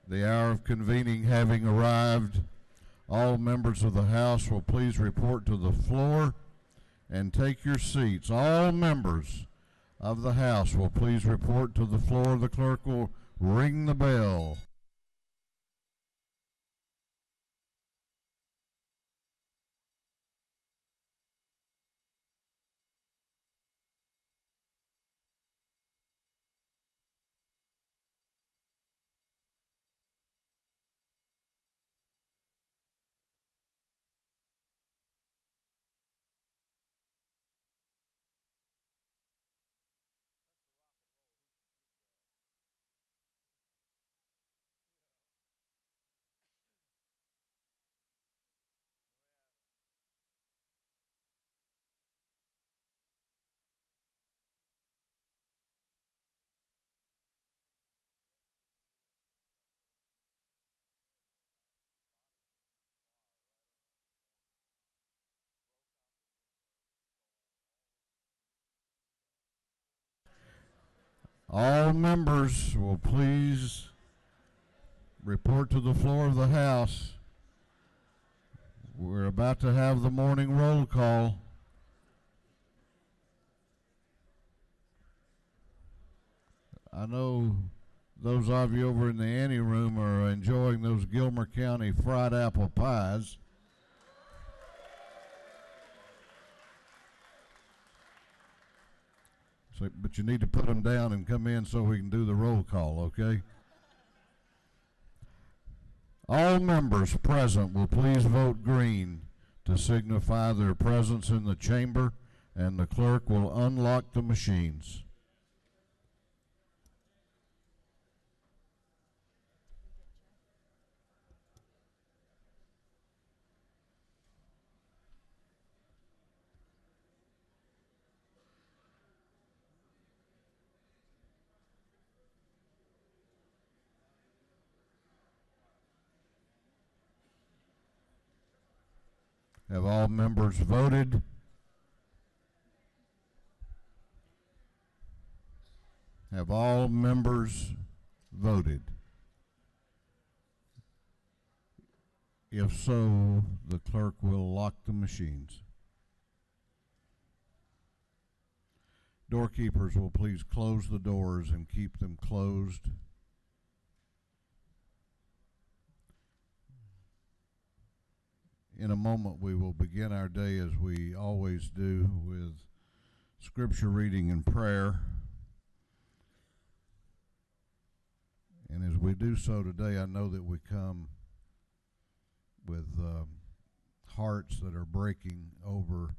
The hour of convening having arrived, all members of the House will please report to the floor and take your seats. All members of the House will please report to the floor. The clerk will ring the bell. All members will please report to the floor of the House. We're about to have the morning roll call. I know those of you over in the ante room are enjoying those Gilmer County fried apple pies. So, but you need to put them down and come in so we can do the roll call, okay? All members present will please vote green to signify their presence in the chamber, and the clerk will unlock the machines. Have all members voted? Have all members voted? If so, the clerk will lock the machines. Doorkeepers will please close the doors and keep them closed. In a moment, we will begin our day as we always do with scripture reading and prayer. And as we do so today, I know that we come with hearts that are breaking over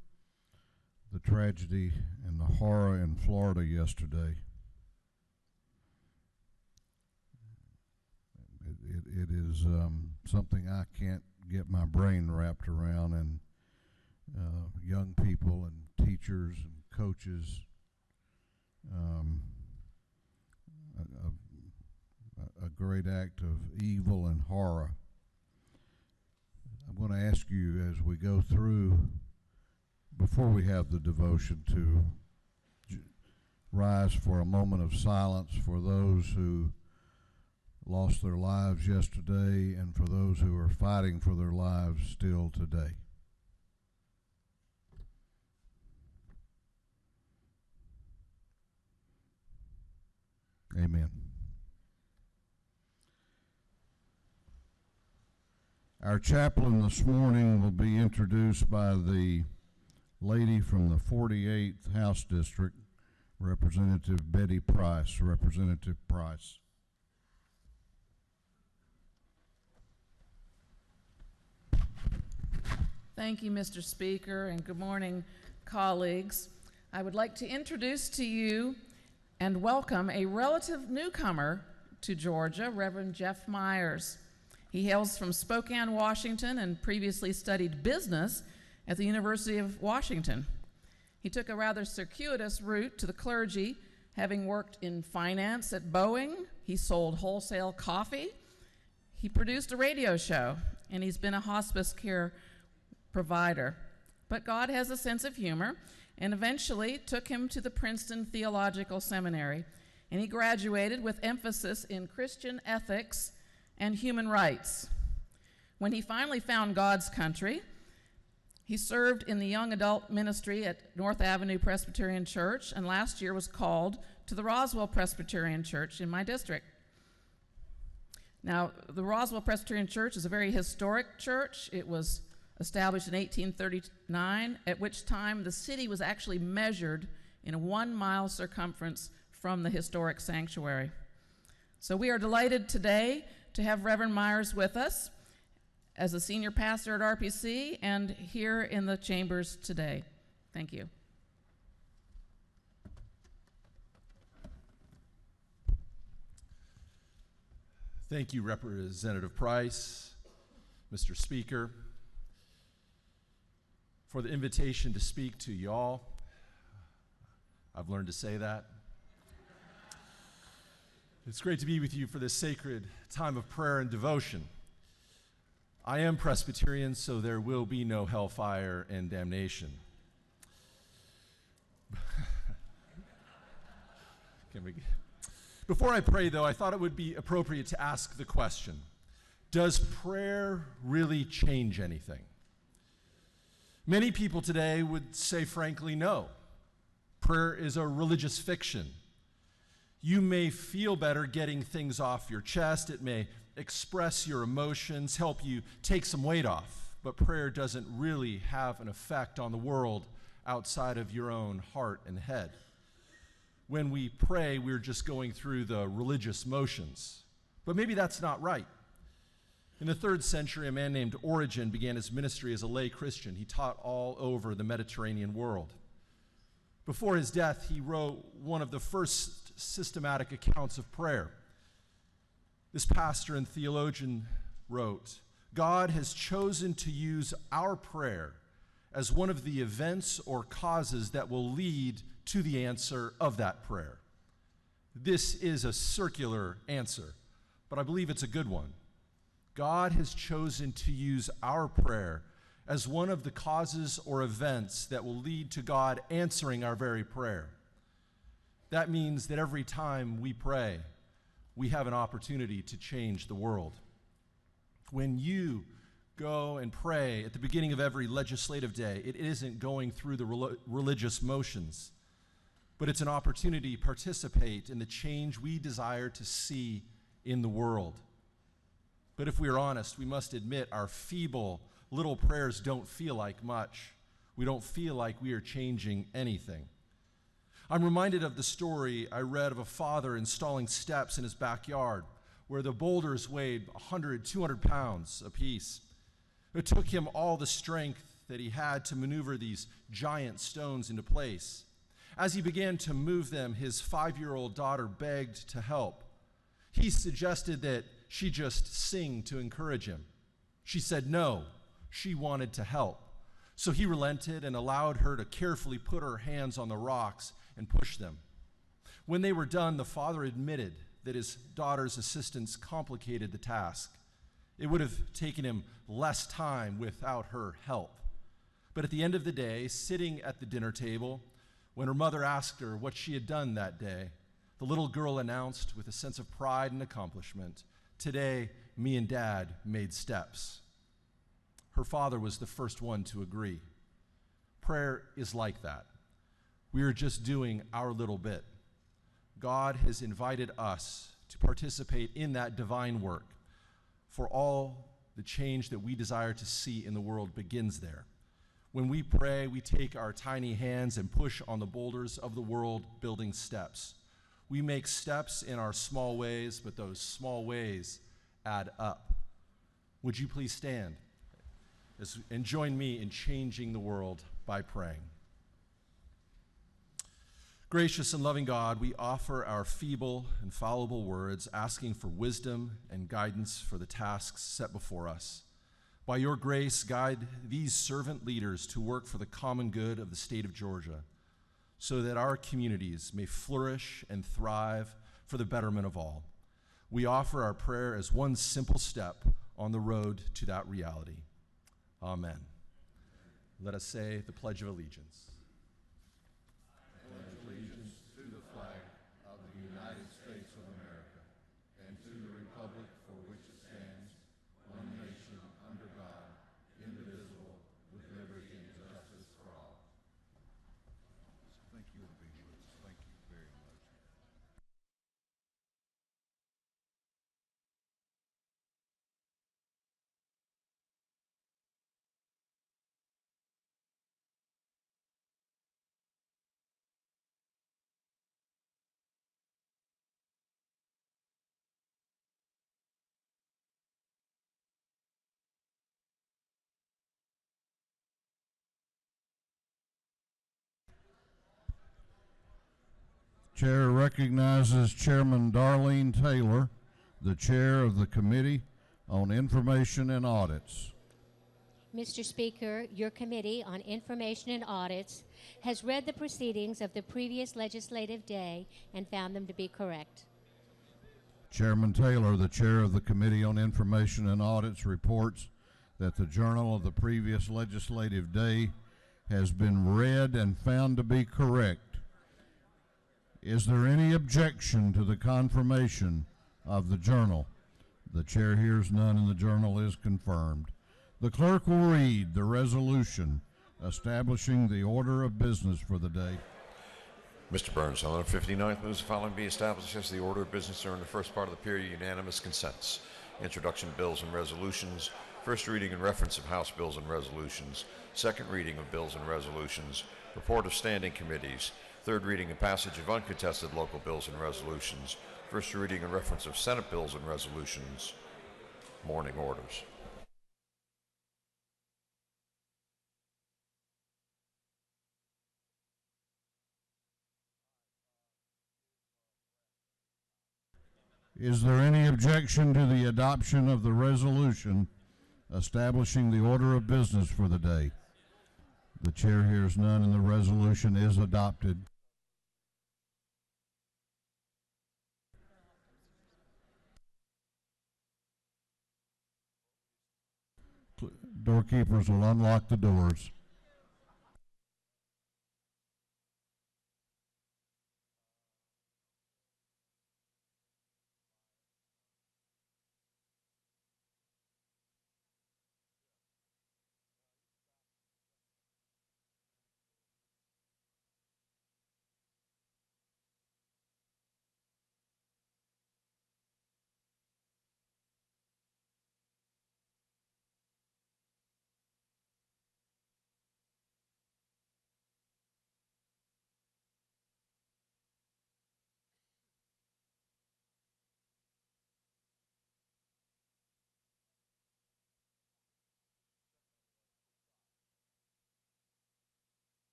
the tragedy and the horror in Florida yesterday. It is something I can't get my brain wrapped around, and young people and teachers and coaches, a great act of evil and horror. I'm going to ask you as we go through, before we have the devotion, to rise for a moment of silence for those who lost their lives yesterday and for those who are fighting for their lives still today. Amen. Our chaplain this morning will be introduced by the lady from the 48th House District, Representative Betty Price. Representative Price. Thank you, Mr. Speaker, and good morning, colleagues. I would like to introduce to you and welcome a relative newcomer to Georgia, Reverend Jeff Myers. He hails from Spokane, Washington, and previously studied business at the University of Washington. He took a rather circuitous route to the clergy, having worked in finance at Boeing. He sold wholesale coffee. He produced a radio show, and he's been a hospice care provider. But God has a sense of humor and eventually took him to the Princeton Theological Seminary, and he graduated with emphasis in Christian ethics and human rights. When he finally found God's country, he served in the young adult ministry at North Avenue Presbyterian Church, and last year was called to the Roswell Presbyterian Church in my district. Now, the Roswell Presbyterian Church is a very historic church. It was established in 1839, at which time the city was actually measured in a 1-mile circumference from the historic sanctuary. So we are delighted today to have Reverend Myers with us as a senior pastor at RPC and here in the chambers today. Thank you. Thank you, Representative Price, Mr. Speaker, for the invitation to speak to y'all. I've learned to say that. It's great to be with you for this sacred time of prayer and devotion. I am Presbyterian, so there will be no hellfire and damnation. Before I pray, though, I thought it would be appropriate to ask the question, does prayer really change anything? Many people today would say, frankly, no. Prayer is a religious fiction. You may feel better getting things off your chest. It may express your emotions, help you take some weight off, but prayer doesn't really have an effect on the world outside of your own heart and head. When we pray, we're just going through the religious motions. But maybe that's not right. In the 3rd century, a man named Origen began his ministry as a lay Christian. He taught all over the Mediterranean world. Before his death, he wrote one of the first systematic accounts of prayer. This pastor and theologian wrote, God has chosen to use our prayer as one of the events or causes that will lead to the answer of that prayer. This is a circular answer, but I believe it's a good one. God has chosen to use our prayer as one of the causes or events that will lead to God answering our very prayer. That means that every time we pray, we have an opportunity to change the world. When you go and pray at the beginning of every legislative day, it isn't going through the religious motions, but it's an opportunity to participate in the change we desire to see in the world. But if we are honest, we must admit our feeble little prayers don't feel like much. We don't feel like we are changing anything. I'm reminded of the story I read of a father installing steps in his backyard where the boulders weighed 100, 200 pounds apiece. It took him all the strength that he had to maneuver these giant stones into place. As he began to move them, his 5-year-old daughter begged to help. He suggested that she just sing to encourage him. She said no, she wanted to help. So he relented and allowed her to carefully put her hands on the rocks and push them. When they were done, the father admitted that his daughter's assistance complicated the task. It would have taken him less time without her help. But at the end of the day, sitting at the dinner table, when her mother asked her what she had done that day, the little girl announced with a sense of pride and accomplishment, "Today, me and Dad made steps." Her father was the first one to agree. Prayer is like that. We are just doing our little bit. God has invited us to participate in that divine work, for all the change that we desire to see in the world begins there. When we pray, we take our tiny hands and push on the boulders of the world, building steps. We make steps in our small ways, but those small ways add up. Would you please stand and join me in changing the world by praying? Gracious and loving God, we offer our feeble and fallible words, asking for wisdom and guidance for the tasks set before us. By your grace, guide these servant leaders to work for the common good of the state of Georgia, so that our communities may flourish and thrive for the betterment of all. We offer our prayer as one simple step on the road to that reality. Amen. Let us say the Pledge of Allegiance. United States of America, and to the republic for which it Chair recognizes Chairman Darlene Taylor, the Chair of the Committee on Information and Audits. Mr. Speaker, your Committee on Information and Audits has read the proceedings of the previous legislative day and found them to be correct. Chairman Taylor, the Chair of the Committee on Information and Audits, reports that the journal of the previous legislative day has been read and found to be correct. Is there any objection to the confirmation of the journal? The Chair hears none and the journal is confirmed. The clerk will read the resolution establishing the order of business for the day. Mr. Burns, on the 59th, moves the following be established as the order of business during the first part of the period. Unanimous consents. Introduction of bills and resolutions. First reading and reference of House bills and resolutions. Second reading of bills and resolutions. Report of standing committees. Third reading and passage of uncontested local bills and resolutions. First reading and reference of Senate bills and resolutions. Morning orders. Is there any objection to the adoption of the resolution establishing the order of business for the day? The Chair hears none and the resolution is adopted. Doorkeepers will unlock the doors.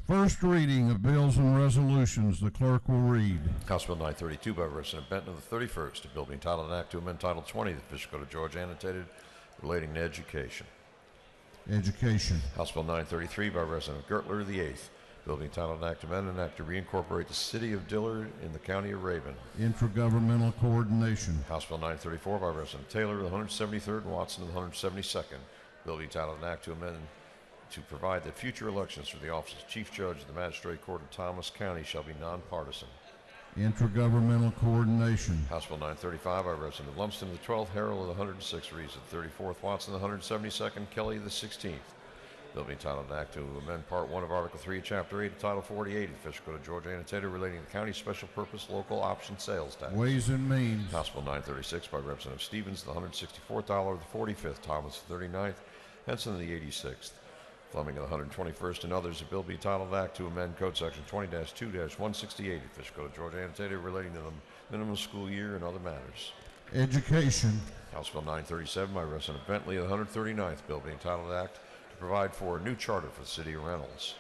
First reading of bills and resolutions, the clerk will read. House Bill 932 by Representative Benton of the 31st, a bill being entitled an act to amend Title 20 of the Official Code of Georgia, annotated, relating to education. Education. House Bill 933 by Representative Gertler of the 8th, bill being entitled an act to amend an act to reincorporate the city of Dillard in the county of Rabun. Intergovernmental coordination. House Bill 934 by Representative Taylor of the 173rd and Watson of the 172nd, bill being entitled an act to amend to provide that future elections for the office of Chief Judge of the Magistrate Court of Thomas County shall be nonpartisan. Intergovernmental coordination. House Bill 935 by Representative Lumsden of the 12th, Harrell of the 106th, Reeves of the 34th, Watson of the 172nd, Kelly of the 16th. Bill being entitled an act to amend Part 1 of Article 3 of Chapter 8 of Title 48 of the Official Code of Georgia, annotated, relating to county special purpose local option sales tax. Ways and Means. House Bill 936 by Representative Stevens of the 164th, Dollar of the 45th, Thomas of the 39th, Henson of the 86th. Fleming of the 121st and others, a bill be entitled Act to amend Code Section 20-2-168 of the Official Code of Georgia, annotated, relating to the minimum school year and other matters. Education. House Bill 937 by Representative Bentley of the 139th, bill being entitled Act to provide for a new charter for the City of Reynolds.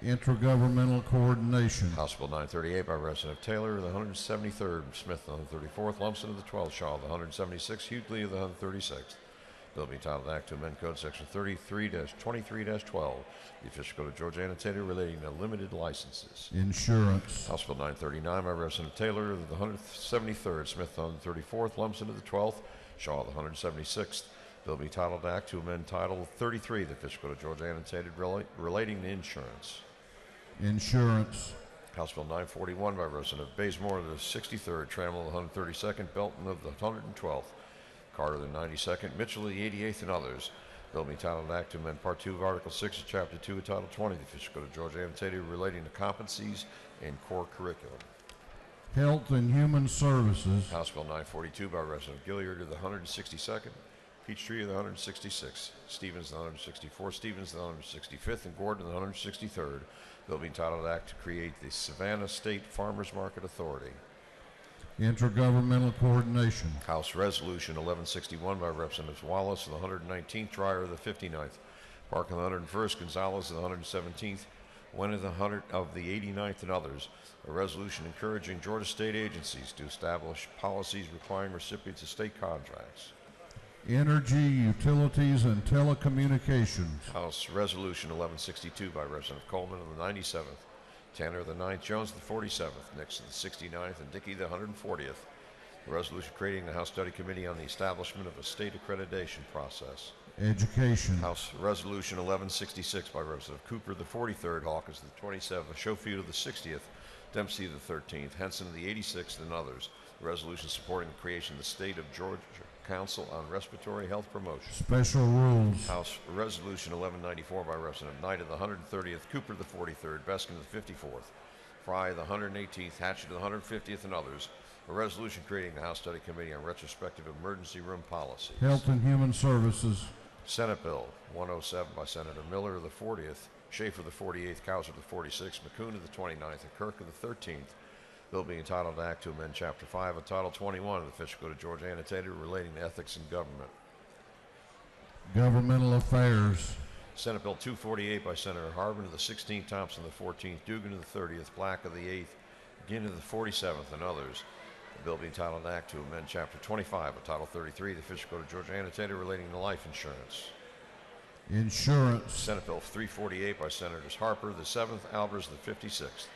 Intergovernmental coordination. House Bill 938 by Representative Taylor of the 173rd, Smith of the 134th, Lumsden of the 12th, Shaw of the 176th, Hughley of the 136th. Bill being entitled Act to amend Code Section 33-23-12, the Official Code of Georgia, annotated, relating to limited licenses. Insurance. House Bill 939 by Representative Taylor of the 173rd, Smith of the 34th, Lumsden of the 12th, Shaw of the 176th. Bill being entitled Act to amend Title 33 of the Official Code of Georgia, annotated, relating to insurance. Insurance. House Bill 941 by Representative Bazemore of the 63rd, Trammell of the 132nd, Belton of the 112th, Carter of the 92nd, Mitchell of the 88th, and others. Bill being entitled Act to amend Part 2 of Article 6 of Chapter 2 of Title 20 of the Official Code of Georgia, annotated, relating to competencies and core curriculum. Health and Human Services. House Bill 942 by Representative Gilliard of the 162nd, Peachtree of the 166th, Stevens of the 164th, Stevens of the 165th, and Gordon of the 163rd. Bill being entitled Act to create the Savannah State Farmers Market Authority. Intergovernmental coordination. House Resolution 1161 by Representatives Wallace of the 119th, Dreyer of the 59th, Park of the 101st, Gonzalez of the 117th, Wynn of the 89th, and others. A resolution encouraging Georgia state agencies to establish policies requiring recipients of state contracts. Energy, Utilities, and Telecommunications. House Resolution 1162 by Representative Coleman of the 97th, Tanner of the 9th, Jones of the 47th, Nixon of the 69th, and Dickey of the 140th. A resolution creating the House Study Committee on the establishment of a state accreditation process. Education. House Resolution 1166 by Representative Cooper of the 43rd, Hawkins of the 27th, Schofield of the 60th, Dempsey of the 13th, Henson of the 86th, and others. A resolution supporting the creation of the State of Georgia Council on Respiratory Health Promotion. Special rules. House Resolution 1194 by Representative Knight of the 130th, Cooper of the 43rd, Beskin of the 54th, Fry of the 118th, Hatchett of the 150th, and others. A resolution creating the House Study Committee on Retrospective Emergency Room Policies. Health and Human Services. Senate Bill 107 by Senator Miller of the 40th, Schaefer of the 48th, Cowser of the 46th, McCoon of the 29th, and Kirk of the 13th. Bill being entitled Act to amend Chapter 5 of Title 21 of the Official Code of Georgia Annotated relating to ethics in government. Governmental Affairs. Senate Bill 248 by Senator Harbin of the 16th, Thompson of the 14th, Dugan of the 30th, Black of the 8th, Ginn of the 47th, and others. The bill being entitled Act to amend Chapter 25 of Title 33 of the Official Code of Georgia Annotated relating to life insurance. Insurance. Senate Bill 348 by Senators Harper of the 7th, Albers of the 56th,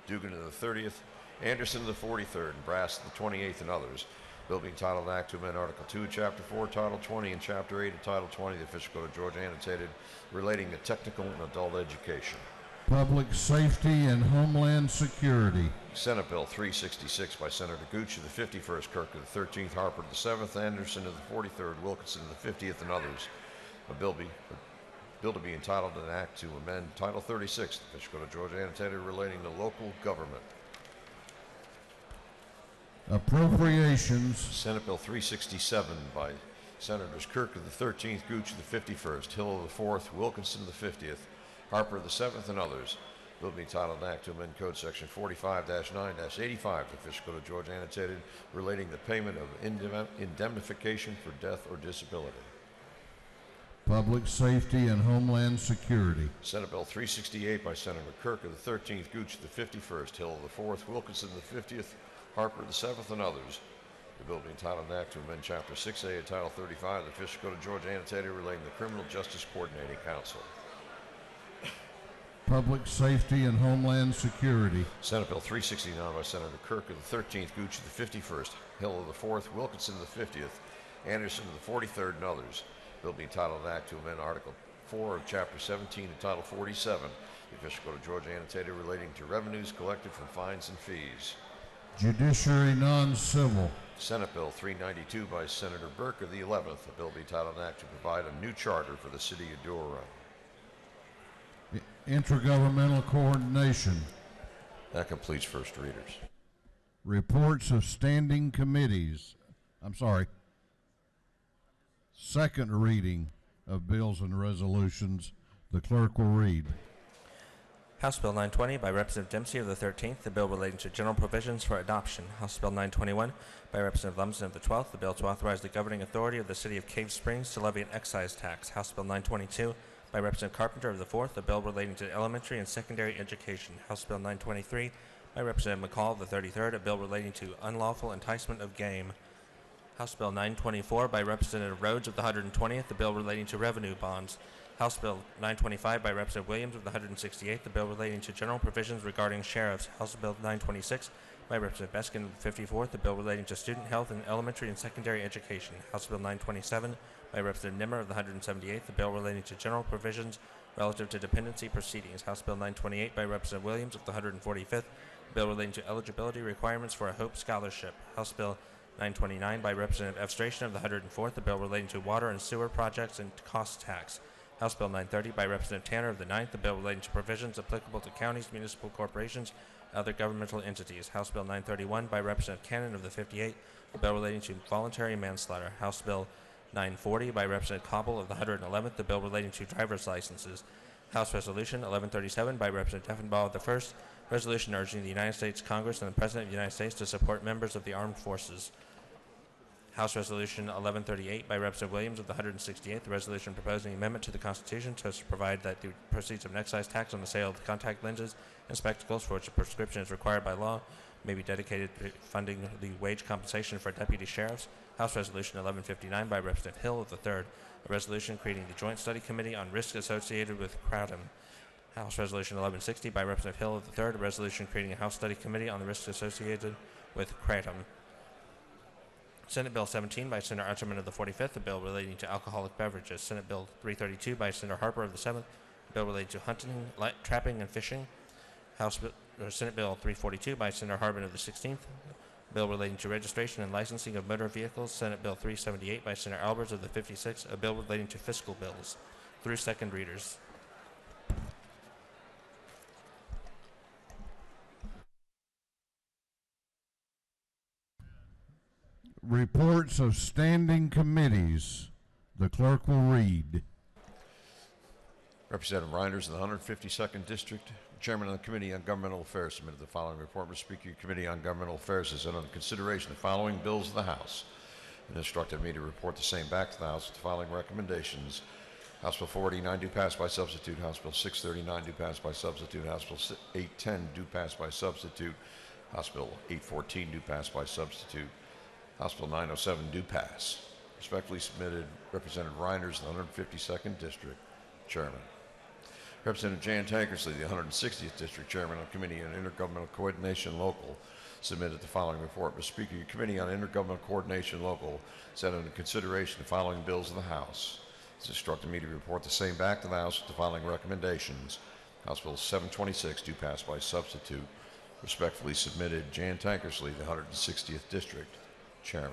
Dugan of the 30th, Anderson of the 43rd, and Brass of the 28th, and others. Bill being entitled Act to amend Article 2, Chapter 4, Title 20, and Chapter 8 of Title 20 of the Official Code of Georgia Annotated relating to technical and adult education. Public Safety and Homeland Security. Senate Bill 366 by Senator Gooch of the 51st, Kirk of the 13th, Harper of the 7th, Anderson of the 43rd, Wilkinson of the 50th, and others. A bill to be entitled an act to amend Title 36 of the Official Code of Georgia Annotated relating to local government. Appropriations. Senate Bill 367 by Senators Kirk of the 13th, Gooch of the 51st, Hill of the 4th, Wilkinson of the 50th, Harper of the 7th, and others. Bill be entitled an act to amend Code Section 45-9-85 of the Official Code of Georgia Annotated relating to payment of indemnification for death or disability. Public Safety and Homeland Security. Senate Bill 368 by Senator Kirk of the 13th, Gooch of the 51st, Hill of the 4th, Wilkinson of the 50th, Harper of the 7th, and others. The bill be entitled an act to amend Chapter 6A of Title 35 of the Official Code of Georgia Annotated relating to the Criminal Justice Coordinating Council. Public Safety and Homeland Security. Senate Bill 369 by Senator Kirk of the 13th, Gooch of the 51st, Hill of the 4th, Wilkinson of the 50th, Anderson of the 43rd, and others. Bill be entitled an act to amend Article 4 of Chapter 17 of Title 47, the Official Code of Georgia Annotated relating to revenues collected from fines and fees. Judiciary Non-Civil. Senate Bill 392 by Senator Burke of the 11th. A bill be entitled an act to provide a new charter for the city of Durham. Intergovernmental Coordination. That completes first readers. Reports of standing committees. Second reading of bills and resolutions. The clerk will read. House Bill 920 by Representative Dempsey of the 13th, the bill relating to general provisions for adoption. House Bill 921 by Representative Lumsden of the 12th, the bill to authorize the governing authority of the City of Cave Springs to levy an excise tax. House Bill 922 by Representative Carpenter of the 4th, the bill relating to elementary and secondary education. House Bill 923 by Representative McCall of the 33rd, a bill relating to unlawful enticement of game. House Bill 924 by Representative Rhodes of the 120th, the bill relating to revenue bonds. House Bill 925 by Representative Williams of the 168th, the bill relating to general provisions regarding sheriffs. House Bill 926 by Representative Beskin of the 54th, the bill relating to student health in elementary and secondary education. House Bill 927 by Representative Nimmer of the 178th, the bill relating to general provisions relative to dependency proceedings. House Bill 928 by Representative Williams of the 145th, the bill relating to eligibility requirements for a Hope Scholarship. House Bill 929 by Representative F. Stration of the 104th, the bill relating to water and sewer projects and cost tax. House Bill 930 by Representative Tanner of the 9th, the bill relating to provisions applicable to counties, municipal corporations, and other governmental entities. House Bill 931 by Representative Cannon of the 58th, the bill relating to voluntary manslaughter. House Bill 940 by Representative Cobble of the 111th, the bill relating to driver's licenses. House Resolution 1137 by Representative Deffenbaugh of the 1st, resolution urging the United States Congress and the President of the United States to support members of the armed forces. House Resolution 1138 by Representative Williams of the 168th, the resolution proposing amendment to the Constitution to provide that the proceeds of an excise tax on the sale of contact lenses and spectacles for which a prescription is required by law may be dedicated to funding the wage compensation for deputy sheriffs. House Resolution 1159 by Representative Hill of the 3rd, a resolution creating the Joint Study Committee on Risk Associated with Kratom. House Resolution 1160 by Representative Hill of the 3rd, a resolution creating a House Study Committee on the risks associated with kratom. Senate Bill 17 by Senator Utterman of the 45th, a bill relating to alcoholic beverages. Senate Bill 332 by Senator Harper of the 7th, a bill relating to hunting, trapping, and fishing. Senate Bill 342 by Senator Harbin of the 16th, a bill relating to registration and licensing of motor vehicles. Senate Bill 378 by Senator Albers of the 56th, a bill relating to fiscal bills. Through second readers. Reports of standing committees. The clerk will read. Representative Reinders of the 152nd District, Chairman of the Committee on Governmental Affairs, submitted the following report. Mr. Speaker, your Committee on Governmental Affairs has under consideration the following bills of the House and instructed me to report the same back to the House with the following recommendations. House Bill 489 do pass by substitute. House Bill 639 do pass by substitute. House Bill 810 do pass by substitute. House Bill 814 do pass by substitute. House Bill 907 do pass. Respectfully submitted, Representative Reinders of the 152nd District, Chairman. Representative Jan Tankersley, the 160th District Chairman of the Committee on Intergovernmental Coordination Local, submitted the following report. Mr. Speaker, your Committee on Intergovernmental Coordination Local set under consideration the following bills of the House. It's instructed me to report the same back to the House with the following recommendations. House Bill 726 do pass by substitute. Respectfully submitted, Jan Tankersley, the 160th District Chairman.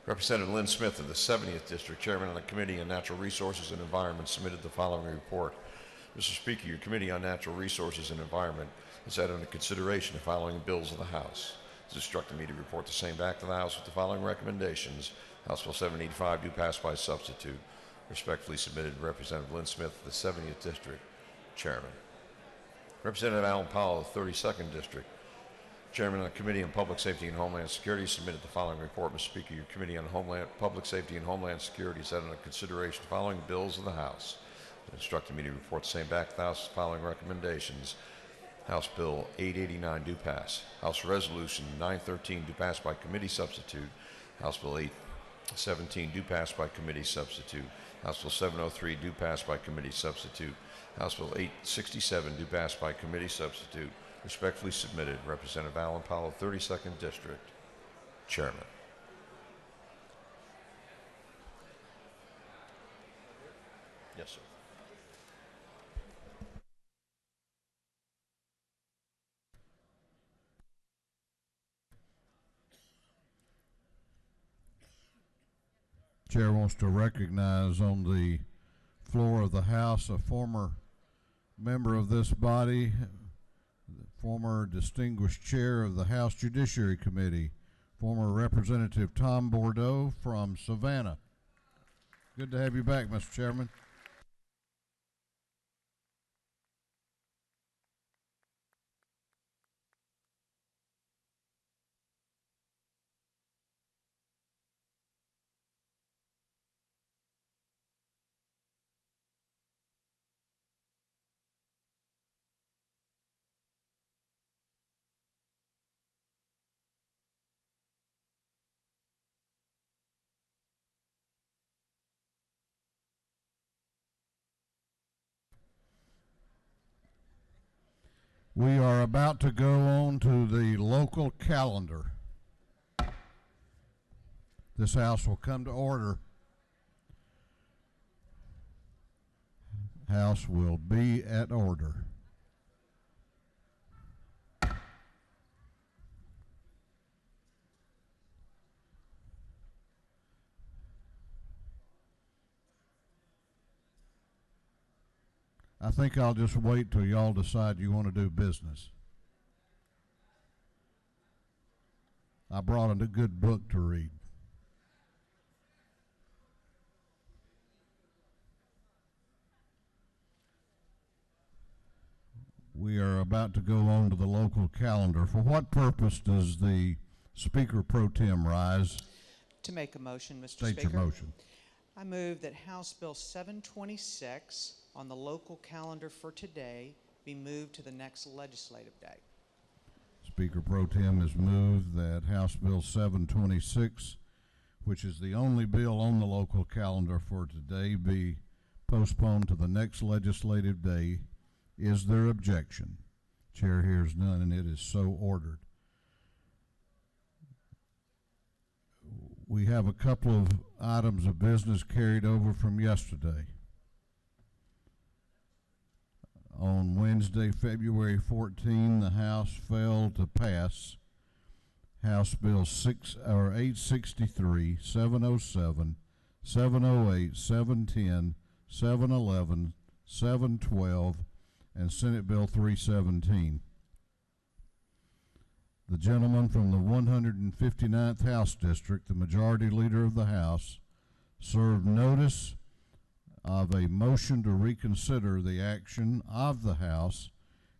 Representative Lynn Smith of the 70th District, Chairman of the Committee on Natural Resources and Environment, submitted the following report. Mr. Speaker, your Committee on Natural Resources and Environment has had under consideration the following bills of the House. It's instructed me to report the same back to the House with the following recommendations. House Bill 785 do pass by substitute. Respectfully submitted, Representative Lynn Smith of the 70th District, Chairman. Representative Alan Powell of the 32nd District, Chairman of the Committee on Public Safety and Homeland Security, submitted the following report. Mr. Speaker, your Committee on Public Safety and Homeland Security has had under consideration the following bills of the House. It instructed me to report the same back to the House with the following recommendations. House Bill 889 do pass. House Resolution 913 do pass by committee substitute. House Bill 817 do pass by committee substitute. House Bill 703 do pass by committee substitute. House Bill 867 do pass by committee substitute. Respectfully submitted, Representative Alan Powell, 32nd District, Chairman. Yes, sir. Chair wants to recognize on the floor of the House a former member of this body, former distinguished chair of the House Judiciary Committee, former Representative Tom Bordeaux from Savannah. Good to have you back, Mr. Chairman. We are about to go on to the local calendar. This House will come to order. House will be at order. I think I'll just wait till y'all decide you want to do business. I brought a good book to read. We are about to go on to the local calendar. For what purpose does the Speaker Pro Tem rise? To make a motion, Mr. State Speaker. your motion. I move that House Bill 726 on the local calendar for today be moved to the next legislative day. Speaker Pro Tem has moved that House Bill 726, which is the only bill on the local calendar for today, be postponed to the next legislative day. Is there objection? Chair hears none, and it is so ordered. We have a couple of items of business carried over from yesterday. On Wednesday, February 14, the House failed to pass House Bill 863, 707, 708, 710, 711, 712, and Senate Bill 317. The gentleman from the 159th House District, the Majority Leader of the House, served notice of a motion to reconsider the action of the House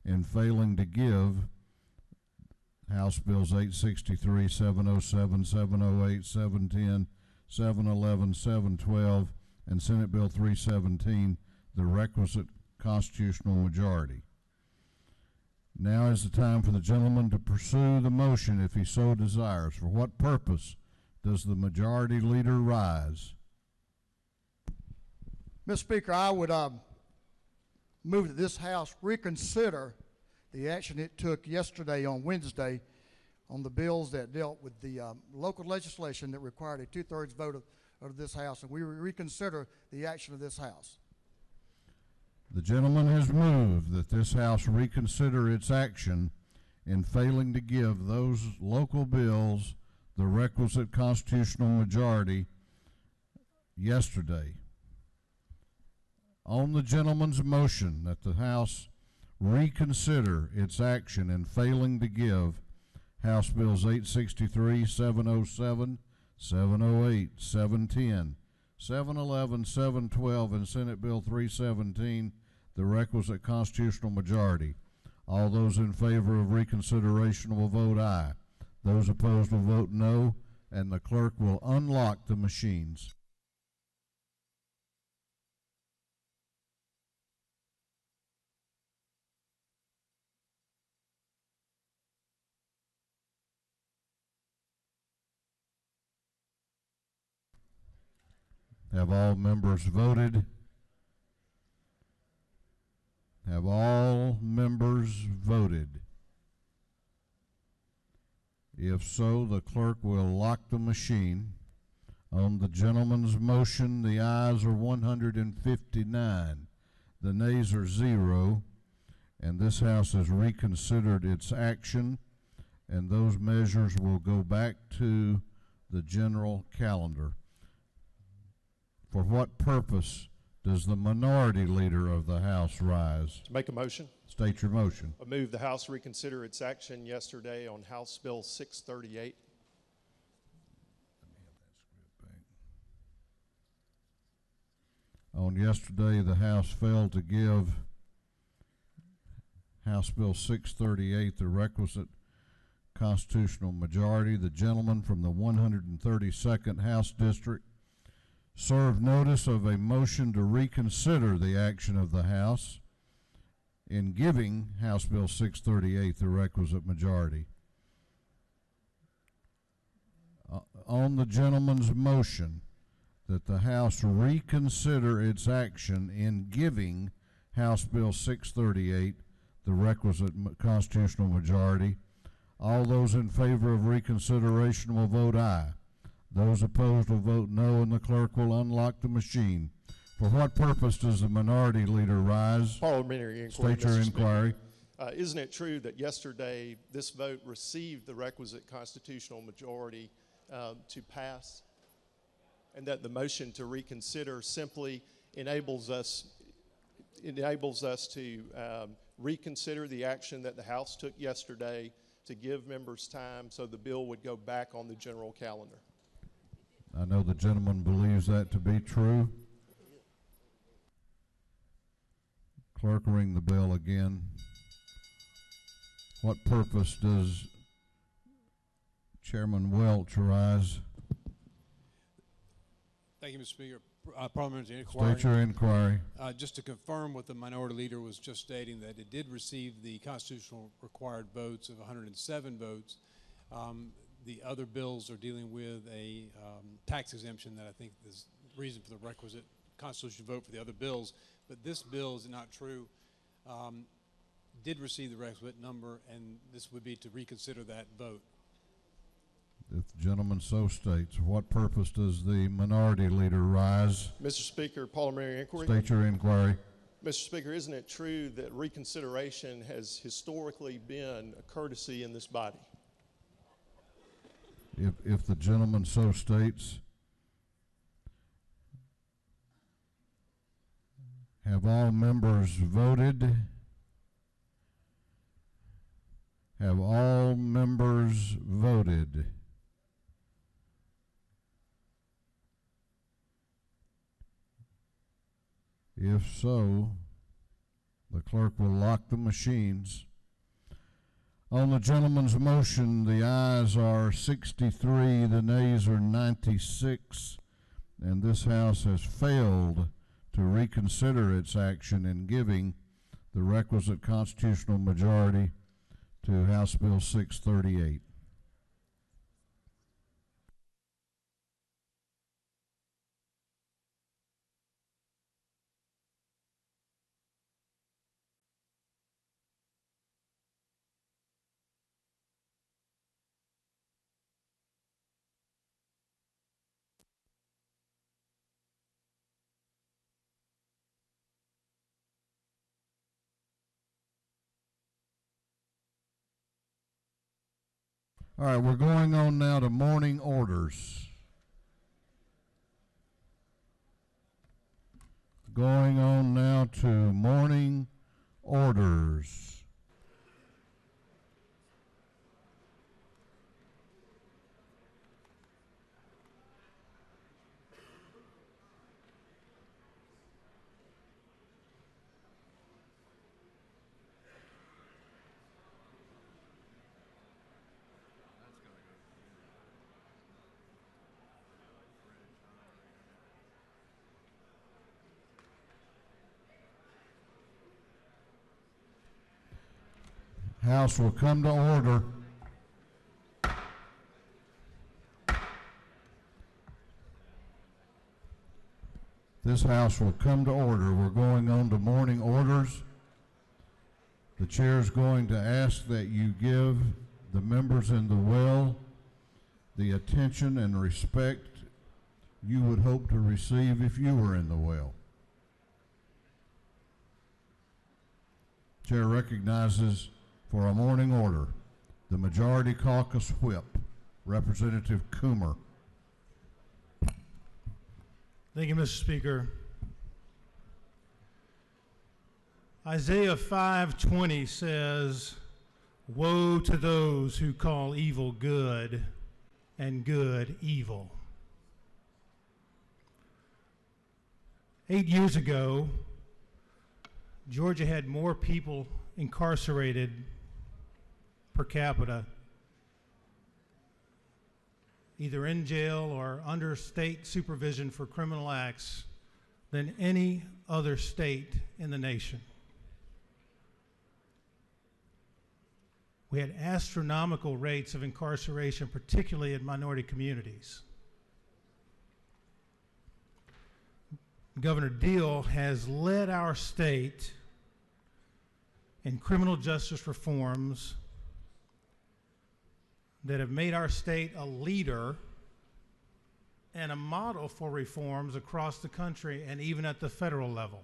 in failing to give House Bills 863, 707, 708, 710, 711, 712, and Senate Bill 317 the requisite constitutional majority. Now is the time for the gentleman to pursue the motion if he so desires. For what purpose does the Majority Leader rise? Mr. Speaker, I would move that this House reconsider the action it took yesterday on Wednesday on the bills that dealt with the local legislation that required a 2/3 vote of this House, and we reconsider the action of this House. The gentleman has moved that this House reconsider its action in failing to give those local bills the requisite constitutional majority yesterday. On the gentleman's motion that the House reconsider its action in failing to give House Bills 863, 707, 708, 710, 711, 712, and Senate Bill 317 the requisite constitutional majority. All those in favor of reconsideration will vote aye. Those opposed will vote no, and the clerk will unlock the machines. Have all members voted? Have all members voted? If so, the clerk will lock the machine. On the gentleman's motion, the ayes are 159. The nays are 0. And this House has reconsidered its action, and those measures will go back to the general calendar. For what purpose does the Minority Leader of the House rise? To make a motion. State your motion. I move the House reconsider its action yesterday on House Bill 638. On yesterday, the House failed to give House Bill 638 the requisite constitutional majority. The gentleman from the 132nd House District served notice of a motion to reconsider the action of the House in giving House Bill 638 the requisite majority. On the gentleman's motion that the House reconsider its action in giving House Bill 638 the requisite constitutional majority, all those in favor of reconsideration will vote aye. Those opposed will vote no, and the clerk will unlock the machine. For what purpose does the Minority Leader rise? Parliamentary inquiry. State your inquiry. Isn't it true that yesterday this vote received the requisite constitutional majority to pass, and that the motion to reconsider simply enables us to reconsider the action that the House took yesterday to give members time so the bill would go back on the general calendar? I know the gentleman believes that to be true. Clerk, ring the bell again. What purpose does Chairman Welch rise? Thank you, Mr. Speaker. Parliamentary inquiry. State your inquiry. Just to confirm what the minority leader was just stating, that it did receive the constitutional required votes of 107 votes. The other bills are dealing with a tax exemption that I think is the reason for the requisite constitutional vote for the other bills. But this bill is not true. Did receive the requisite number, and this would be to reconsider that vote. If the gentleman so states, for what purpose does the minority leader rise? Mr. Speaker, parliamentary inquiry. State your inquiry. Mr. Speaker, isn't it true that reconsideration has historically been a courtesy in this body? If the gentleman so states, have all members voted? Have all members voted? If so, the clerk will lock the machines. On the gentleman's motion, the ayes are 63, the nays are 96, and this House has failed to reconsider its action in giving the requisite constitutional majority to House Bill 638. All right, we're going on now to morning orders. Going on now to morning orders. House will come to order. This House will come to order. We're going on to morning orders. The chair is going to ask that you give the members in the well the attention and respect you would hope to receive if you were in the well. Chair recognizes for a morning order the Majority Caucus Whip, Representative Coomer. Thank you, Mr. Speaker. Isaiah 5:20 says, "Woe to those who call evil good and good evil." 8 years ago, Georgia had more people incarcerated per capita, either in jail or under state supervision for criminal acts, than any other state in the nation. We had astronomical rates of incarceration, particularly in minority communities. Governor Deal has led our state in criminal justice reforms that have made our state a leader and a model for reforms across the country and even at the federal level.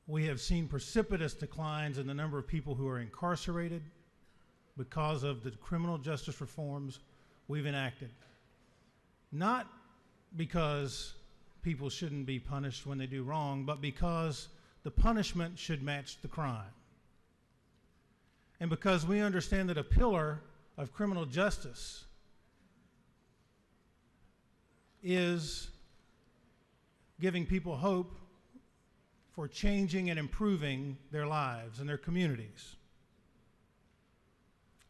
We have seen precipitous declines in the number of people who are incarcerated because of the criminal justice reforms we've enacted. Not because people shouldn't be punished when they do wrong, but because the punishment should match the crime. And because we understand that a pillar of criminal justice is giving people hope for changing and improving their lives and their communities.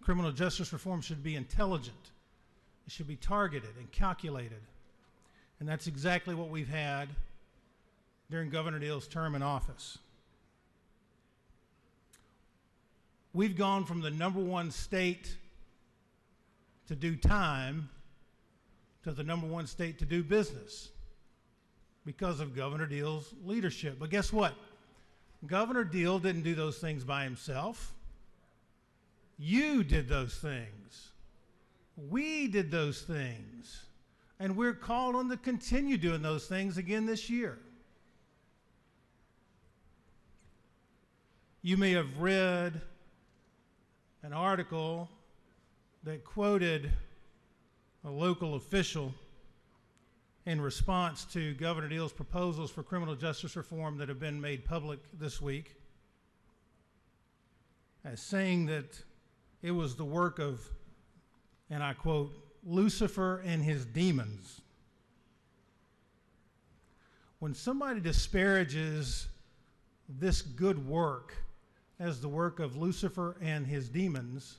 Criminal justice reform should be intelligent. It should be targeted and calculated. And that's exactly what we've had during Governor Deal's term in office. We've gone from the #1 state to do time to the #1 state to do business because of Governor Deal's leadership. But guess what? Governor Deal didn't do those things by himself. You did those things. We did those things. And we're called on to continue doing those things again this year. You may have read an article that quoted a local official in response to Governor Deal's proposals for criminal justice reform that have been made public this week, as saying that it was the work of, and I quote, Lucifer and his demons. When somebody disparages this good work as the work of Lucifer and his demons,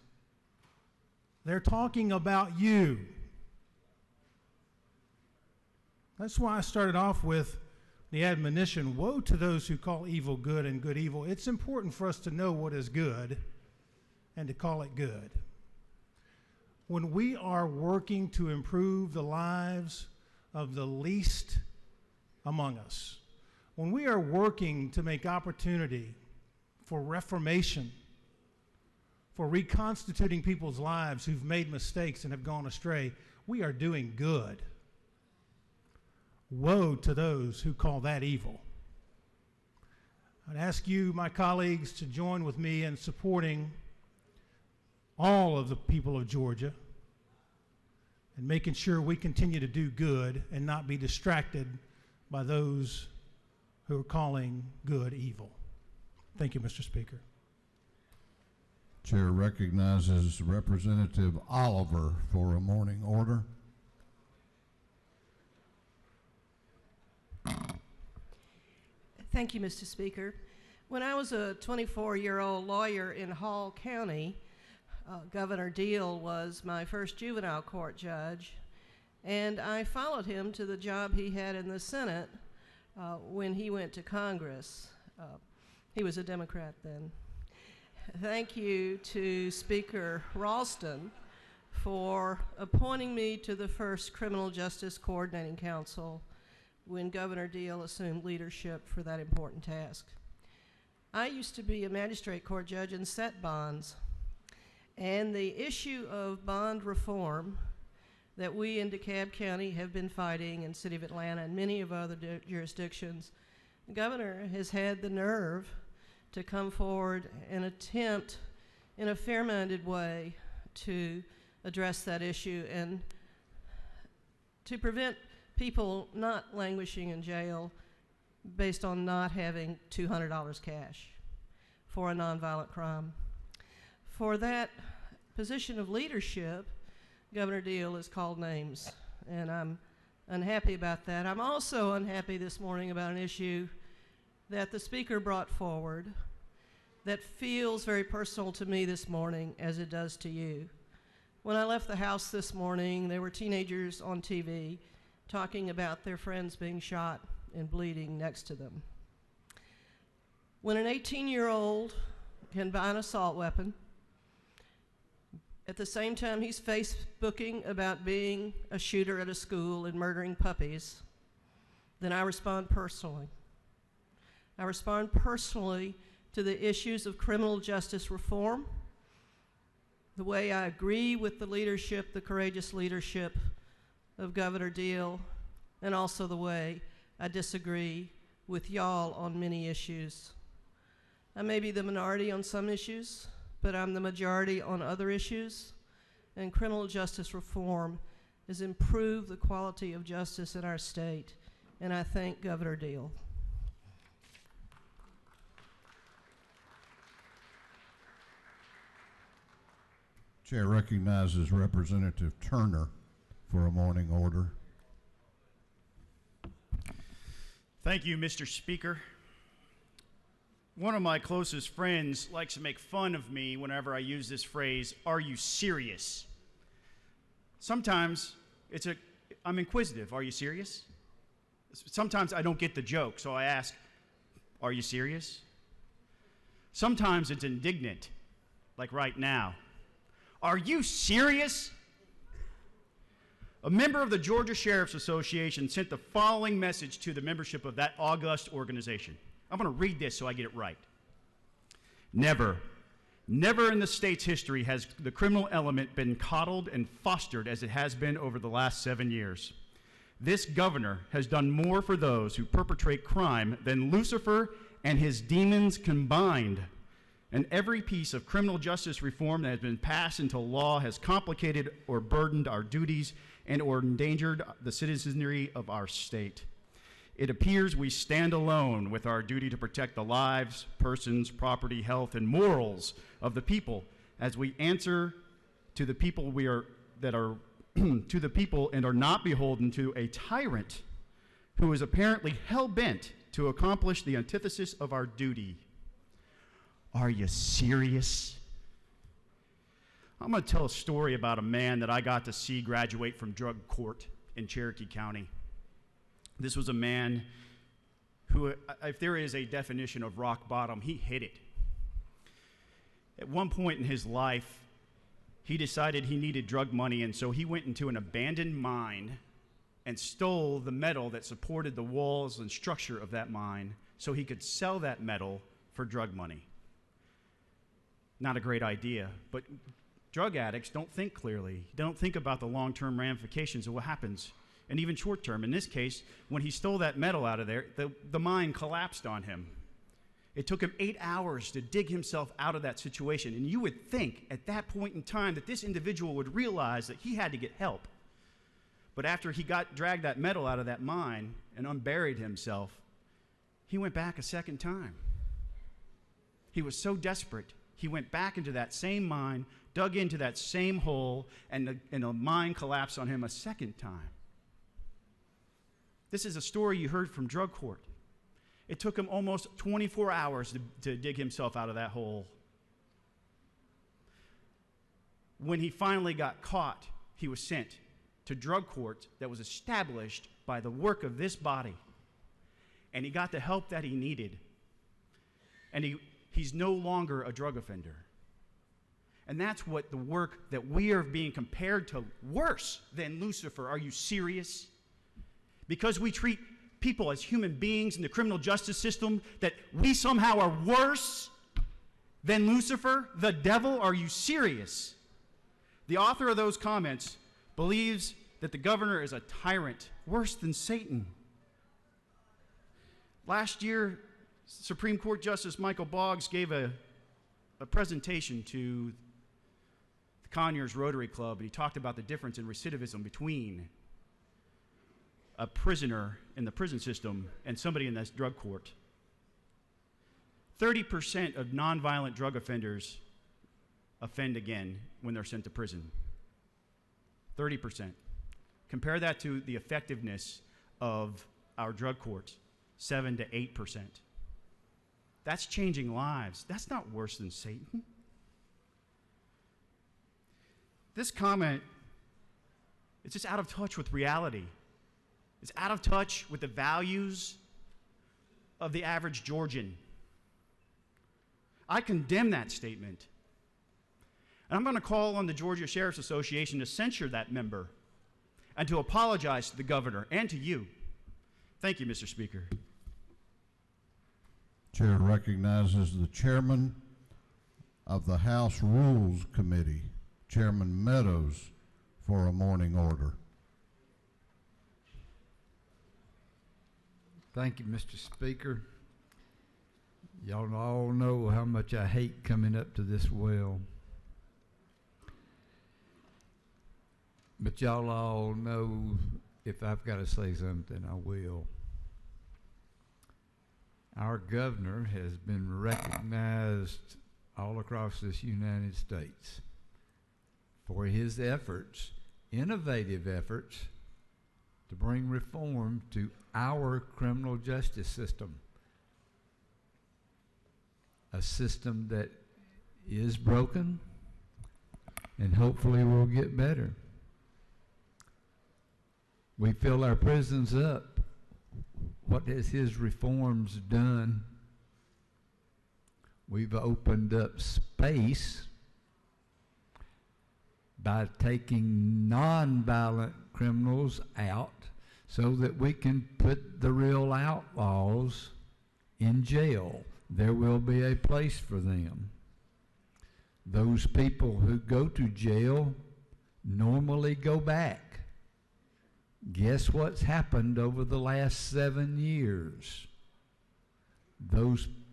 they're talking about you. That's why I started off with the admonition, woe to those who call evil good and good evil. It's important for us to know what is good and to call it good. When we are working to improve the lives of the least among us, when we are working to make opportunity for reformation, for reconstituting people's lives who've made mistakes and have gone astray, we are doing good. Woe to those who call that evil. I'd ask you, my colleagues, to join with me in supporting all of the people of Georgia and making sure we continue to do good and not be distracted by those who are calling good evil. Thank you, Mr. Speaker. Chair recognizes Representative Oliver for a morning order. Thank you, Mr. Speaker. When I was a 24-year-old lawyer in Hall County, Governor Deal was my first juvenile court judge, and I followed him to the job he had in the Senate when he went to Congress. He was a Democrat then. Thank you to Speaker Ralston for appointing me to the first Criminal Justice Coordinating Council when Governor Deal assumed leadership for that important task. I used to be a magistrate court judge and set bonds, and the issue of bond reform that we in DeKalb County have been fighting in the city of Atlanta and many of other jurisdictions, the governor has had the nerve to come forward and attempt in a fair-minded way to address that issue and to prevent people not languishing in jail based on not having $200 cash for a nonviolent crime. For that position of leadership, Governor Deal has called names, and I'm unhappy about that. I'm also unhappy this morning about an issue that the Speaker brought forward that feels very personal to me this morning, as it does to you. When I left the House this morning, there were teenagers on TV talking about their friends being shot and bleeding next to them. When an 18-year-old can buy an assault weapon, at the same time he's Facebooking about being a shooter at a school and murdering puppies, then I respond personally. I respond personally to the issues of criminal justice reform, the way I agree with the leadership, the courageous leadership of Governor Deal, and also the way I disagree with y'all on many issues. I may be the minority on some issues, but I'm the majority on other issues, and criminal justice reform has improved the quality of justice in our state, and I thank Governor Deal. Chair recognizes Representative Turner for a morning order. Thank you, Mr. Speaker. One of my closest friends likes to make fun of me whenever I use this phrase, "Are you serious?" Sometimes I'm inquisitive. Are you serious? Sometimes I don't get the joke, so I ask, "Are you serious?" Sometimes it's indignant, like right now. "Are you serious?" A member of the Georgia Sheriff's Association sent the following message to the membership of that august organization. I'm going to read this so I get it right. Never in the state's history has the criminal element been coddled and fostered as it has been over the last 7 years. This governor has done more for those who perpetrate crime than Lucifer and his demons combined. And every piece of criminal justice reform that has been passed into law has complicated or burdened our duties and or endangered the citizenry of our state. It appears we stand alone with our duty to protect the lives, persons, property, health, and morals of the people as we answer to the people to the people and are not beholden to a tyrant who is apparently hell-bent to accomplish the antithesis of our duty. Are you serious? I'm going to tell a story about a man that I got to see graduate from drug court in Cherokee County. This was a man who, if there is a definition of rock bottom, he hit it. At one point in his life, he decided he needed drug money, and so he went into an abandoned mine and stole the metal that supported the walls and structure of that mine so he could sell that metal for drug money. Not a great idea, but drug addicts don't think clearly. They don't think about the long-term ramifications of what happens, and even short-term. In this case, when he stole that metal out of there, the mine collapsed on him. It took him 8 hours to dig himself out of that situation, and you would think at that point in time that this individual would realize that he had to get help. But after he dragged that metal out of that mine and unburied himself, he went back a second time. He was so desperate, he went back into that same mine, dug into that same hole, and the mine collapsed on him a second time. This is a story you heard from drug court. It took him almost 24 hours to dig himself out of that hole. When he finally got caught, he was sent to drug court that was established by the work of this body. And he got the help that he needed. And he's no longer a drug offender. And that's what the work that we are being compared to, worse than Lucifer. Are you serious? Because we treat people as human beings in the criminal justice system, that we somehow are worse than Lucifer, the devil? Are you serious? The author of those comments believes that the governor is a tyrant, worse than Satan. Last year, Supreme Court Justice Michael Boggs gave a presentation to the Conyers Rotary Club, and he talked about the difference in recidivism between a prisoner in the prison system and somebody in this drug court. 30% of nonviolent drug offenders offend again when they're sent to prison. 30%. Compare that to the effectiveness of our drug courts, 7 to 8%. That's changing lives. That's not worse than Satan. This comment is just out of touch with reality. It's out of touch with the values of the average Georgian. I condemn that statement. And I'm going to call on the Georgia Sheriff's Association to censure that member and to apologize to the governor and to you. Thank you, Mr. Speaker. Chair recognizes the chairman of the House Rules Committee, Chairman Meadows, for a morning order. Thank you, Mr. Speaker. Y'all all know how much I hate coming up to this well. But y'all all know if I've got to say something, I will. Our governor has been recognized all across this United States for his efforts, innovative efforts, to bring reform to our criminal justice system. a system that is broken and hopefully will get better. We fill our prisons up. What has his reforms done? We've opened up space by taking nonviolent criminals out so that we can put the real outlaws in jail. There will be a place for them. Those people who go to jail normally go back. Guess what's happened over the last 7 years?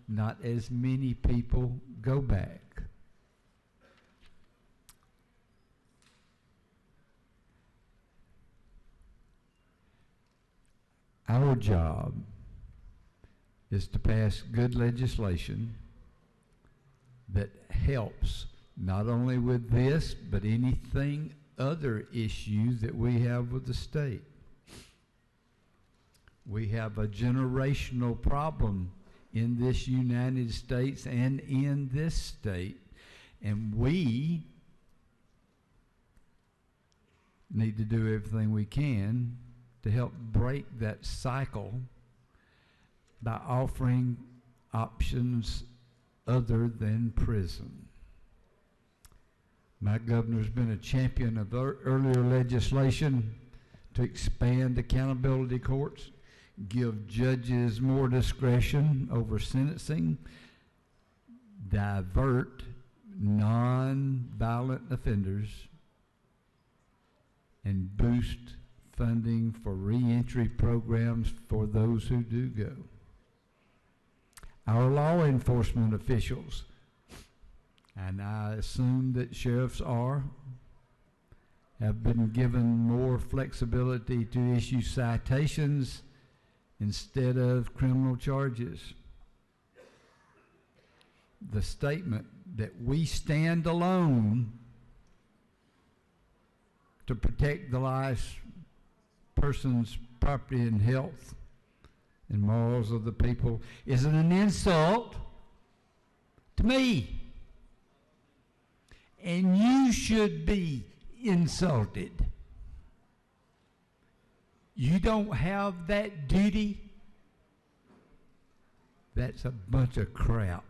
Not as many people go back. Our job is to pass good legislation that helps not only with this, but anything other issue that we have with the state. We have a generational problem in this United States and in this state, and we need to do everything we can to help break that cycle by offering options other than prison. My governor's been a champion of earlier legislation to expand accountability courts, give judges more discretion over sentencing, divert non-violent offenders, and boost funding for reentry programs for those who do go. Our law enforcement officials, and I assume that sheriffs have been given more flexibility to issue citations instead of criminal charges. The statement that we stand alone to protect the lives, persons, property, and health and morals of the people isn't an insult to me. And you should be insulted. You don't have that duty? That's a bunch of crap.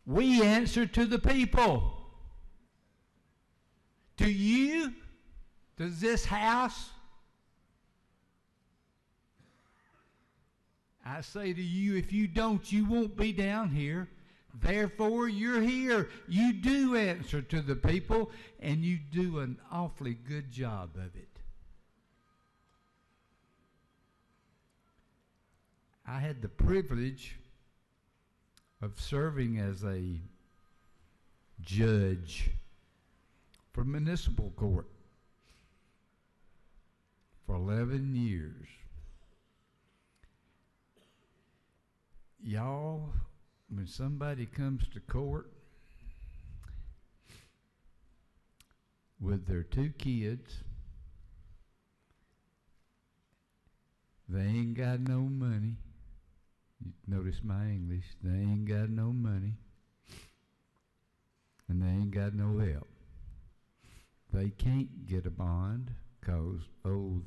We answer to the people. To you? Does this house? I say to you, if you don't, you won't be down here. Therefore, you're here. You do answer to the people, and you do an awfully good job of it. I had the privilege of serving as a judge for municipal court for 11 years. Y'all, when somebody comes to court with their 2 kids, they ain't got no money. You notice my English. They ain't got no money. And they ain't got no help. They can't get a bond because,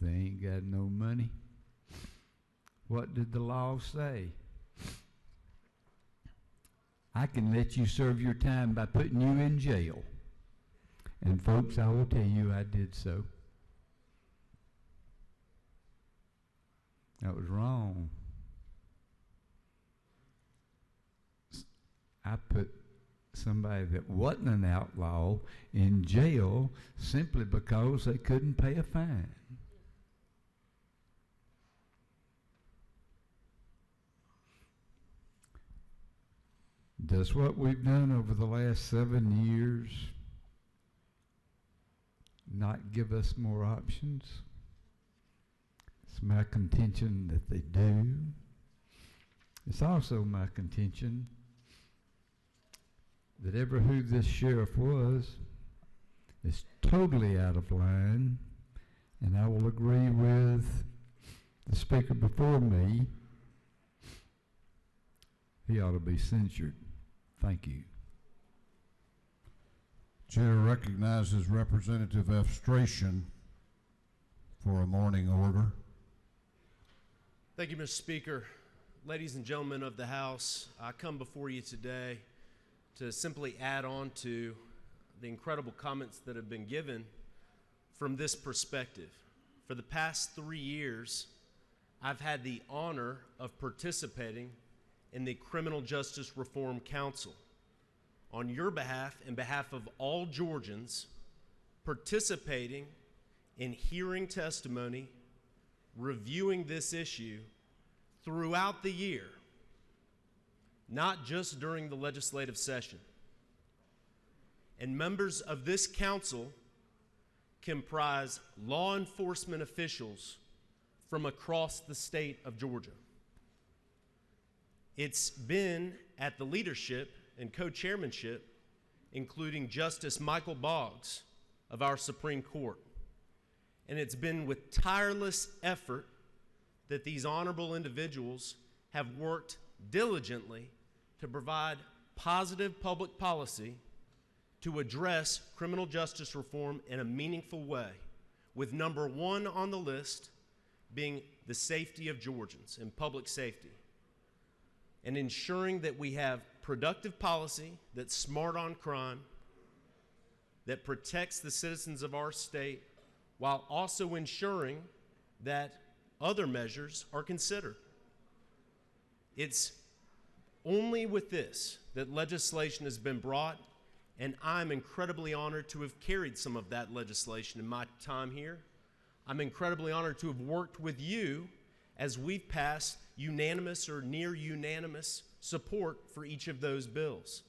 they ain't got no money. What did the law say? I can let you serve your time by putting you in jail. And folks, I will tell you I did so. That was wrong. I put somebody that wasn't an outlaw in jail simply because they couldn't pay a fine. Does what we've done over the last 7 years not give us more options? It's my contention that they do. It's also my contention that ever who this sheriff was is totally out of line, and I will agree with the speaker before me he ought to be censured. Thank you. Chair recognizes Representative Efstration for a morning order. Thank you, Mr. Speaker. Ladies and gentlemen of the House, I come before you today to simply add on to the incredible comments that have been given from this perspective. For the past 3 years, I've had the honor of participating in the Criminal Justice Reform Council. On your behalf and behalf of all Georgians, participating in hearing testimony, reviewing this issue throughout the year, not just during the legislative session. And members of this council comprise law enforcement officials from across the state of Georgia. It's been at the leadership and co-chairmanship, including Justice Michael Boggs of our Supreme Court. And it's been with tireless effort that these honorable individuals have worked diligently to provide positive public policy to address criminal justice reform in a meaningful way, with number one on the list being the safety of Georgians and public safety, and ensuring that we have productive policy that's smart on crime, that protects the citizens of our state, while also ensuring that other measures are considered. It's only with this that legislation has been brought, and I'm incredibly honored to have carried some of that legislation in my time here. I'm incredibly honored to have worked with you as we've passed unanimous or near unanimous support for each of those bills.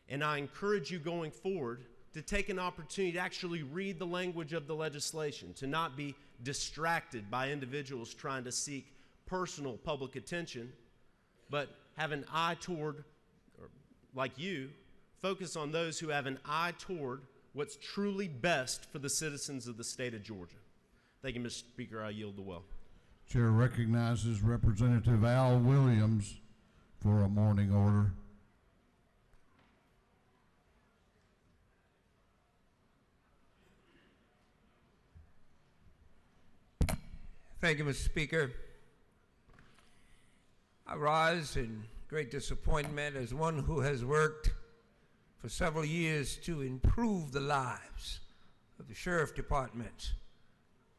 And I encourage you going forward to take an opportunity to actually read the language of the legislation, to not be distracted by individuals trying to seek personal public attention, but have an eye toward, or like you, focus on those who have an eye toward what's truly best for the citizens of the state of Georgia. Thank you, Mr. Speaker. I yield the well. Chair recognizes Representative Al Williams for a morning order. Thank you, Mr. Speaker. I rise in great disappointment as one who has worked for several years to improve the lives of the sheriff departments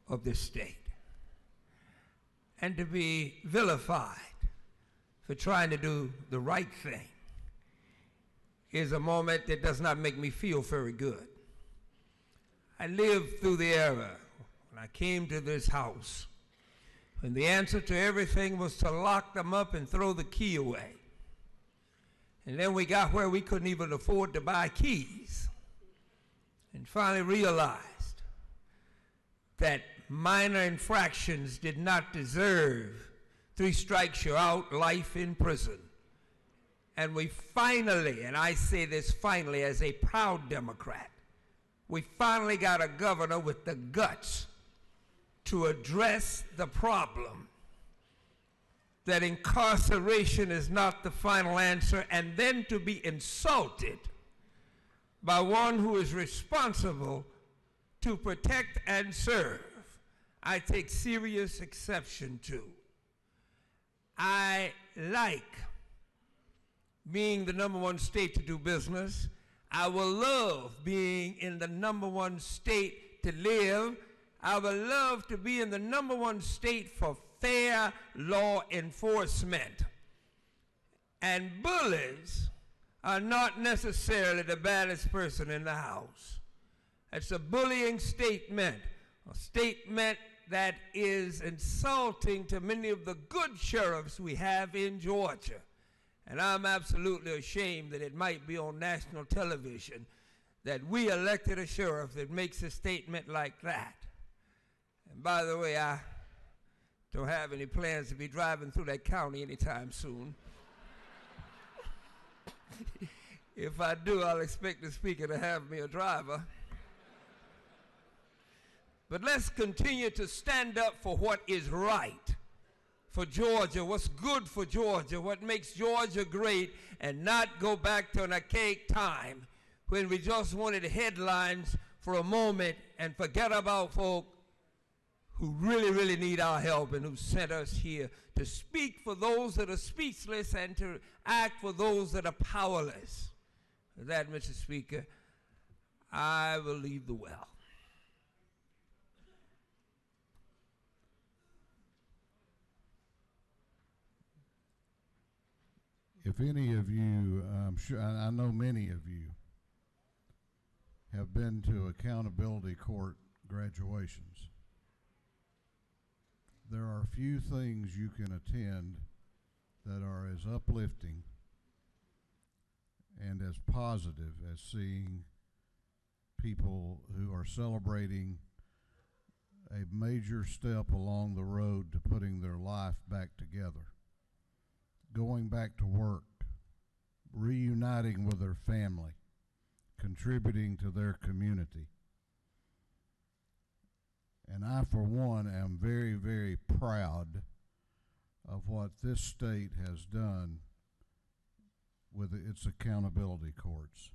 of this state, and to be vilified for trying to do the right thing is a moment that does not make me feel very good. I lived through the era when I came to this house, when the answer to everything was to lock them up and throw the key away. And then we got where we couldn't even afford to buy keys, and finally realized that minor infractions did not deserve 3 strikes you're out, life in prison. And we finally, and I say this finally as a proud Democrat, we finally got a governor with the guts to address the problem that incarceration is not the final answer, and then to be insulted by one who is responsible to protect and serve, I take serious exception to. I like being the #1 state to do business. I will love being in the #1 state to live. I would love to be in the #1 state for fair law enforcement. And bullies are not necessarily the baddest person in the house. It's a bullying statement, a statement that is insulting to many of the good sheriffs we have in Georgia. And I'm absolutely ashamed that it might be on national television that we elected a sheriff that makes a statement like that. And by the way, I don't have any plans to be driving through that county anytime soon. If I do, I'll expect the Speaker to have me a driver. But let's continue to stand up for what is right for Georgia, what's good for Georgia, what makes Georgia great, and not go back to an archaic time when we just wanted headlines for a moment and forget about folk who really, really need our help and who sent us here to speak for those that are speechless and to act for those that are powerless. With that, Mr. Speaker, I will leave the well. If any of you, I'm sure, I know many of you, have been to accountability court graduations, there are few things you can attend that are as uplifting and as positive as seeing people who are celebrating a major step along the road to putting their life back together, going back to work, reuniting with their family, contributing to their community. And I, for one, am very, very proud of what this state has done with its accountability courts.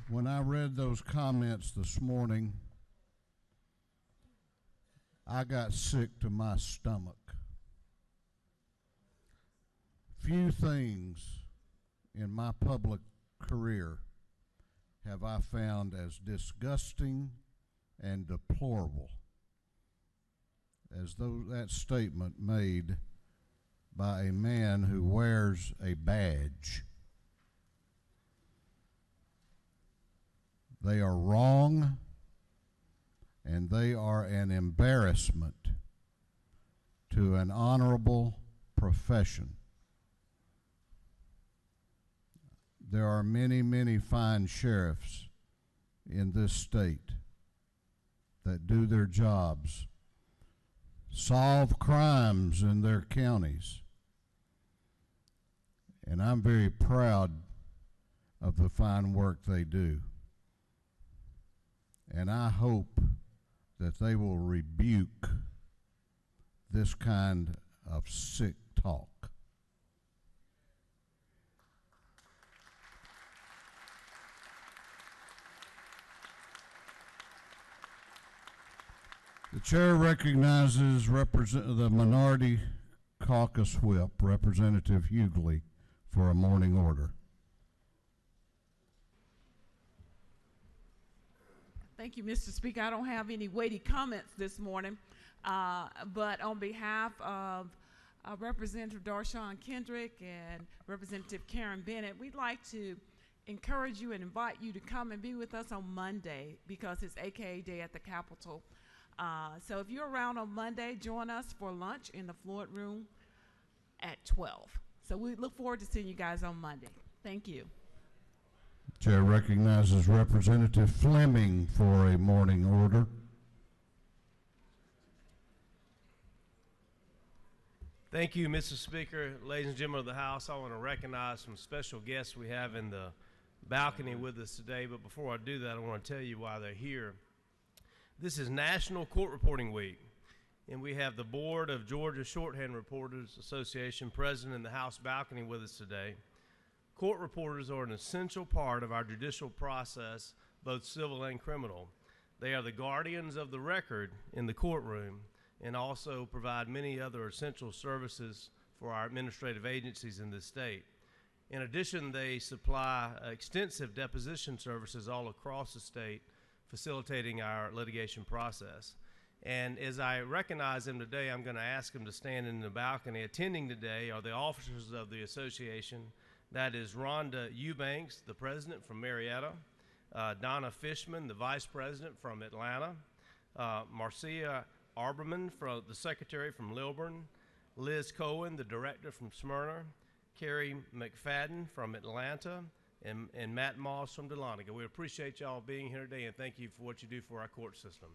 When I read those comments this morning, I got sick to my stomach. Few things in my public career have I found as disgusting and deplorable as that statement made by a man who wears a badge. They are wrong, and they are an embarrassment to an honorable profession. There are many, many fine sheriffs in this state that do their jobs, solve crimes in their counties, and I'm very proud of the fine work they do. And I hope that they will rebuke this kind of sick talk. The chair recognizes the Minority Caucus Whip, Representative Hughley, for a morning order. Thank you, Mr. Speaker. I don't have any weighty comments this morning, but on behalf of Representative Darshawn Kendrick and Representative Karen Bennett, we'd like to encourage you and invite you to come and be with us on Monday because it's AKA Day at the Capitol. So if you're around on Monday, join us for lunch in the Floyd Room at 12. So we look forward to seeing you guys on Monday. Thank you. Chair recognizes Representative Fleming for a morning order. Thank you, Mr. Speaker. Ladies and gentlemen of the House, I want to recognize some special guests we have in the balcony with us today. But before I do that, I want to tell you why they're here. This is National Court Reporting Week, and we have the Board of Georgia Shorthand Reporters Association president in the House balcony with us today. Court reporters are an essential part of our judicial process, both civil and criminal. They are the guardians of the record in the courtroom and also provide many other essential services for our administrative agencies in this state. In addition, they supply extensive deposition services all across the state, facilitating our litigation process. And as I recognize them today, I'm going to ask them to stand in the balcony. Attending today are the officers of the association. That is Rhonda Eubanks, the president from Marietta, Donna Fishman, the vice president from Atlanta, Marcia Arberman, the secretary from Lilburn, Liz Cohen, the director from Smyrna, Carrie McFadden from Atlanta, and Matt Moss from Dahlonega. We appreciate y'all being here today, and thank you for what you do for our court system.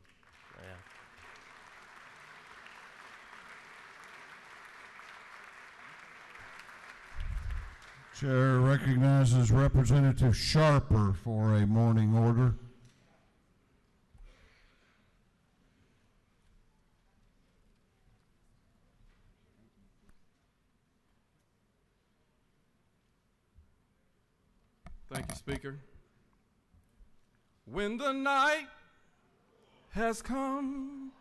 Yeah. Chair recognizes Representative Sharper for a morning order. Thank you, Speaker. When the night has come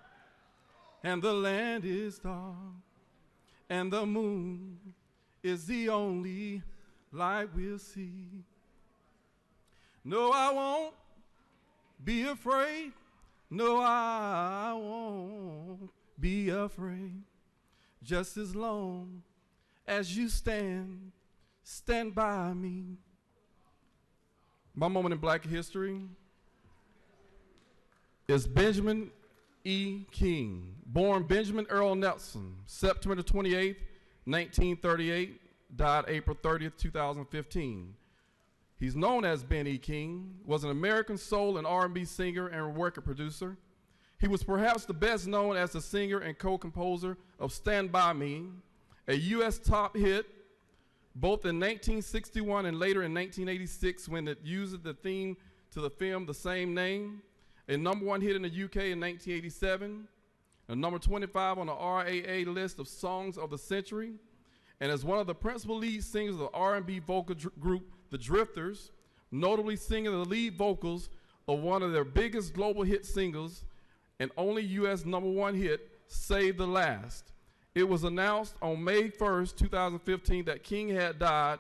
and the land is dark and the moon is the only light we'll see, no, I won't be afraid. No, I won't be afraid. Just as long as you stand by me. My moment in Black history is Benjamin E. King, born Benjamin Earl Nelson, September 28th, 1938, died April 30th, 2015. He's known as Ben E. King, was an American soul and R&B singer and record producer. He was perhaps the best known as the singer and co-composer of Stand By Me, a U.S. top hit both in 1961 and later in 1986 when it used the theme to the film The Same Name, a #1 hit in the UK in 1987, a number 25 on the RAA list of Songs of the Century, and as one of the principal lead singers of the R&B vocal group The Drifters, notably singing the lead vocals of one of their biggest global hit singles and only U.S. #1 hit, Save the Last. It was announced on May 1st, 2015 that King had died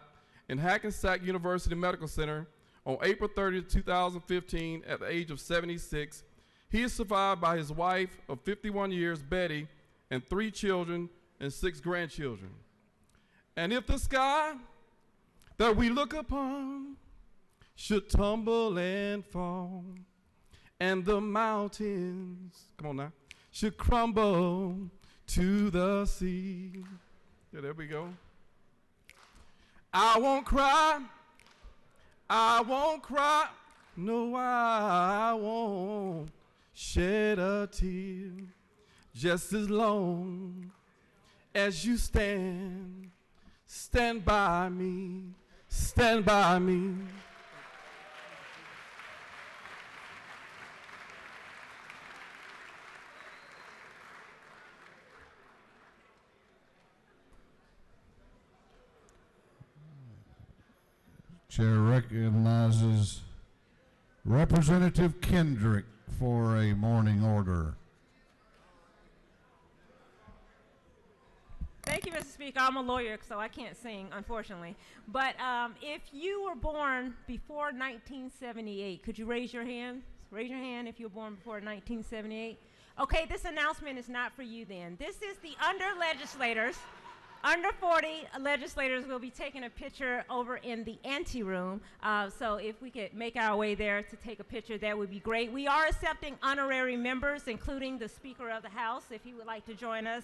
in Hackensack University Medical Center on April 30th, 2015 at the age of 76. He is survived by his wife of 51 years, Betty, and 3 children and 6 grandchildren. And if the sky that we look upon should tumble and fall, and the mountains, come on now, should crumble to the sea. Yeah, there we go. I won't cry, no, I won't shed a tear, just as long as you stand by me, stand by me. Chair recognizes Representative Kendrick for a morning order. Thank you, Mr. Speaker. I'm a lawyer, so I can't sing, unfortunately. But if you were born before 1978, could you raise your hand? Raise your hand if you were born before 1978. Okay, this announcement is not for you then. This is the legislators. Under 40 legislators will be taking a picture over in the anteroom. So if we could make our way there to take a picture, that would be great. We are accepting honorary members, including the Speaker of the House, if he would like to join us.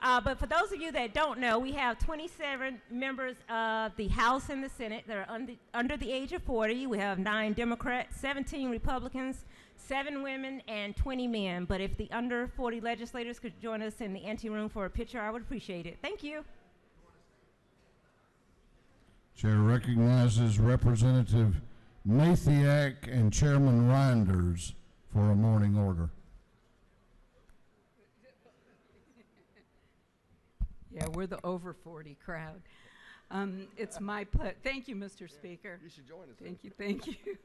But for those of you that don't know, we have 27 members of the House and the Senate that are under the age of 40. We have 9 Democrats, 17 Republicans, 7 women, and 20 men. But if the under 40 legislators could join us in the anteroom for a picture, I would appreciate it. Thank you. Chair recognizes Representative Mathiak and Chairman Reinders for a morning order. Yeah, we're the over 40 crowd. It's my pleasure. Thank you, Mr. Speaker. You should join us. Thank you.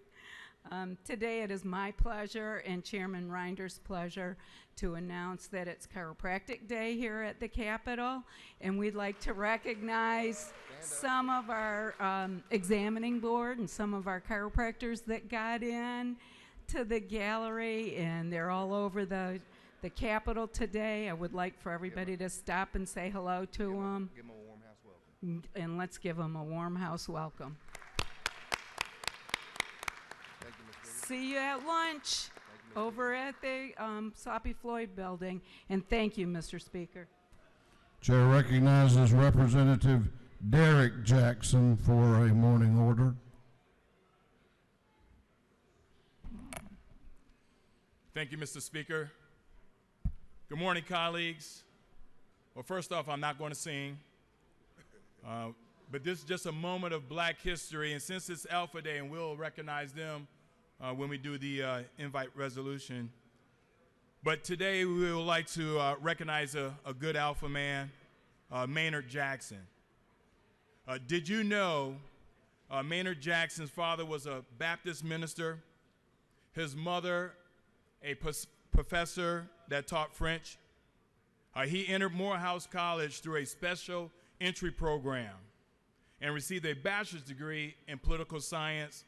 Today it is my pleasure and Chairman Reinders' pleasure to announce that it's Chiropractic Day here at the Capitol, and we'd like to recognize some of our examining board and some of our chiropractors that got in to the gallery, and they're all over the Capitol today. I would like for everybody to stop and say hello to them. Give them a warm house welcome. And let's give them a warm house welcome. See you at lunch over at the Soppy Floyd building. And thank you, Mr. Speaker. Chair recognizes Representative Derek Jackson for a morning order. Thank you, Mr. Speaker. Good morning, colleagues. Well, first off, I'm not going to sing, but this is just a moment of Black history, and since it's Alpha Day, and we'll recognize them when we do the invite resolution. But today, we would like to recognize a good Alpha man, Maynard Jackson. Did you know Maynard Jackson's father was a Baptist minister, his mother a professor that taught French? He entered Morehouse College through a special entry program and received a bachelor's degree in political science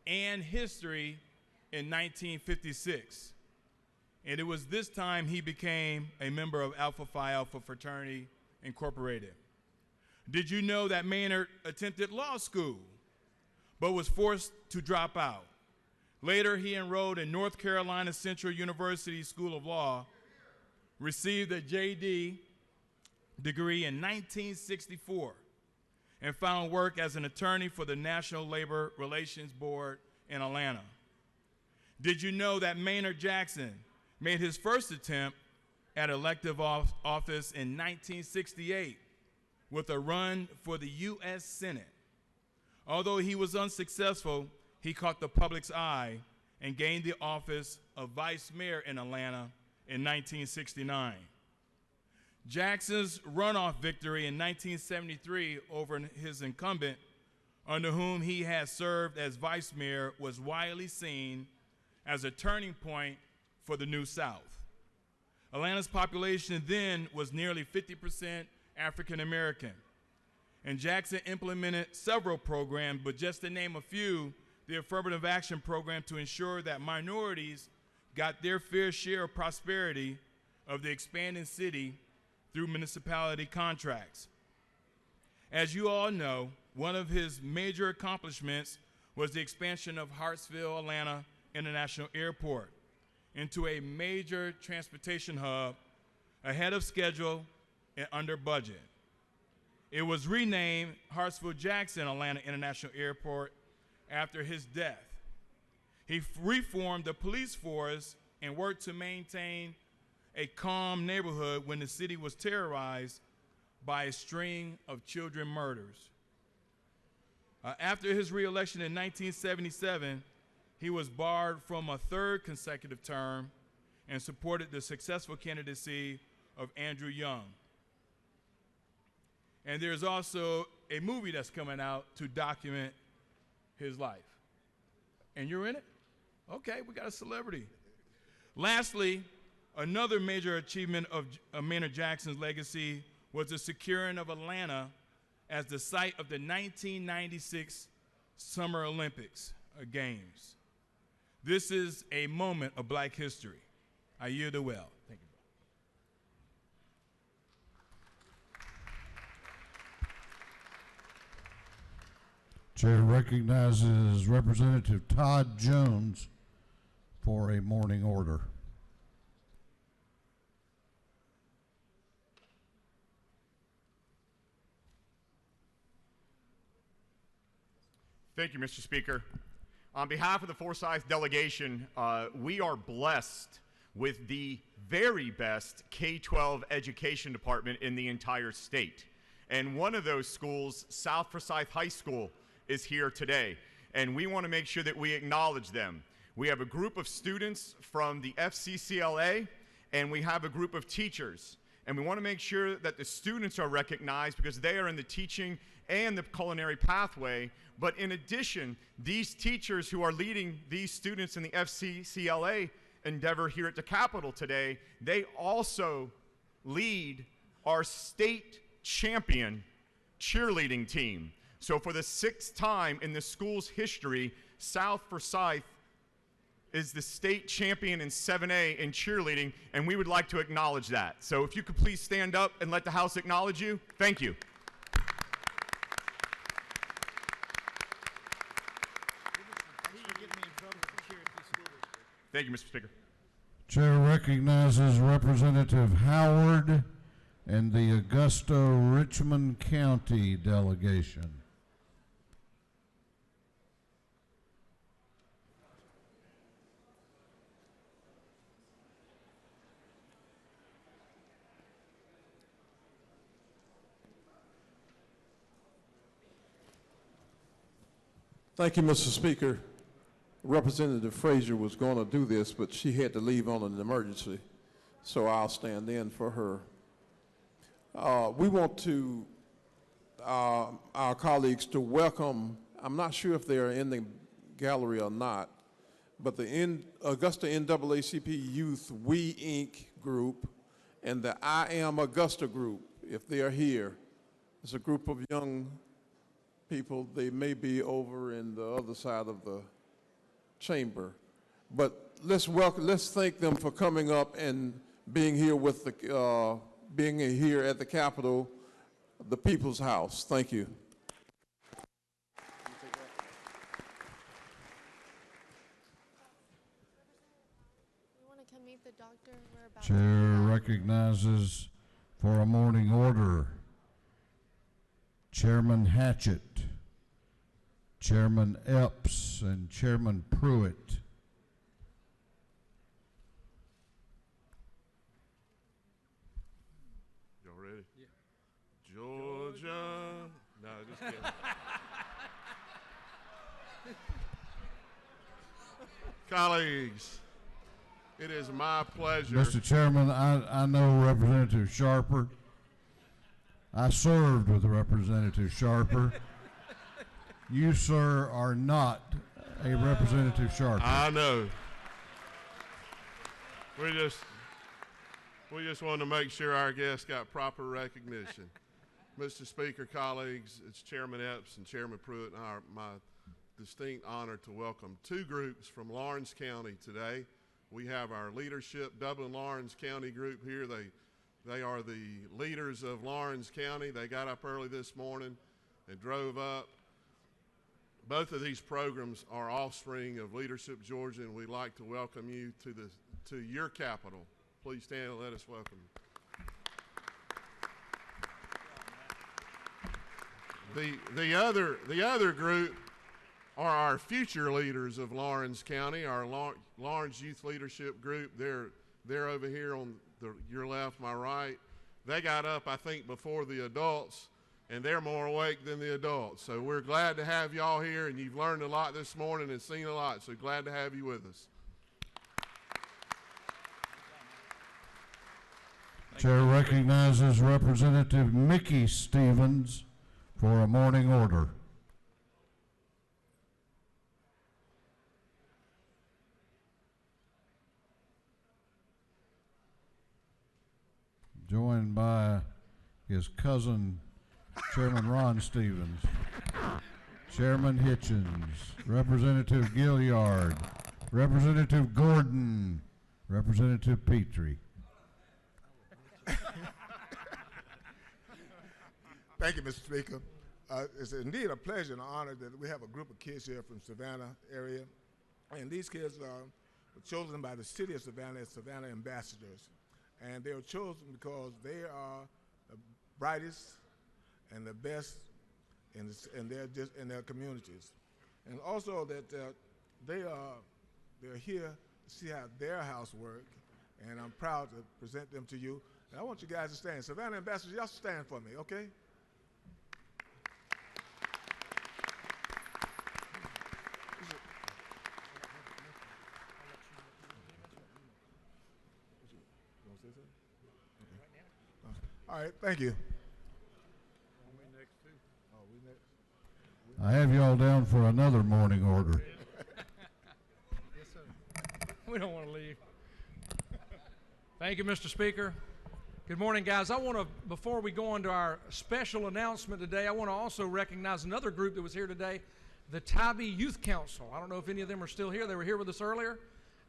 and history in 1956. And it was this time he became a member of Alpha Phi Alpha Fraternity Incorporated. Did you know that Maynard attended law school but was forced to drop out? Later, he enrolled in North Carolina Central University School of Law, received a JD degree in 1964, and found work as an attorney for the National Labor Relations Board in Atlanta. Did you know that Maynard Jackson made his first attempt at elective office in 1968 with a run for the U.S. Senate? Although he was unsuccessful, he caught the public's eye and gained the office of vice mayor in Atlanta in 1969. Jackson's runoff victory in 1973 over his incumbent, under whom he had served as vice mayor, was widely seen as a turning point for the New South. Atlanta's population then was nearly 50% African American, and Jackson implemented several programs, but just to name a few, the Affirmative Action Program to ensure that minorities got their fair share of prosperity of the expanding city through municipality contracts. As you all know, one of his major accomplishments was the expansion of Hartsfield, Atlanta International Airport into a major transportation hub ahead of schedule and under budget. It was renamed Hartsfield-Jackson Atlanta International Airport after his death. He reformed the police force and worked to maintain a calm neighborhood when the city was terrorized by a string of children murders. After his reelection in 1977, he was barred from a third consecutive term and supported the successful candidacy of Andrew Young. And there's also a movie that's coming out to document his life. And you're in it? Okay, we got a celebrity. Lastly, another major achievement of Maynard Jackson's legacy was the securing of Atlanta as the site of the 1996 Summer Olympics Games. This is a moment of Black history. I yield the well. Thank you. Chair recognizes Representative Todd Jones for a morning order. Thank you, Mr. Speaker. On behalf of the Forsyth delegation, we are blessed with the very best K-12 education department in the entire state. And one of those schools, South Forsyth High School, is here today. And we want to make sure that we acknowledge them. We have a group of students from the FCCLA, and we have a group of teachers. And we want to make sure that the students are recognized because they are in the teaching and the culinary pathway. But in addition, these teachers who are leading these students in the FCCLA endeavor here at the Capitol today, they also lead our state champion cheerleading team. So for the 6th time in the school's history, South Forsyth is the state champion in 7A in cheerleading, and we would like to acknowledge that. So if you could please stand up and let the House acknowledge you. Thank you. Thank you, Mr. Speaker. Chair recognizes Representative Howard and the Augusta-Richmond County delegation. Thank you, Mr. Speaker. Representative Frazier was going to do this, but she had to leave on an emergency, so I'll stand in for her. We want to, our colleagues to welcome, I'm not sure if they're in the gallery or not, but the Augusta NAACP Youth We Inc. group and the I Am Augusta group, if they're here. It's a group of young people. They may be over in the other side of the chamber. But let's thank them for coming up and being here with the, being here at the Capitol, the People's House. Thank you. Chair recognizes for a morning order Chairman Hatchett, Chairman Epps, and Chairman Pruitt. Y'all ready? Yeah. Georgia. No, just kidding. Colleagues, it is my pleasure. Mr. Chairman, I know Representative Sharper. I served with Representative Sharper. You, sir, are not a Representative Sharper. I know. We just wanted to make sure our guests got proper recognition. Mr. Speaker, colleagues, it's Chairman Epps and Chairman Pruitt and my distinct honor to welcome two groups from Lawrence County today. We have our leadership Dublin-Lawrence County group here. They are the leaders of Lawrence County. They got up early this morning and drove up. Both of these programs are offspring of Leadership Georgia, and we'd like to welcome you to your capital. Please stand and let us welcome you. The other group are our future leaders of Lawrence County, our Lawrence Youth Leadership Group. They're over here on your left, my right. They got up, I think, before the adults, and they're more awake than the adults. So we're glad to have y'all here, and you've learned a lot this morning and seen a lot, so glad to have you with us. Chair recognizes Representative Mickey Stevens for a morning order. Joined by his cousin, Chairman Ron Stevens, Chairman Hitchens, Representative Gilliard, Representative Gordon, Representative Petrie. Thank you, Mr. Speaker. It's indeed a pleasure and an honor that we have a group of kids here from Savannah area. And these kids were chosen by the city of Savannah as Savannah ambassadors. And they were chosen because they are the brightest and the best in their communities. And also that they're here to see how their house works, and I'm proud to present them to you. And I want you guys to stand. Savannah ambassadors, y'all stand for me, okay? All right, thank you. I have y'all down for another morning order. Yes, sir. We don't want to leave. Thank you, Mr. Speaker. Good morning, guys. I want to, before we go on to our special announcement today, I want to also recognize another group that was here today, the Tybee Youth Council. I don't know if any of them are still here. They were here with us earlier.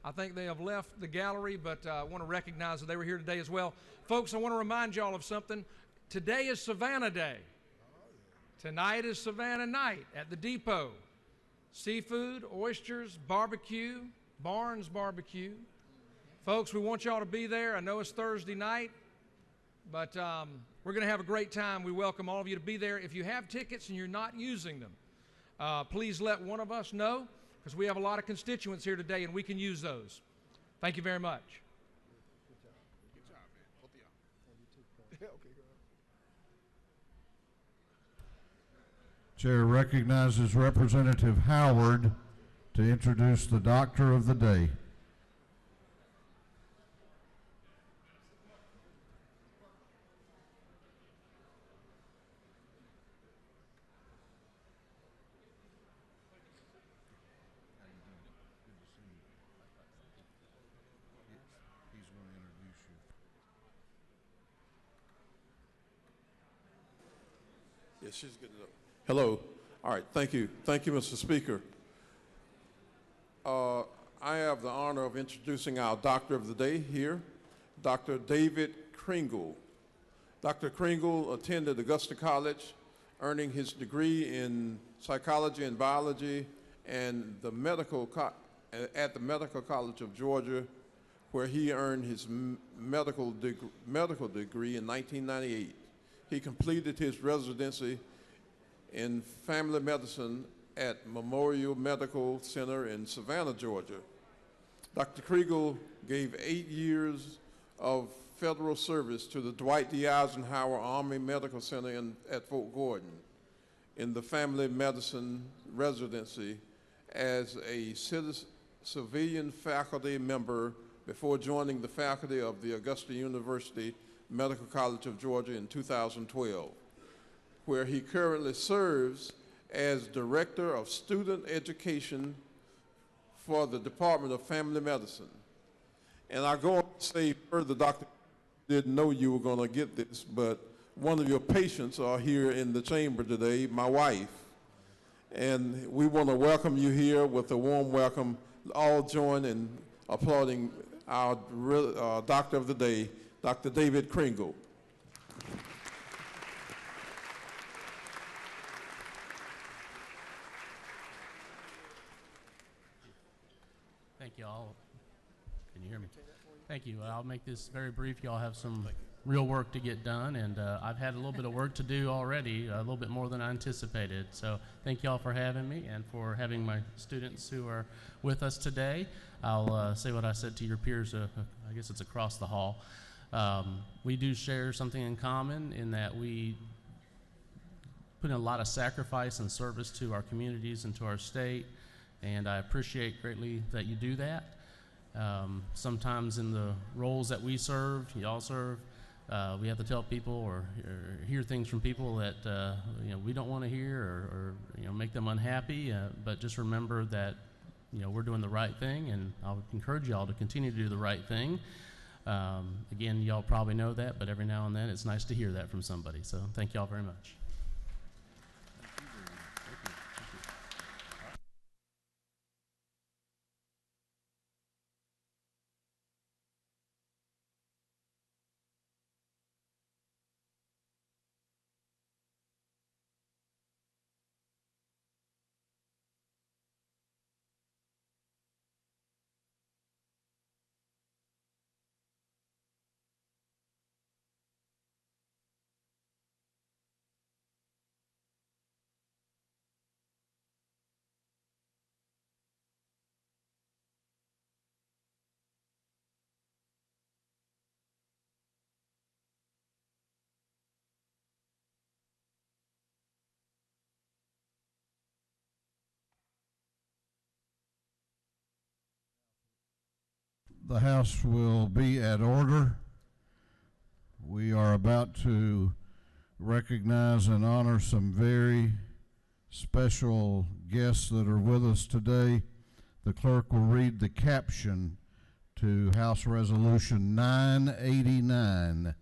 I think they have left the gallery, but I want to recognize that they were here today as well. Folks, I want to remind y'all of something. Today is Savannah Day. Tonight is Savannah Night at the Depot. Seafood, oysters, barbecue, Barnes Barbecue. Folks, we want y'all to be there. I know it's Thursday night, but we're going to have a great time. We welcome all of you to be there. If you have tickets and you're not using them, please let one of us know, because we have a lot of constituents here today and we can use those. Thank you very much. Good job, man. Both of y'all. Okay, go Chair recognizes Representative Howard to introduce the Doctor of the Day. Yes, she's getting it up. Hello. All right. Thank you. Thank you, Mr. Speaker. I have the honor of introducing our Doctor of the Day here, Dr. David Kringle. Dr. Kringle attended Augusta College, earning his degree in psychology and biology and at the Medical College of Georgia, where he earned his medical degree in 1998. He completed his residency in family medicine at Memorial Medical Center in Savannah, Georgia. Dr. Kriegel gave 8 years of federal service to the Dwight D. Eisenhower Army Medical Center at Fort Gordon in the family medicine residency as a civilian faculty member before joining the faculty of the Augusta University Medical College of Georgia in 2012, where he currently serves as Director of Student Education for the Department of Family Medicine. And I go on to say further, Dr. didn't know you were going to get this, but one of your patients are here in the chamber today, my wife. And we want to welcome you here with a warm welcome. All join in applauding our Doctor of the Day, Dr. David Kringle. Thank you all. Can you hear me? Thank you. I'll make this very brief. Y'all have some real work to get done, and I've had a little bit of work to do already, a little bit more than I anticipated. So thank y'all for having me and for having my students who are with us today. I'll say what I said to your peers, I guess it's across the hall. We do share something in common in that we put in a lot of sacrifice and service to our communities and to our state, and I appreciate greatly that you do that. Sometimes in the roles that we serve, y'all serve, we have to tell people or hear things from people that we don't want to hear or make them unhappy. But just remember that we're doing the right thing, and I'll encourage y'all to continue to do the right thing. Again, y'all probably know that, but every now and then it's nice to hear that from somebody. So thank y'all very much. The House will be at order. We are about to recognize and honor some very special guests that are with us today. The clerk will read the caption to House Resolution 989.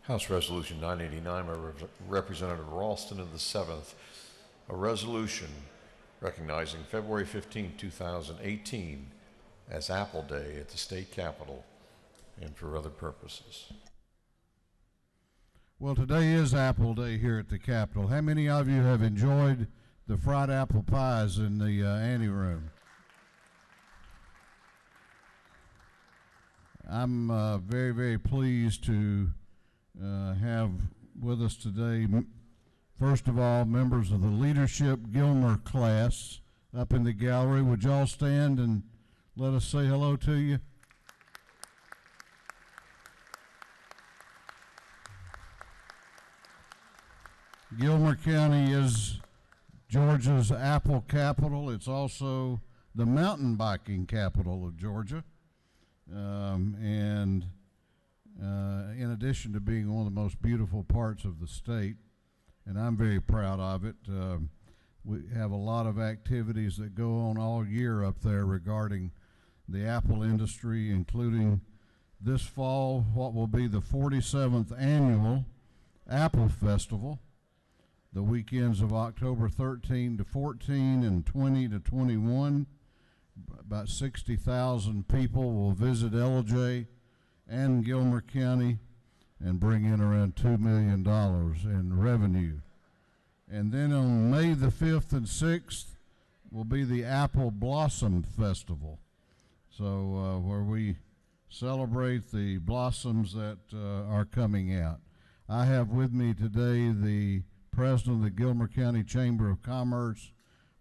House Resolution 989 by Representative Ralston of the 7th, a resolution recognizing February 15, 2018 as Apple Day at the state capitol and for other purposes. Well, today is Apple Day here at the Capitol. How many of you have enjoyed the fried apple pies in the anteroom? I'm very, very pleased to have with us today, first of all, members of the Leadership Gilmer class up in the gallery. Would y'all stand and let us say hello to you? Gilmer County is Georgia's apple capital. It's also the mountain biking capital of Georgia. And in addition to being one of the most beautiful parts of the state, and I'm very proud of it, we have a lot of activities that go on all year up there regarding the apple industry, including this fall what will be the 47th annual Apple Festival. The weekends of October 13 to 14 and 20 to 21. About 60,000 people will visit LJ and Gilmer County and bring in around $2 million in revenue. And then on May the 5th and 6th will be the Apple Blossom Festival. So where we celebrate the blossoms that are coming out. I have with me today the President of the Gilmer County Chamber of Commerce,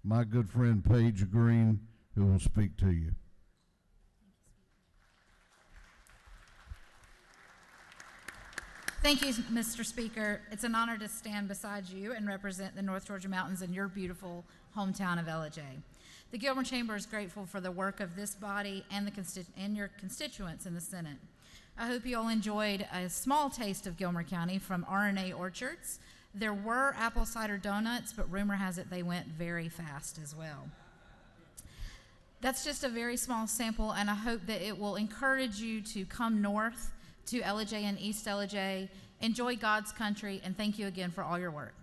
my good friend Paige Green, who will speak to you. Thank you, Mr. Speaker. It's an honor to stand beside you and represent the North Georgia Mountains in your beautiful hometown of LJ. The Gilmer Chamber is grateful for the work of this body and, your constituents in the Senate. I hope you all enjoyed a small taste of Gilmer County from RNA Orchards. There were apple cider donuts, but rumor has it they went very fast as well. That's just a very small sample, and I hope that it will encourage you to come north to LJ and East LJ, enjoy God's country, and thank you again for all your work.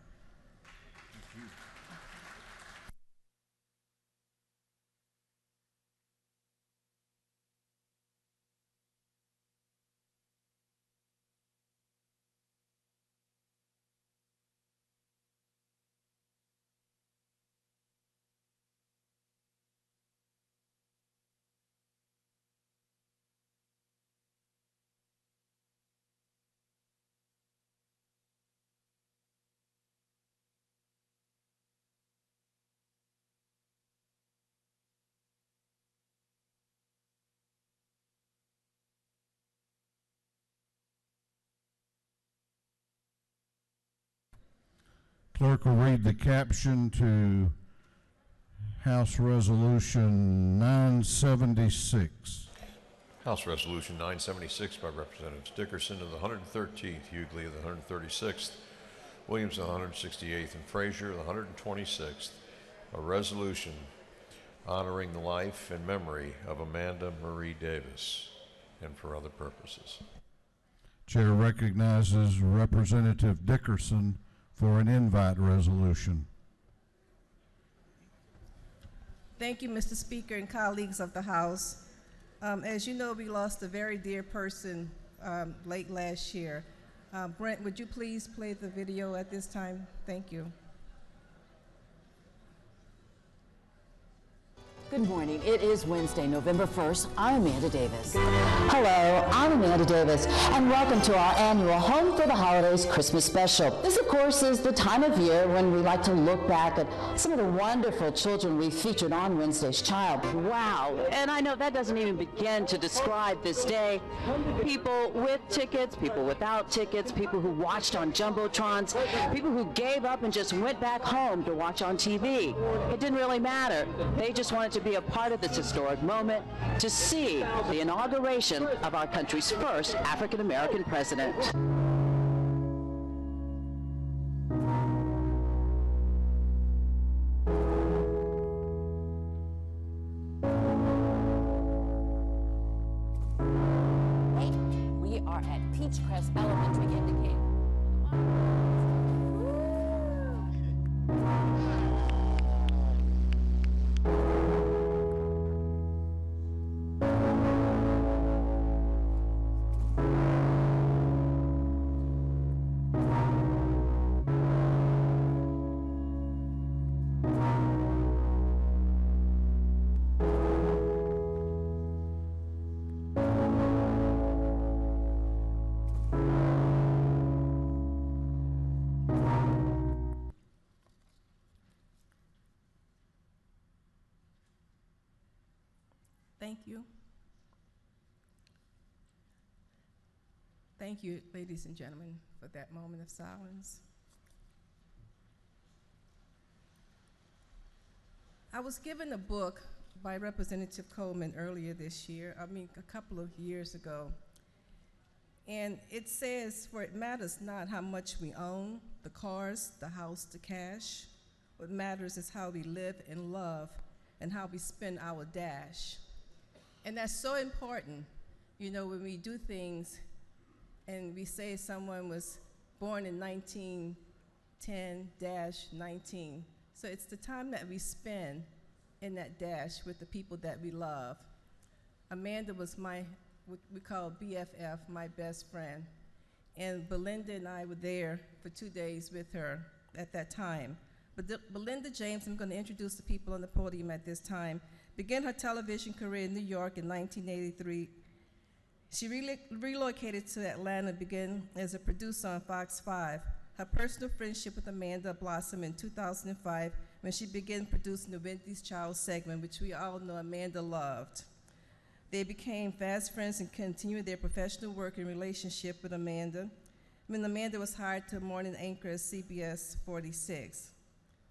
Clerk will read the caption to House Resolution 976. House Resolution 976 by Representatives Dickerson of the 113th, Hughley of the 136th, Williams of the 168th, and Frazier of the 126th. A resolution honoring the life and memory of Amanda Marie Davis and for other purposes. Chair recognizes Representative Dickerson for an invite resolution. Thank you, Mr. Speaker and colleagues of the House. As you know, we lost a very dear person late last year. Brent, would you please play the video at this time? Thank you. Good morning. It is Wednesday, November 1st. I'm Amanda Davis. Hello, I'm Amanda Davis, and welcome to our annual Home for the Holidays Christmas Special. This, of course, is the time of year when we like to look back at some of the wonderful children we featured on Wednesday's Child. Wow, and I know that doesn't even begin to describe this day. People with tickets, people without tickets, people who watched on Jumbotrons, people who gave up and just went back home to watch on TV. It didn't really matter. They just wanted to be a part of this historic moment, to see the inauguration of our country's first African-American president. We are at Peachcrest Elementary Indicator. Thank you. Thank you, ladies and gentlemen, for that moment of silence. I was given a book by Representative Coleman earlier this year, a couple of years ago. And it says, "For it matters not how much we own, the cars, the house, the cash. What matters is how we live and love and how we spend our dash." And that's so important, when we do things and we say someone was born in 1910-19. So it's the time that we spend in that dash with the people that we love. Amanda was what we call BFF, my best friend. And Belinda and I were there for 2 days with her at that time. But Belinda James, I'm going to introduce the people on the podium at this time, began her television career in New York in 1983. She relocated to Atlanta and began as a producer on Fox 5. Her personal friendship with Amanda blossomed in 2005 when she began producing the Wendy's Child segment, which we all know Amanda loved. They became fast friends and continued their professional work and relationship with Amanda when Amanda was hired to morning anchor at CBS 46.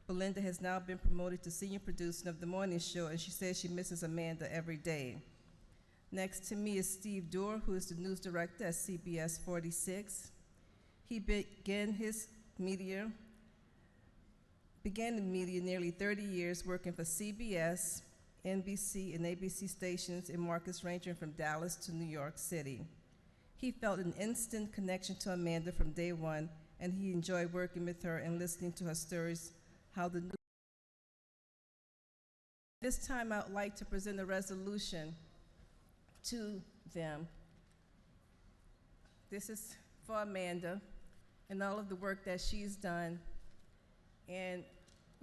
Belinda has now been promoted to senior producer of the morning show, and she says she misses Amanda every day. Next to me is Steve Dorr, who is the news director at CBS 46. He began the media nearly 30 years working for CBS, NBC, and ABC stations in markets ranging from Dallas to New York City. He felt an instant connection to Amanda from day one, and he enjoyed working with her and listening to her stories, This time I would like to present a resolution to them. This is for Amanda and all of the work that she's done, and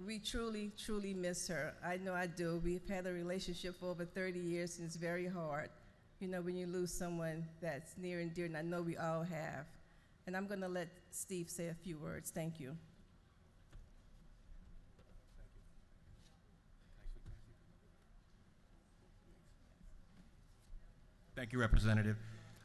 we truly, truly miss her. I know I do. We've had a relationship for over 30 years, and it's very hard, when you lose someone that's near and dear, and I know we all have. And I'm going to let Steve say a few words. Thank you. Thank you, Representative.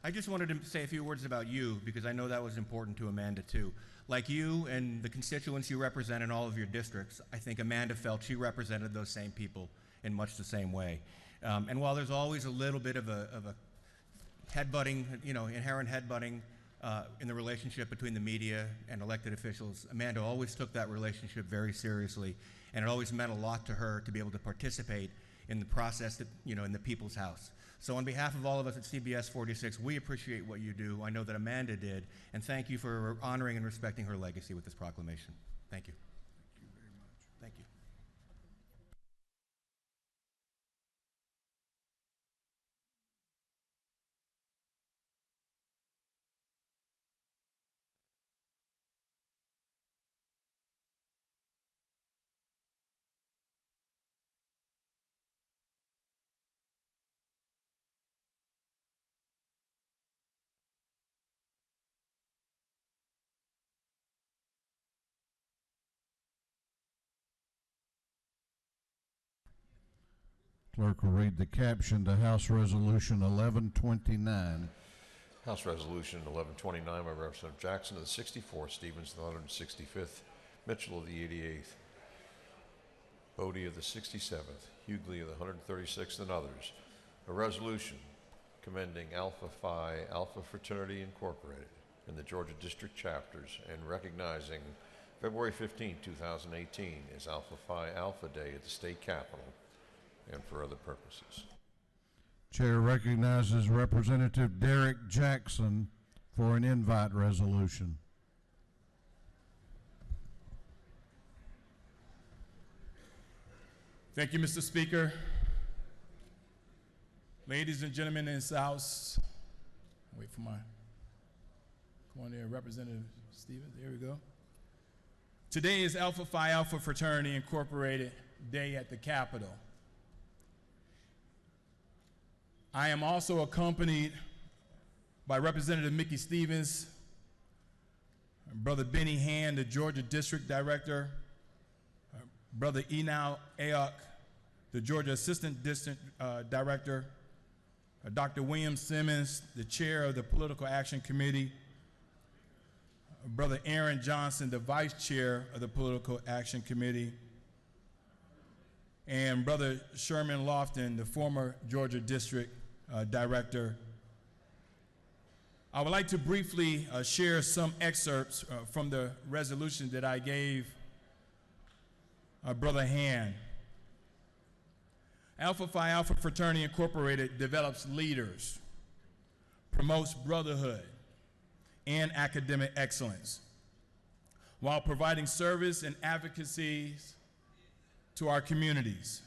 I just wanted to say a few words about you, because I know that was important to Amanda too. Like you and the constituents you represent in all of your districts, I think Amanda felt she represented those same people in much the same way. And while there's always a little bit of a headbutting, inherent headbutting in the relationship between the media and elected officials, Amanda always took that relationship very seriously, and it always meant a lot to her to be able to participate in the process that, in the people's house. So on behalf of all of us at CBS 46, we appreciate what you do. I know that Amanda did, and thank you for honoring and respecting her legacy with this proclamation. Thank you. Thank you very much. Thank you. Clerk will read the caption to House Resolution 1129. House Resolution 1129 by Representative Jackson of the 64th, Stevens of the 165th, Mitchell of the 88th, Bodie of the 67th, Hughley of the 136th, and others. A resolution commending Alpha Phi Alpha Fraternity Incorporated in the Georgia District chapters and recognizing February 15, 2018 as Alpha Phi Alpha Day at the state capitol and for other purposes. Chair recognizes Representative Derek Jackson for an invite resolution. Thank you, Mr. Speaker. Ladies and gentlemen in this House, wait for my, come on there, Representative Stevens, there we go. Today is Alpha Phi Alpha Fraternity Incorporated Day at the Capitol. I am also accompanied by Representative Mickey Stevens, Brother Benny Hand, the Georgia District Director, Brother Enau Aok, the Georgia Assistant District Director, Dr. William Simmons, the Chair of the Political Action Committee, Brother Aaron Johnson, the Vice Chair of the Political Action Committee, and Brother Sherman Lofton, the former Georgia District Director. I would like to briefly share some excerpts from the resolution that I gave Brother Hand. Alpha Phi Alpha Fraternity Incorporated develops leaders, promotes brotherhood and academic excellence, while providing service and advocacy to our communities.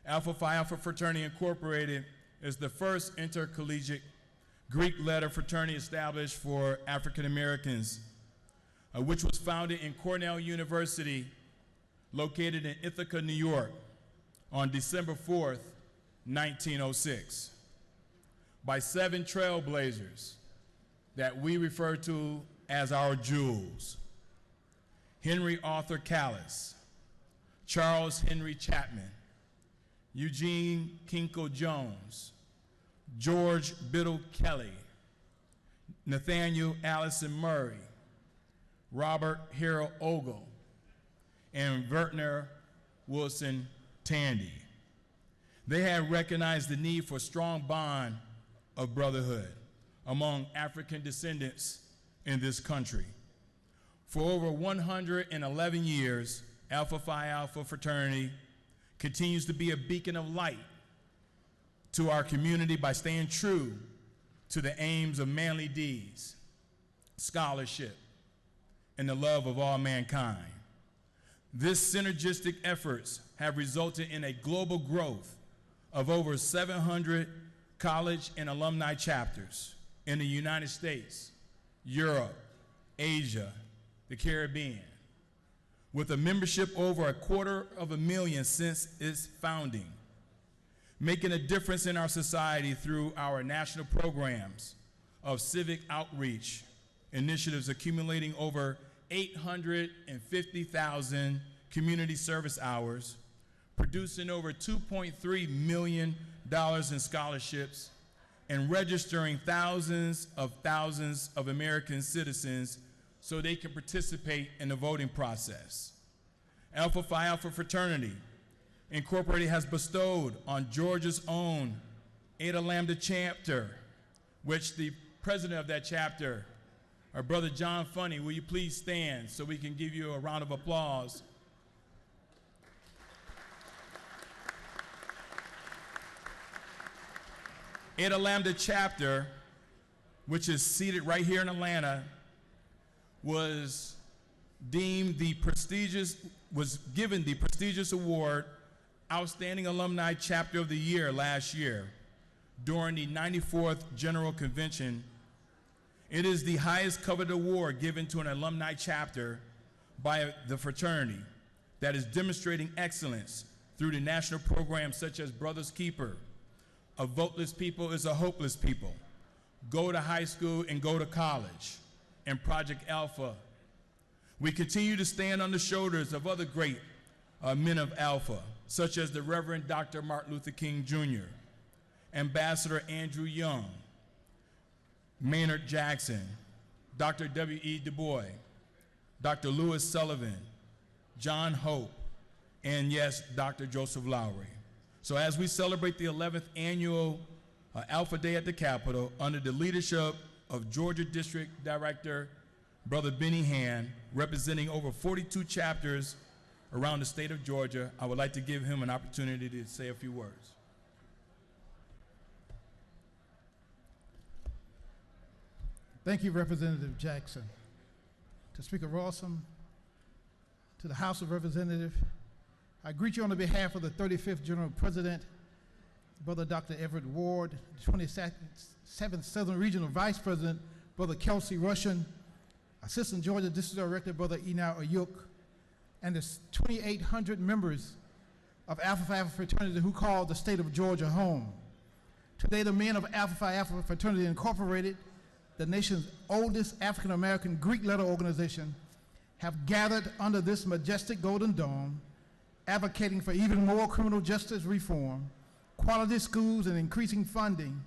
Alpha Phi Alpha Fraternity Incorporated is the first intercollegiate Greek letter fraternity established for African Americans, which was founded in Cornell University, located in Ithaca, New York, on December 4th, 1906, by 7 trailblazers that we refer to as our jewels: Henry Arthur Callis, Charles Henry Chapman, Eugene Kinkle Jones, George Biddle Kelly, Nathaniel Allison Murray, Robert Harold Ogle, and Vertner Wilson Tandy. They have recognized the need for a strong bond of brotherhood among African descendants in this country. For over 111 years, Alpha Phi Alpha Fraternity continues to be a beacon of light to our community by staying true to the aims of manly deeds, scholarship, and the love of all mankind. This synergistic efforts have resulted in a global growth of over 700 college and alumni chapters in the United States, Europe, Asia, the Caribbean, with a membership over 250,000 since its founding, making a difference in our society through our national programs of civic outreach initiatives, accumulating over 850,000 community service hours, producing over $2.3 million in scholarships, and registering thousands of American citizens so they can participate in the voting process. Alpha Phi Alpha Fraternity Incorporated has bestowed on Georgia's own Eta Lambda chapter, which the president of that chapter, our brother John Funny, will you please stand so we can give you a round of applause. Eta Lambda chapter, which is seated right here in Atlanta, was given the prestigious award Outstanding Alumni Chapter of the Year last year during the 94th General Convention. It is the highest coveted award given to an alumni chapter by the fraternity that is demonstrating excellence through the national programs such as Brothers Keeper, A Voteless People is a Hopeless People, Go to High School and Go to College, and Project Alpha. We continue to stand on the shoulders of other great men of Alpha, such as the Reverend Dr. Martin Luther King Jr., Ambassador Andrew Young, Maynard Jackson, Dr. W.E. Du Bois, Dr. Lewis Sullivan, John Hope, and yes, Dr. Joseph Lowry. So as we celebrate the 11th annual Alpha Day at the Capitol, under the leadership of Georgia District Director, Brother Benny Hand, representing over 42 chapters around the state of Georgia, I would like to give him an opportunity to say a few words. Thank you, Representative Jackson. To Speaker Rawson, to the House of Representatives, I greet you on the behalf of the 35th General President, Brother Dr. Everett Ward, 27th Southern Regional Vice President, Brother Kelsey Russian, Assistant Georgia District Director, Brother Enow Ayuk, and the 2,800 members of Alpha Phi Alpha Fraternity who call the state of Georgia home. Today, the men of Alpha Phi Alpha Fraternity Incorporated, the nation's oldest African-American Greek letter organization, have gathered under this majestic golden dome, advocating for even more criminal justice reform, quality schools and increasing funding,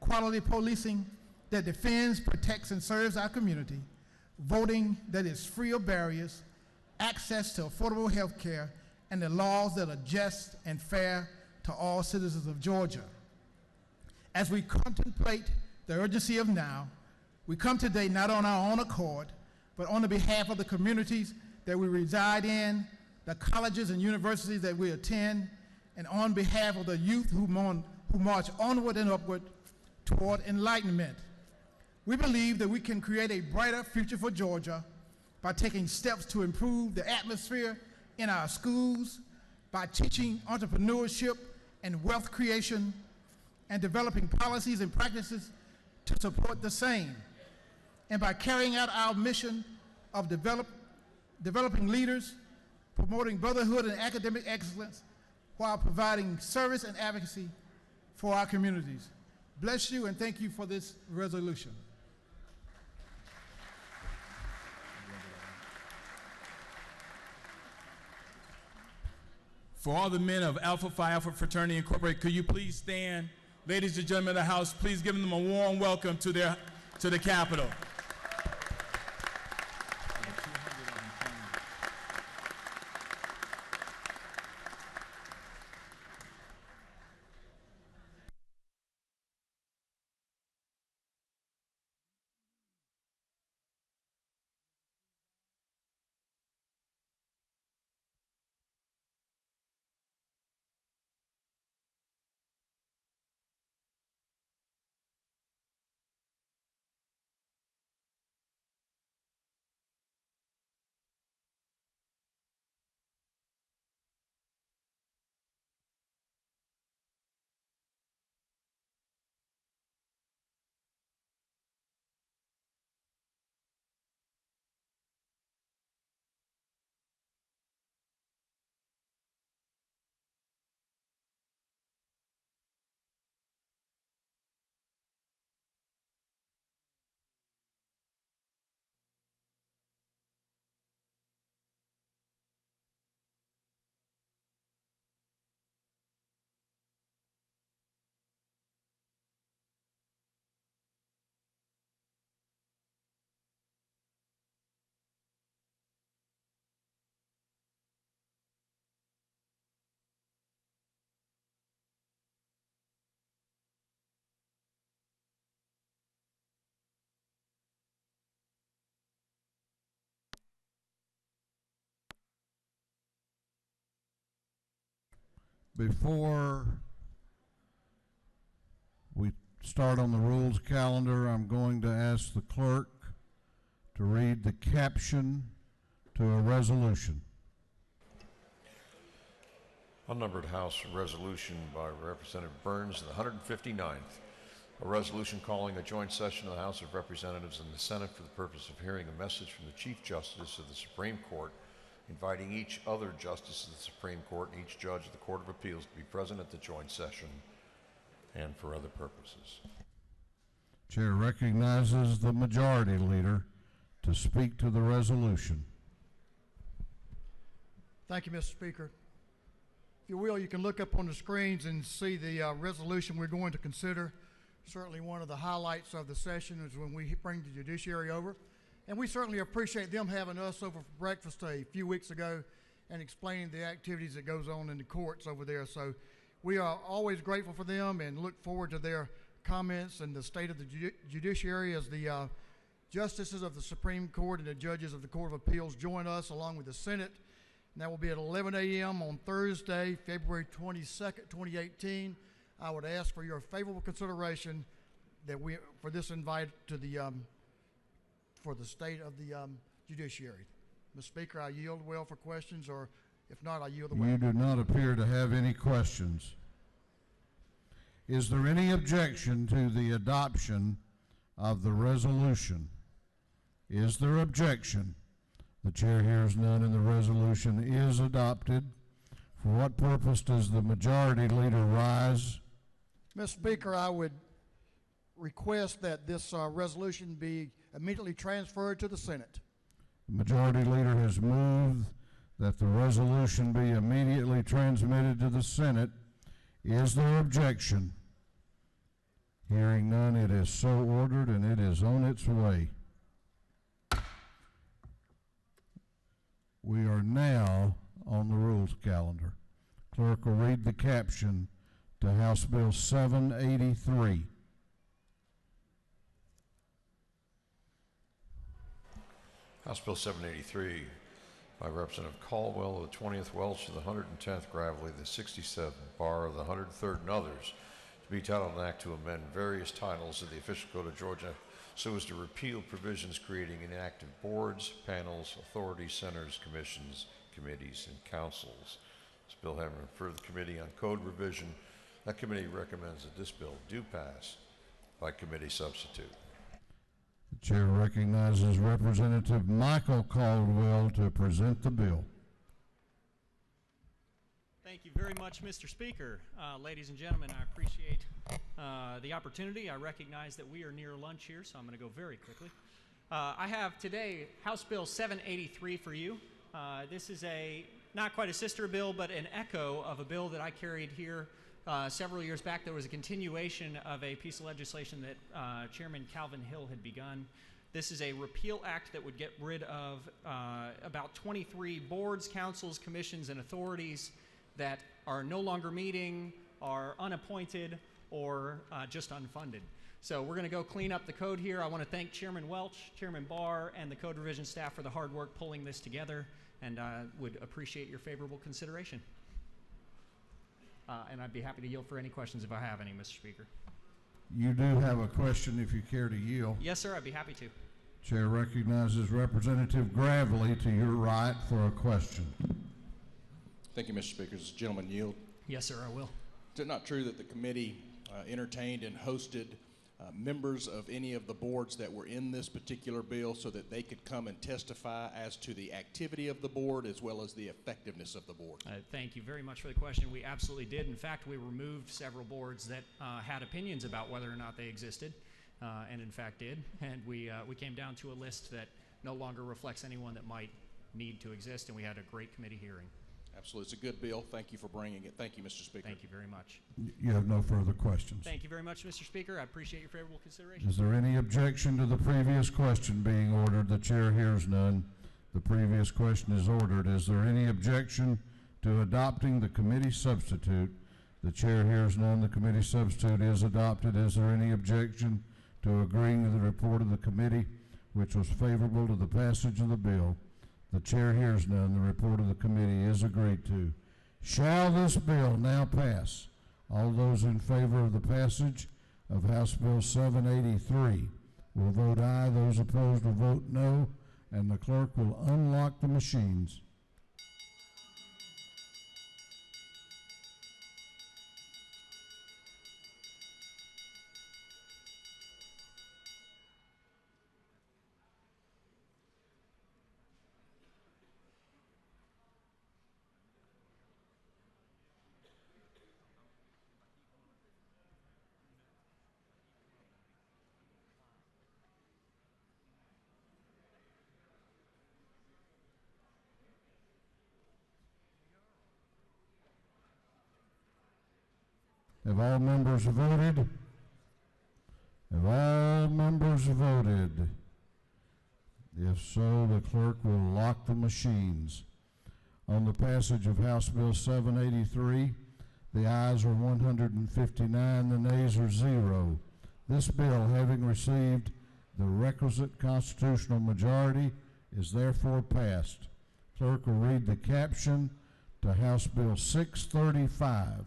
quality policing that defends, protects, and serves our community, voting that is free of barriers, access to affordable health care, and the laws that are just and fair to all citizens of Georgia. As we contemplate the urgency of now, we come today not on our own accord, but on the behalf of the communities that we reside in, the colleges and universities that we attend, and on behalf of the youth who march onward and upward toward enlightenment. We believe that we can create a brighter future for Georgia by taking steps to improve the atmosphere in our schools, by teaching entrepreneurship and wealth creation, and developing policies and practices to support the same, and by carrying out our mission of developing leaders, promoting brotherhood and academic excellence, while providing service and advocacy for our communities. Bless you, and thank you for this resolution. For all the men of Alpha Phi Alpha Fraternity Incorporated, could you please stand? Ladies and gentlemen of the House, please give them a warm welcome to the Capitol. Before we start on the rules calendar, I'm going to ask the clerk to read the caption to a resolution. Unnumbered House Resolution by Representative Burns, the 159th. A resolution calling a joint session of the House of Representatives and the Senate for the purpose of hearing a message from the Chief Justice of the Supreme Court, inviting each other Justice of the Supreme Court and each Judge of the Court of Appeals to be present at the joint session and for other purposes. Chair recognizes the Majority Leader to speak to the resolution. Thank you, Mr. Speaker. If you will, you can look up on the screens and see the resolution we're going to consider. Certainly one of the highlights of the session is when we bring the judiciary over. And we certainly appreciate them having us over for breakfast a few weeks ago and explaining the activities that goes on in the courts over there. So we are always grateful for them and look forward to their comments and the state of the judiciary as the justices of the Supreme Court and the judges of the Court of Appeals join us along with the Senate. And that will be at 11 a.m. on Thursday, February 22nd, 2018. I would ask for your favorable consideration that for this invite to the for the state of the judiciary. Mr. Speaker, I yield well for questions, or if not, I yield the way. You do not appear to have any questions. Is there any objection to the adoption of the resolution? Is there objection? The chair hears none and the resolution is adopted. For what purpose does the Majority Leader rise? Mr. Speaker, I would request that this resolution be immediately transferred to the Senate. The Majority Leader has moved that the resolution be immediately transmitted to the Senate. Is there objection? Hearing none, it is so ordered and it is on its way. We are now on the rules calendar. Clerk will read the caption to House Bill 783. House Bill 783 by Representative Caldwell of the 20th, Welch of the 110th, Gravely the 67th, Barr of the 103rd, and others, to be titled an act to amend various titles of the official code of Georgia so as to repeal provisions creating inactive boards, panels, authorities, centers, commissions, committees, and councils. This bill having referred to the Committee on Code Revision, that committee recommends that this bill do pass by committee substitute. The chair recognizes Representative Michael Caldwell to present the bill. Thank you very much, Mr. Speaker. Ladies and gentlemen, I appreciate the opportunity. I recognize that we are near lunch here, so I'm going to go very quickly. I have today House Bill 783 for you. This is not quite a sister bill, but an echo of a bill that I carried here several years back. There was a continuation of a piece of legislation that Chairman Calvin Hill had begun. This is a repeal act that would get rid of about 23 boards, councils, commissions, and authorities that are no longer meeting, are unappointed, or just unfunded. So we're going to go clean up the code here. I want to thank Chairman Welch, Chairman Barr, and the code revision staff for the hard work pulling this together, and I would appreciate your favorable consideration. And I'd be happy to yield for any questions if I have any, Mr. Speaker. You do have a question if you care to yield. Yes, sir, I'd be happy to. Chair recognizes Representative Gravely to your right for a question. Thank you, Mr. Speaker. Does the gentleman yield? Yes, sir, I will. Is it not true that the committee entertained and hosted members of any of the boards that were in this particular bill so that they could come and testify as to the activity of the board as well as the effectiveness of the board? Thank you very much for the question. We absolutely did. In fact, we removed several boards that had opinions about whether or not they existed, and in fact did. And we came down to a list that no longer reflects anyone that might need to exist, and we had a great committee hearing. Absolutely. It's a good bill. Thank you for bringing it. Thank you, Mr. Speaker. Thank you very much. You have no further questions. Thank you very much, Mr. Speaker. I appreciate your favorable consideration. Is there any objection to the previous question being ordered? The chair hears none. The previous question is ordered. Is there any objection to adopting the committee substitute? The chair hears none. The committee substitute is adopted. Is there any objection to agreeing to the report of the committee, which was favorable to the passage of the bill? The chair hears none. The report of the committee is agreed to. Shall this bill now pass? All those in favor of the passage of House Bill 783 will vote aye. Those opposed will vote no, and the clerk will unlock the machines. Have all members voted? Have all members voted? If so, the clerk will lock the machines. On the passage of House Bill 783, the ayes are 159, the nays are 0. This bill, having received the requisite constitutional majority, is therefore passed. Clerk will read the caption to House Bill 635.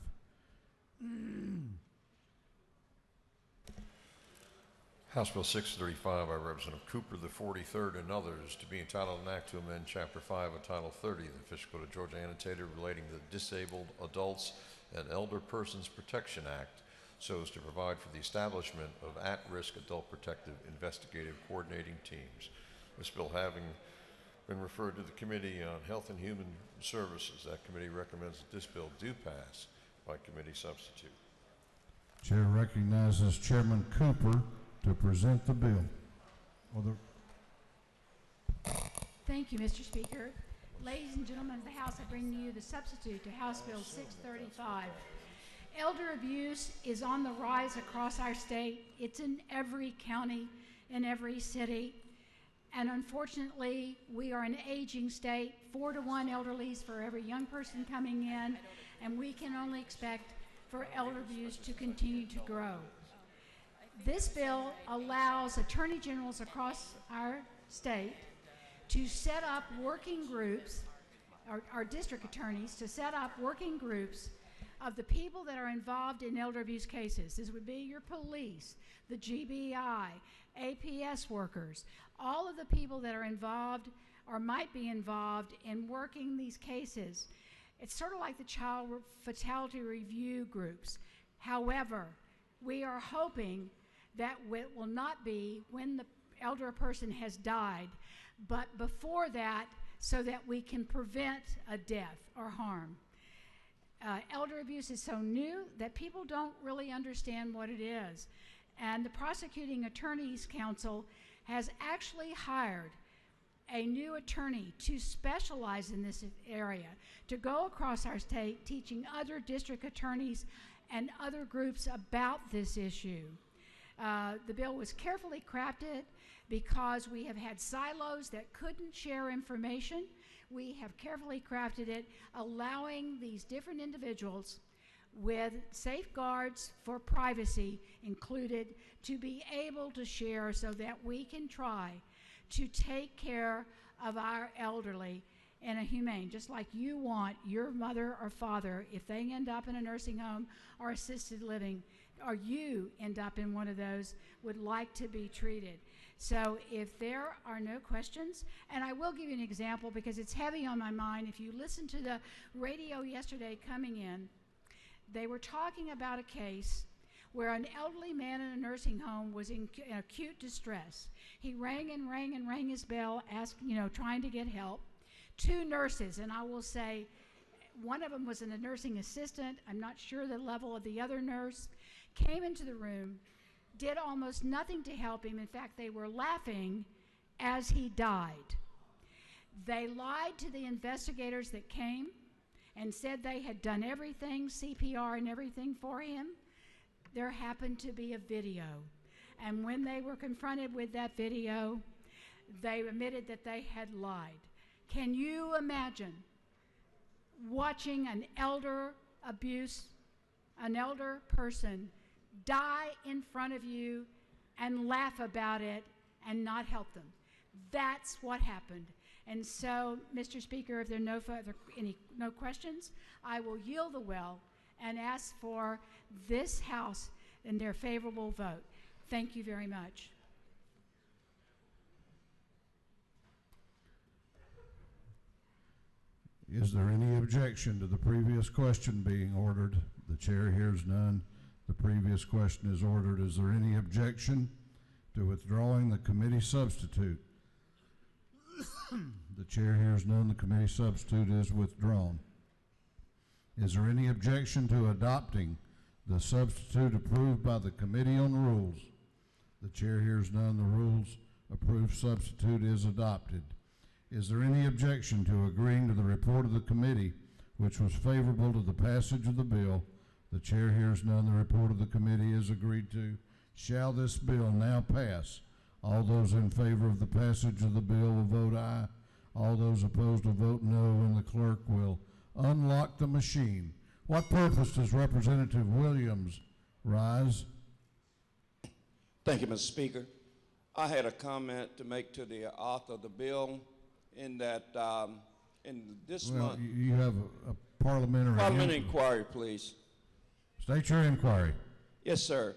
House Bill 635 by Representative Cooper, the 43rd, and others, to be entitled an act to amend Chapter 5 of Title 30 of the Official Code of Georgia annotated relating to the Disabled Adults and Elder Persons Protection Act so as to provide for the establishment of at-risk adult protective investigative coordinating teams. This bill having been referred to the Committee on Health and Human Services, that committee recommends that this bill do pass by committee substitute. Chair recognizes Chairman Cooper to present the bill. Thank you, Mr. Speaker. Ladies and gentlemen of the House, I bring to you the substitute to House Bill 635. Elder abuse is on the rise across our state. It's in every county, in every city. And unfortunately, we are an aging state, 4 to 1 elderlies for every young person coming in, and we can only expect for elder abuse to continue to grow. This bill allows attorney generals across our state to set up working groups, our district attorneys, to set up working groups of the people that are involved in elder abuse cases. This would be your police, the GBI, APS workers, all of the people that are involved or might be involved in working these cases. It's sort of like the child fatality review groups. However, we are hoping that it will not be when the elder person has died, but before that, so that we can prevent a death or harm. Elder abuse is so new that people don't really understand what it is. And the Prosecuting Attorneys Council has actually hired a new attorney to specialize in this area, to go across our state teaching other district attorneys and other groups about this issue. The bill was carefully crafted because we have had silos that couldn't share information. We have carefully crafted it, allowing these different individuals with safeguards for privacy included to be able to share so that we can try to take care of our elderly in a humane, just like you want your mother or father, if they end up in a nursing home or assisted living, or you end up in one of those, would like to be treated. So if there are no questions, and I will give you an example because it's heavy on my mind. If you listen to the radio yesterday coming in, they were talking about a case where an elderly man in a nursing home was in acute distress. He rang and rang and rang his bell, trying to get help. 2 nurses, and I will say one of them was a nursing assistant, I'm not sure the level of the other nurse, came into the room, did almost nothing to help him. In fact, they were laughing as he died. They lied to the investigators that came and said they had done everything, CPR and everything for him. There happened to be a video. And when they were confronted with that video, they admitted that they had lied. Can you imagine watching an elder person die in front of you and laugh about it and not help them? That's what happened. And so, Mr. Speaker, if there are no questions, I will yield the well and ask for this House in their favorable vote. Thank you very much. Is there any objection to the previous question being ordered? The chair hears none. The previous question is ordered. Is there any objection to withdrawing the committee substitute? The chair hears none. The committee substitute is withdrawn. Is there any objection to adopting the substitute approved by the Committee on Rules? The chair hears none. The rules approved substitute is adopted. Is there any objection to agreeing to the report of the committee, which was favorable to the passage of the bill? The chair hears none. The report of the committee is agreed to. Shall this bill now pass? All those in favor of the passage of the bill will vote aye. All those opposed will vote no, and the clerk will unlock the machine. What purpose does Representative Williams rise? Thank you, Mr. Speaker. I had a comment to make to the author of the bill in that in this month. You have a parliamentary inquiry, please. State your inquiry. Yes, sir.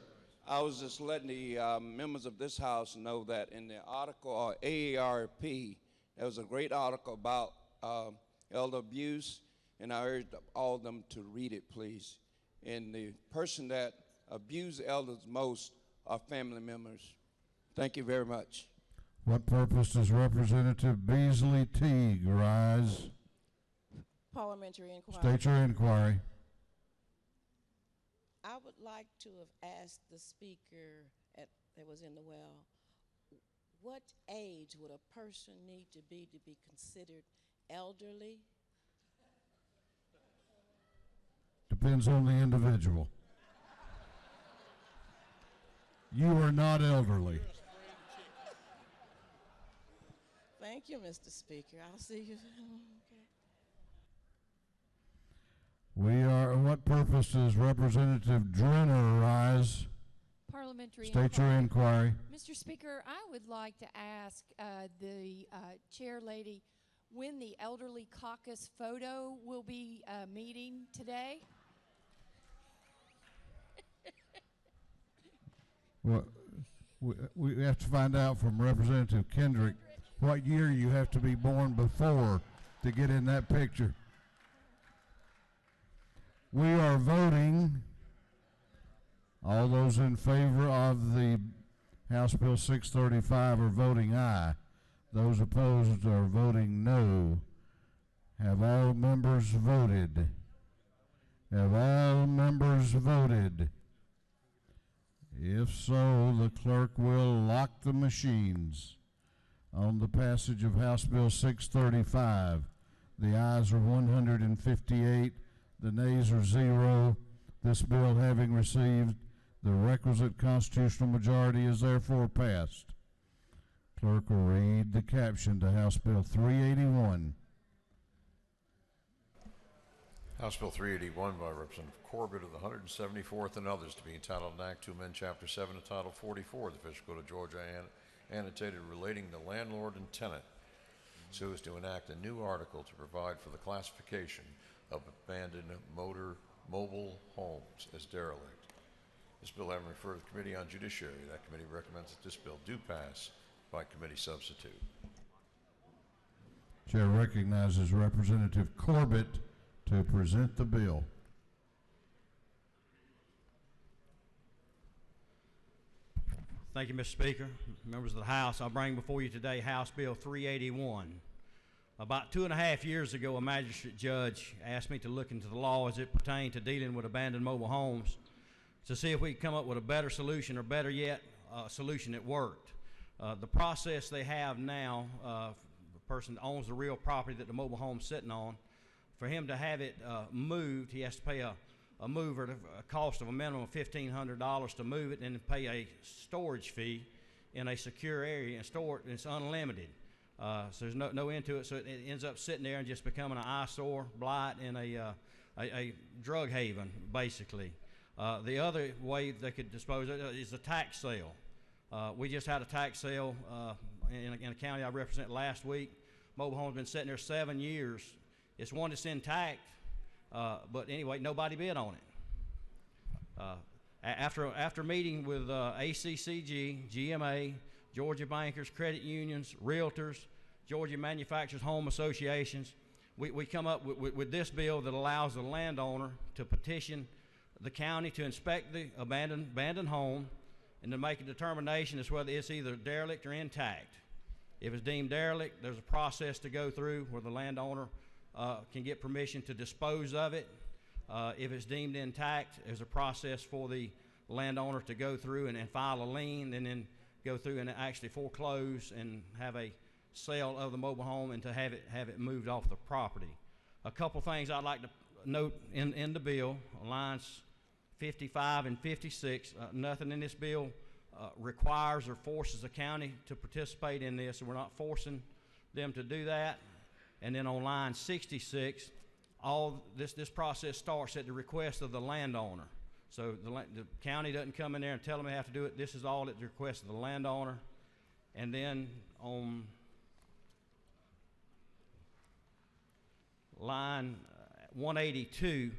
I was just letting the members of this House know that in the article AARP, there was a great article about elder abuse, and I urge all of them to read it, please. And the person that abused elders most are family members. Thank you very much. What purpose does Representative Beasley Teague rise? Parliamentary inquiry. State your inquiry. I would like to have asked the speaker that was in the well, what age would a person need to be considered elderly? Depends on the individual. You are not elderly. Thank you, Mr. Speaker. I'll see you. Okay. What purpose does Representative Drenner rise? Parliamentary State your inquiry. Mr. Speaker, I would like to ask the chair lady when the elderly caucus photo will be meeting today. Well, we have to find out from Representative Kendrick what year you have to be born before to get in that picture. We are voting. All those in favor of the House Bill 635 are voting aye. Those opposed are voting no. Have all members voted? Have all members voted? If so, the clerk will lock the machines on the passage of House Bill 635. The ayes are 158, the nays are 0. This bill, having received the requisite constitutional majority, is therefore passed. Clerk will read the caption to House Bill 381. House Bill 381 by Representative Corbett of the 174th and others, to be entitled an act to amend Chapter 7 of Title 44 of the Official Code of Georgia, annotated relating to landlord and tenant, so as to enact a new article to provide for the classification of abandoned mobile homes as derelict. This bill having referred to the Committee on Judiciary, that committee recommends that this bill do pass by committee substitute. Chair recognizes Representative Corbett to present the bill. Thank you, Mr. Speaker. Members of the House, I bring before you today House Bill 381. About 2.5 years ago, a magistrate judge asked me to look into the law as it pertained to dealing with abandoned mobile homes to see if we could come up with a better solution, or better yet, a solution that worked. The process they have now, the person that owns the real property that the mobile home's sitting on, for him to have it moved, he has to pay a mover a cost of a minimum of $1,500 to move it, and then pay a storage fee in a secure area and store it, and it's unlimited. So there's no end to it, so it ends up sitting there and just becoming an eyesore, blight, and a drug haven, basically. The other way they could dispose of it is a tax sale. We just had a tax sale in a county I represent last week. Mobile home's been sitting there 7 years. It's one that's intact, but anyway, nobody bid on it. After meeting with ACCG, GMA, Georgia Bankers, Credit Unions, Realtors, Georgia Manufacturers Home Associations, we come up with this bill that allows the landowner to petition the county to inspect the abandoned home and to make a determination as whether it's either derelict or intact. If it's deemed derelict, there's a process to go through where the landowner can get permission to dispose of it. If it's deemed intact, there's a process for the landowner to go through and file a lien, and then go through and actually foreclose and have a sale of the mobile home and to have it moved off the property. A couple things I'd like to note in the bill, lines 55 and 56, nothing in this bill requires or forces the county to participate in this, and we're not forcing them to do that. And then on line 66, all this process starts at the request of the landowner. So the county doesn't come in there and tell them they have to do it. This is all at the request of the landowner. And then on line 182,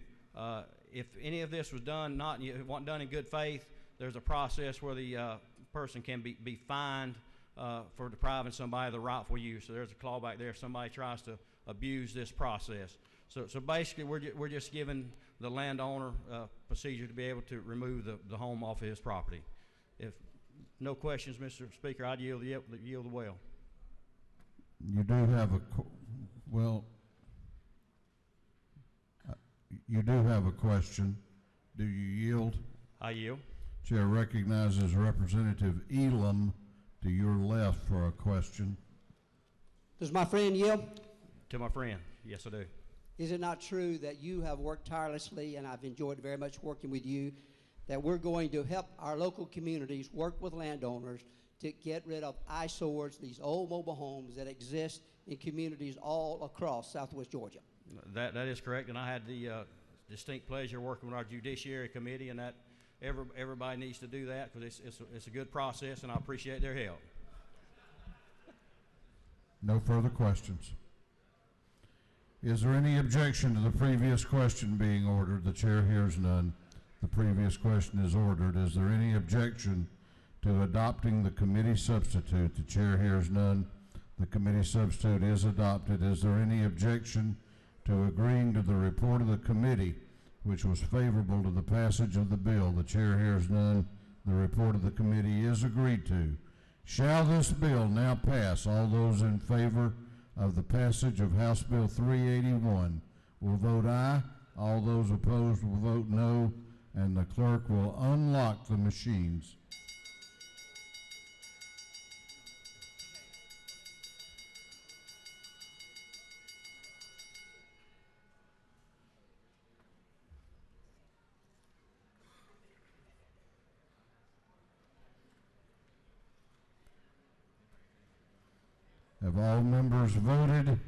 if any of this was done, it wasn't done in good faith, there's a process where the person can be fined for depriving somebody of the rightful use. So there's a clawback there if somebody tries to abuse this process. So basically, we're just giving the landowner procedure to be able to remove the home off of his property. If no questions, Mr. Speaker, I'd yield the well. You do have you do have a question. Do you yield? I yield. Chair recognizes Representative Elam to your left for a question. Does my friend yield? To my friend, yes I do. Is it not true that you have worked tirelessly, and I've enjoyed very much working with you, that we're going to help our local communities work with landowners to get rid of eyesores, these old mobile homes that exist in communities all across Southwest Georgia. That is correct, and I had the distinct pleasure working with our Judiciary Committee, and that everybody needs to do that because it's a good process, and I appreciate their help. No further questions. Is there any objection to the previous question being ordered? The chair hears none. The previous question is ordered. Is there any objection to adopting the committee substitute? The chair hears none. The committee substitute is adopted. Is there any objection to agreeing to the report of the committee, which was favorable to the passage of the bill? The chair hears none. The report of the committee is agreed to. Shall this bill now pass? All those in favor of the passage of House Bill 381 will vote aye. All those opposed will vote no, and the clerk will unlock the machines. Have all members voted?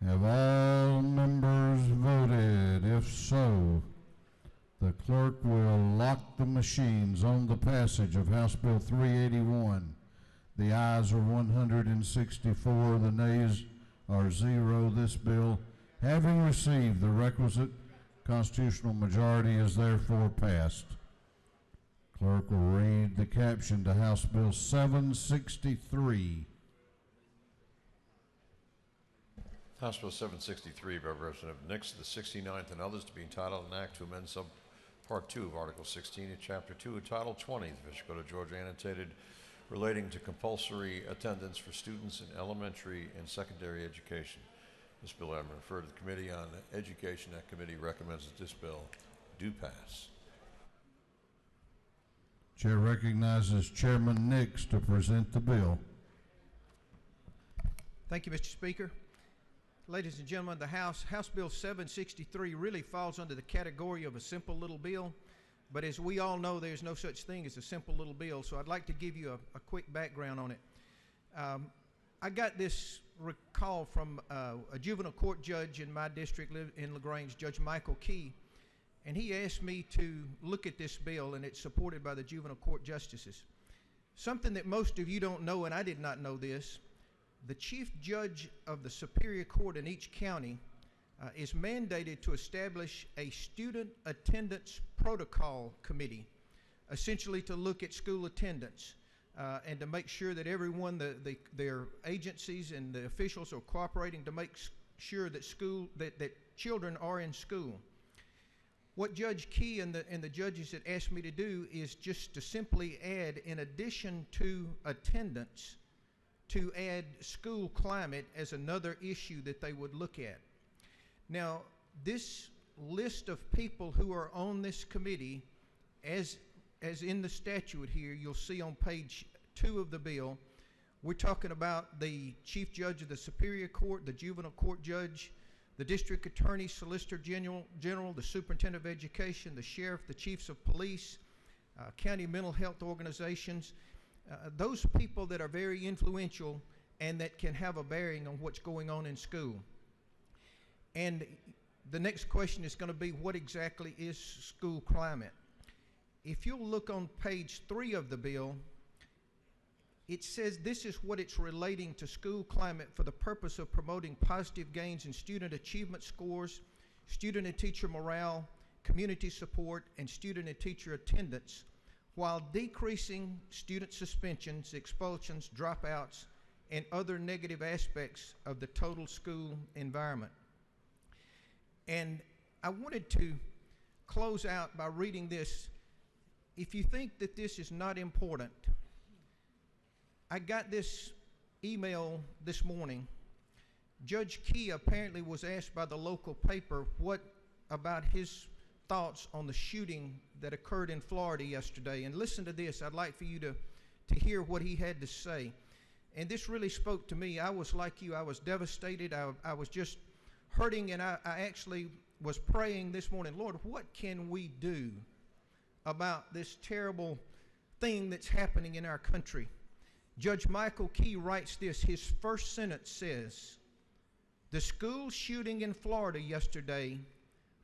Have all members voted? If so, the clerk will lock the machines on the passage of House Bill 381. The ayes are 164, the nays are 0. This bill, having received the requisite constitutional majority, is therefore passed. Clerk will read the caption to House Bill 763. House Bill 763 by Representative Nix, the 69th, and others, to be entitled an act to amend Subpart 2 of Article 16 of Chapter 2 of Title 20 of the Official Code of Georgia, annotated, relating to compulsory attendance for students in elementary and secondary education. This bill I refer to the Committee on Education. That committee recommends that this bill do pass. Chair recognizes Chairman Nix to present the bill. Thank you, Mr. Speaker. Ladies and gentlemen of the House, House Bill 763 really falls under the category of a simple little bill, but as we all know, there's no such thing as a simple little bill, so I'd like to give you a quick background on it. I got this call from a juvenile court judge in my district in LaGrange, Judge Michael Key, and he asked me to look at this bill, and it's supported by the juvenile court justices. Something that most of you don't know, and I did not know this, the chief judge of the Superior Court in each county is mandated to establish a student attendance protocol committee, essentially to look at school attendance and to make sure that everyone, their agencies and the officials are cooperating to make sure that children are in school. What Judge Key and the judges had asked me to do is just to simply add, in addition to attendance, to add school climate as another issue that they would look at. Now, this list of people who are on this committee, as in the statute here, you'll see on page 2 of the bill, we're talking about the Chief Judge of the Superior Court, the Juvenile Court Judge, the District Attorney, Solicitor General, the Superintendent of Education, the Sheriff, the Chiefs of Police, county mental health organizations, those people that are very influential and that can have a bearing on what's going on in school. And the next question is going to be, what exactly is school climate? If you'll look on page 3 of the bill, it says this is what it's relating to school climate for the purpose of promoting positive gains in student achievement scores, student and teacher morale, community support, and student and teacher attendance, while decreasing student suspensions, expulsions, dropouts, and other negative aspects of the total school environment. And I wanted to close out by reading this. If you think that this is not important, I got this email this morning. Judge Key apparently was asked by the local paper what about his thoughts on the shooting that occurred in Florida yesterday. And listen to this. I'd like for you to hear what he had to say. And this really spoke to me. I was like you. I was devastated. I was just hurting, and I actually was praying this morning, Lord, what can we do about this terrible thing that's happening in our country. Judge Michael Key writes this. His first sentence says, "The school shooting in Florida yesterday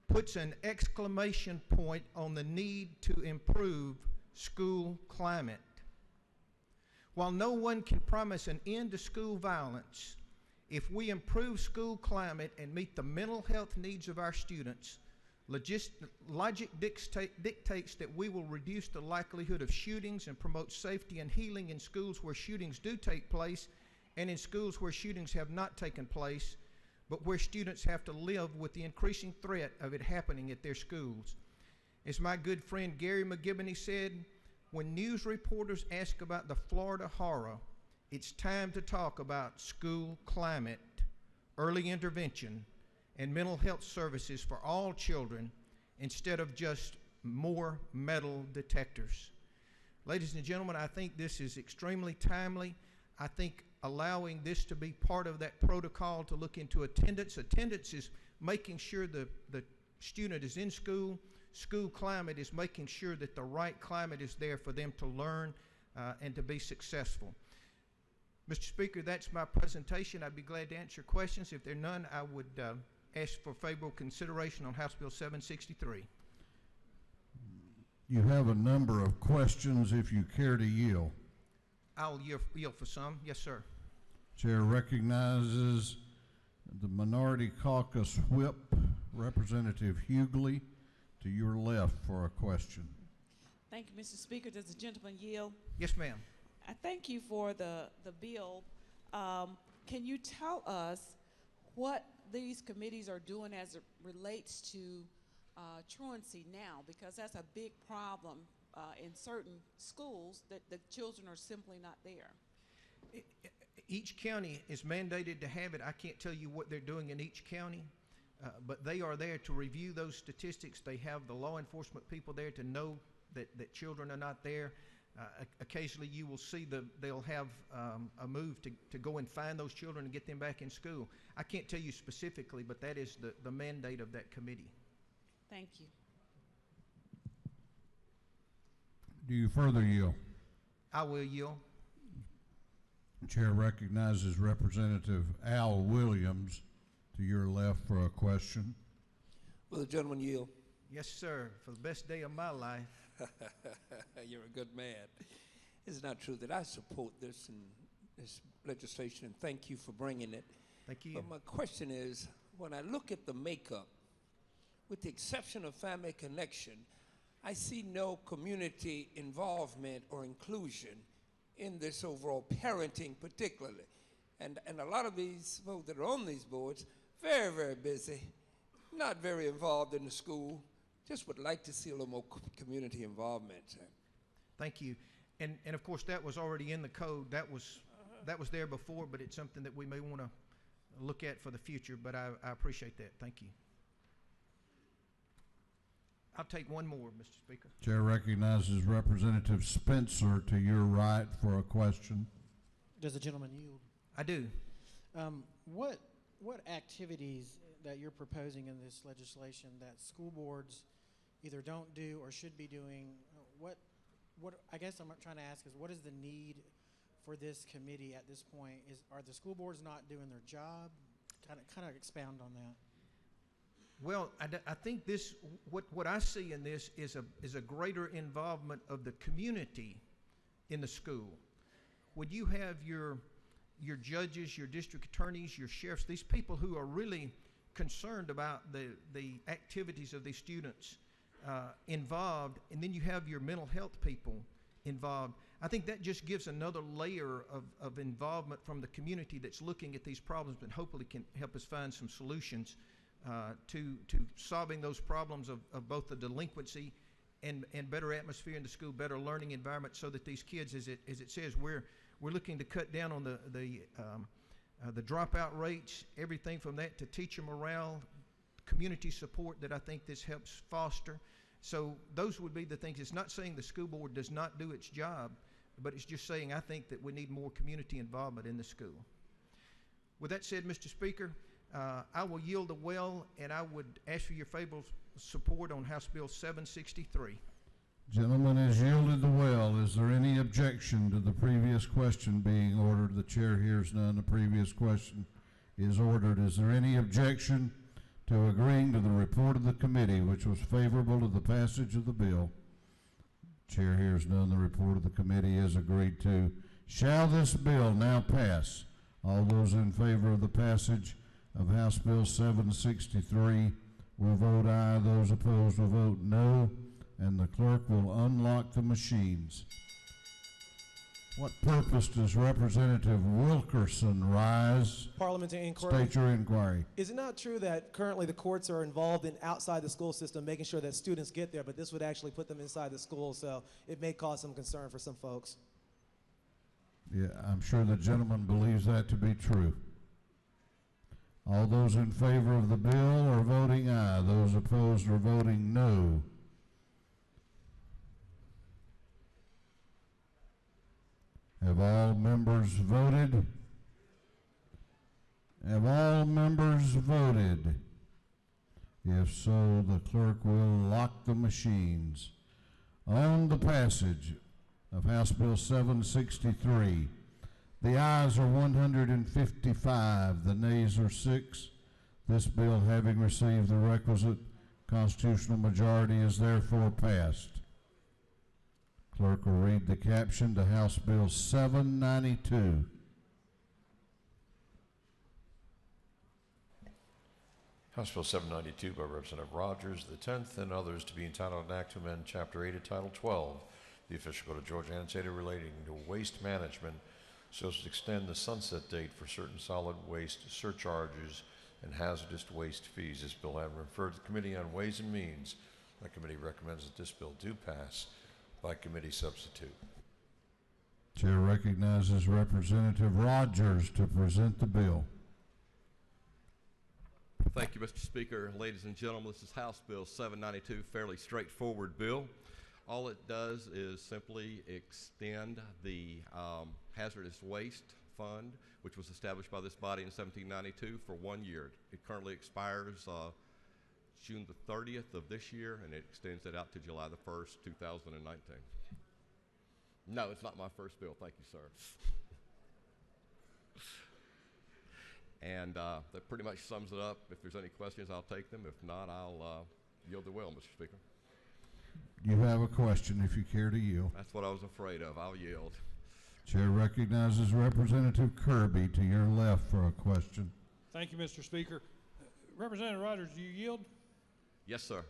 puts an exclamation point on the need to improve school climate." While no one can promise an end to school violence, if we improve school climate and meet the mental health needs of our students, logic dictates that we will reduce the likelihood of shootings and promote safety and healing in schools where shootings do take place and in schools where shootings have not taken place, but where students have to live with the increasing threat of it happening at their schools. As my good friend Gary McGibbony said, when news reporters ask about the Florida horror, it's time to talk about school climate, early intervention, and mental health services for all children instead of just more metal detectors. Ladies and gentlemen, I think this is extremely timely. I think allowing this to be part of that protocol to look into attendance. Attendance is making sure the student is in school. School climate is making sure that the right climate is there for them to learn and to be successful. Mr. Speaker, that's my presentation. I'd be glad to answer questions. If there are none, I would ask for favorable consideration on House Bill 763. You have a number of questions if you care to yield. I'll yield for some. Yes, sir. Chair recognizes the Minority Caucus Whip, Representative Hughley, to your left for a question. Thank you, Mr. Speaker. Does the gentleman yield? Yes, ma'am. I thank you for the bill. Can you tell us what these committees are doing as it relates to truancy now? Because that's a big problem in certain schools that the children are simply not there. Each county is mandated to have it. I can't tell you what they're doing in each county, but they are there to review those statistics. They have the law enforcement people there to know that children are not there. Occasionally you will see they'll have a move to go and find those children and get them back in school. I can't tell you specifically, but that is the mandate of that committee. Thank you. Do you further yield? I will yield. Chair recognizes Representative Al Williams to your left for a question. Will the gentleman yield? Yes, sir. For the best day of my life. You're a good man. It's not true that I support this legislation, and thank you for bringing it. Thank you. But my question is, when I look at the makeup, with the exception of Family Connection, I see no community involvement or inclusion in this overall parenting particularly. And a lot of these folks that are on these boards, very, very busy, not very involved in the school. Just would like to see a little more community involvement. Thank you. And of course that was already in the code. That was there before, but it's something that we may want to look at for the future, but I appreciate that. Thank you. I'll take one more, Mr. Speaker. Chair recognizes Representative Spencer to your right for a question. Does the gentleman yield? I do. What activities that you're proposing in this legislation that school boards either don't do or should be doing, what I guess I'm trying to ask is, what is the need for this committee at this point? Are the school boards not doing their job? Kind of expound on that. Well, I think this, what I see in this is a greater involvement of the community in the school. When you have your judges, your district attorneys, your sheriffs, these people who are really concerned about the activities of these students involved, and then you have your mental health people involved, I think that just gives another layer of involvement from the community that's looking at these problems and hopefully can help us find some solutions to solving those problems of both the delinquency and better atmosphere in the school, better learning environment, so that these kids, as it says, we're looking to cut down on the dropout rates, everything from that to teacher morale, community support that I think this helps foster. So those would be the things. It's not saying the school board does not do its job, but it's just saying I think that we need more community involvement in the school. With that said, Mr. Speaker, I will yield the well, and I would ask for your favorable support on House Bill 763. Gentleman has yielded the well. Is there any objection to the previous question being ordered? The chair hears none. The previous question is ordered. Is there any objection to agreeing to the report of the committee, which was favorable to the passage of the bill? Chair hears none. The report of the committee is agreed to. Shall this bill now pass? All those in favor of the passage of House Bill 763 will vote aye. Those opposed will vote no. And the clerk will unlock the machines. What purpose does Representative Wilkerson rise? Parliamentary inquiry. State your inquiry. Is it not true that currently the courts are involved in outside the school system, making sure that students get there, but this would actually put them inside the school, so it may cause some concern for some folks? Yeah, I'm sure the gentleman believes that to be true. All those in favor of the bill are voting aye. Those opposed are voting no. Have all members voted? Have all members voted? If so, the clerk will lock the machines. On the passage of House Bill 763, the ayes are 155, the nays are 6. This bill, having received the requisite constitutional majority, is therefore passed. Clerk will read the caption to House Bill 792. House Bill 792 by Representative Rogers, the 10th, and others to be entitled an act to amend Chapter 8 of Title 12, the official code of Georgia annotated relating to waste management, so as to extend the sunset date for certain solid waste surcharges and hazardous waste fees. This bill having referred to the Committee on Ways and Means, the committee recommends that this bill do pass by committee substitute. Chair recognizes Representative Rogers to present the bill. Thank you, Mr. Speaker. Ladies and gentlemen, this is House Bill 792, fairly straightforward bill. All it does is simply extend the hazardous waste fund, which was established by this body in 1792, for 1 year. It currently expires June the 30th of this year, and it extends it out to July the 1st, 2019. No, it's not my first bill. Thank you, sir. And that pretty much sums it up. If there's any questions, I'll take them. If not, I'll yield the will, Mr. Speaker. You have a question if you care to yield. That's what I was afraid of. I'll yield. Chair recognizes Representative Kirby to your left for a question. Thank you, Mr. Speaker. Representative Rogers, do you yield? Yes, sir.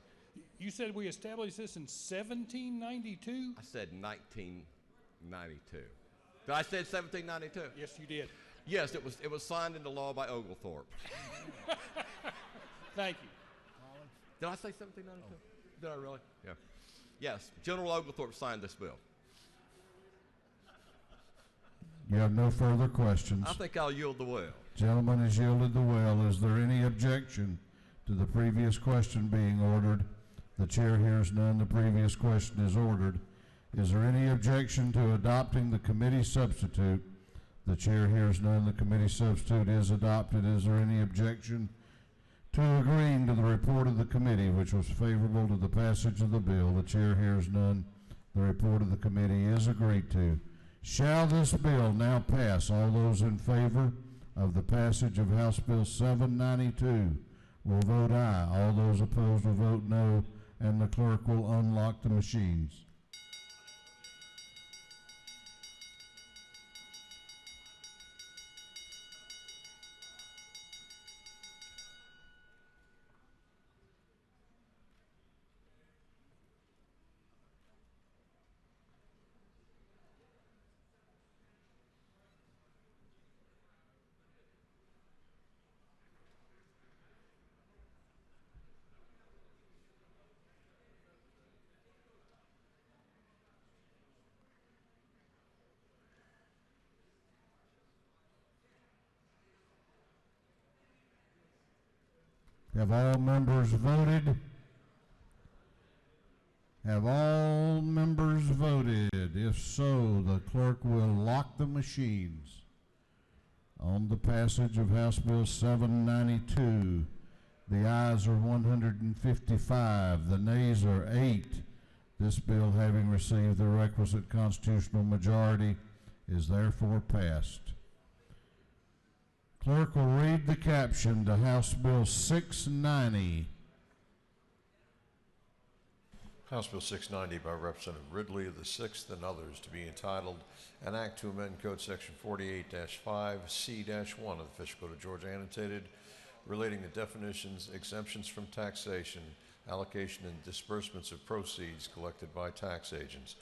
You said we established this in 1792? I said 1992. Did I say 1792? Yes, you did. Yes, it was signed into law by Oglethorpe. Thank you. Did I say 1792? Did I really? Yeah. Yes, General Oglethorpe signed this bill. You have no further questions. I think I'll yield the well. Gentleman has yielded the well. Is there any objection to the previous question being ordered? The chair hears none. The previous question is ordered. Is there any objection to adopting the committee substitute? The chair hears none. The committee substitute is adopted. Is there any objection to agreeing to the report of the committee, which was favorable to the passage of the bill? The chair hears none. The report of the committee is agreed to. Shall this bill now pass? All those in favor of the passage of House Bill 792 will vote aye. All those opposed will vote no, and the clerk will unlock the machines. Have all members voted? Have all members voted? If so, the clerk will lock the machines. On the passage of House Bill 792, the ayes are 155, the nays are 8. This bill, having received the requisite constitutional majority, is therefore passed. Clerk will read the caption to House Bill 690. House Bill 690 by Representative Ridley of the 6th and others, to be entitled, An Act to Amend Code Section 48-5C-1 of the Official Code of Georgia, annotated, relating to definitions, exemptions from taxation, allocation, and disbursements of proceeds collected by tax agents.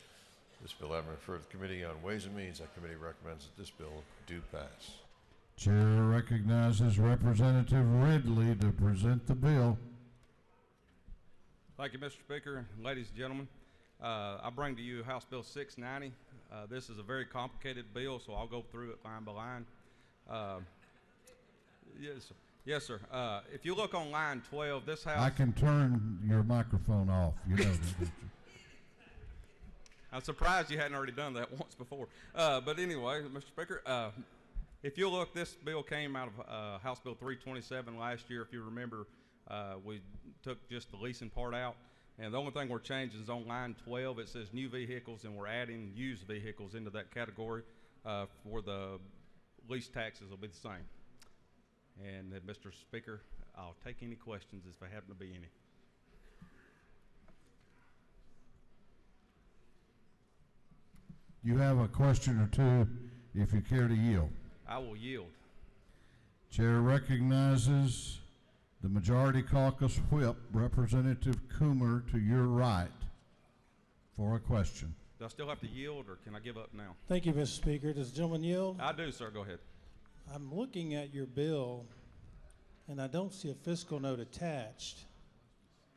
This bill having referred to the Committee on Ways and Means, that committee recommends that this bill do pass. Chair recognizes Representative Ridley to present the bill. Thank you, Mr. Speaker. Ladies and gentlemen, I bring to you House Bill 690. This is a very complicated bill, so I'll go through it line by line. Yes, sir. If you look on line 12, this House... I can turn your microphone off. You know that, don't you? I'm surprised you hadn't already done that once before. But anyway, Mr. Speaker, if you look, this bill came out of House Bill 327 last year. If you remember, we took just the leasing part out. And the only thing we're changing is on line 12. It says new vehicles, and we're adding used vehicles into that category. For the lease taxes will be the same. And Mr. Speaker, I'll take any questions if there happen to be any. You have a question or two if you care to yield. I will yield. Chair recognizes the Majority Caucus Whip, Representative Coomer, to your right, for a question. Do I still have to yield, or can I give up now? Thank you, Mr. Speaker. Does the gentleman yield? I do, sir. Go ahead. I'm looking at your bill, and I don't see a fiscal note attached.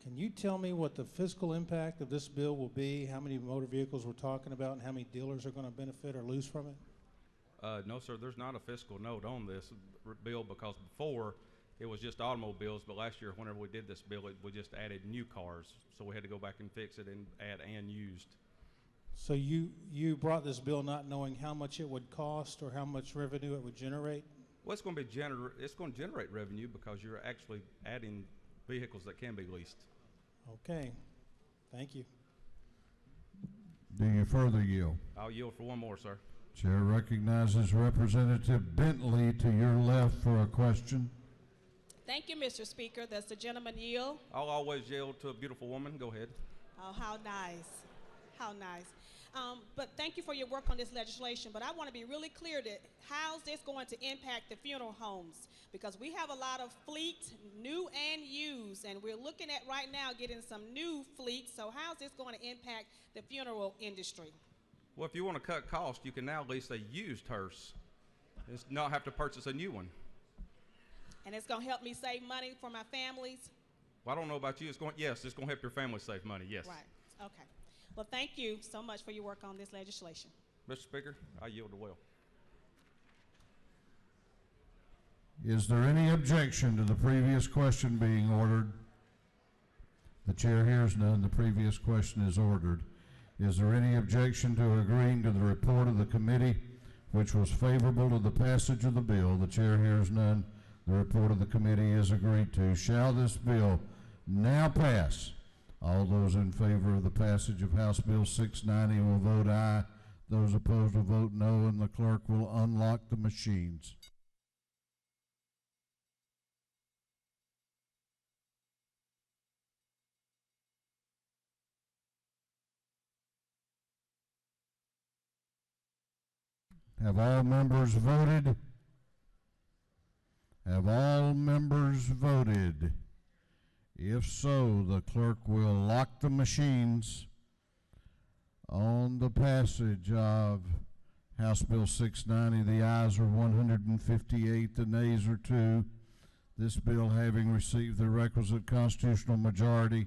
Can you tell me what the fiscal impact of this bill will be, how many motor vehicles we're talking about, and how many dealers are going to benefit or lose from it? No, sir, there's not a fiscal note on this bill, because before it was just automobiles, but last year whenever we did this bill, we just added new cars, so we had to go back and fix it and add and used. So you brought this bill not knowing how much it would cost or how much revenue it would generate? Well, it's going to generate revenue because you're actually adding vehicles that can be leased. Okay, thank you. Do you further yield? I'll yield for one more, sir. Chair recognizes Representative Bentley to your left for a question. Thank you, Mr. Speaker. Does the gentleman yield? I'll always yield to a beautiful woman. Go ahead. Oh, how nice. How nice. But thank you for your work on this legislation. But I want to be really clear that how's this going to impact the funeral homes? Because we have a lot of fleet, new and used, and we're looking at right now getting some new fleet. So how's this going to impact the funeral industry? Well, if you want to cut costs, you can now lease a used hearse. It's not have to purchase a new one. And it's going to help me save money for my families? Well, I don't know about you. Yes, it's going to help your family save money, yes. Right. Okay. Well, thank you so much for your work on this legislation. Mr. Speaker, I yield to Will. Is there any objection to the previous question being ordered? The chair hears none. The previous question is ordered. Is there any objection to agreeing to the report of the committee, which was favorable to the passage of the bill? The chair hears none. The report of the committee is agreed to. Shall this bill now pass? All those in favor of the passage of House Bill 690 will vote aye. Those opposed will vote no, and the clerk will unlock the machines. Have all members voted? Have all members voted? If so, the clerk will lock the machines on the passage of House Bill 690. The ayes are 158, the nays are 2. This bill, having received the requisite constitutional majority,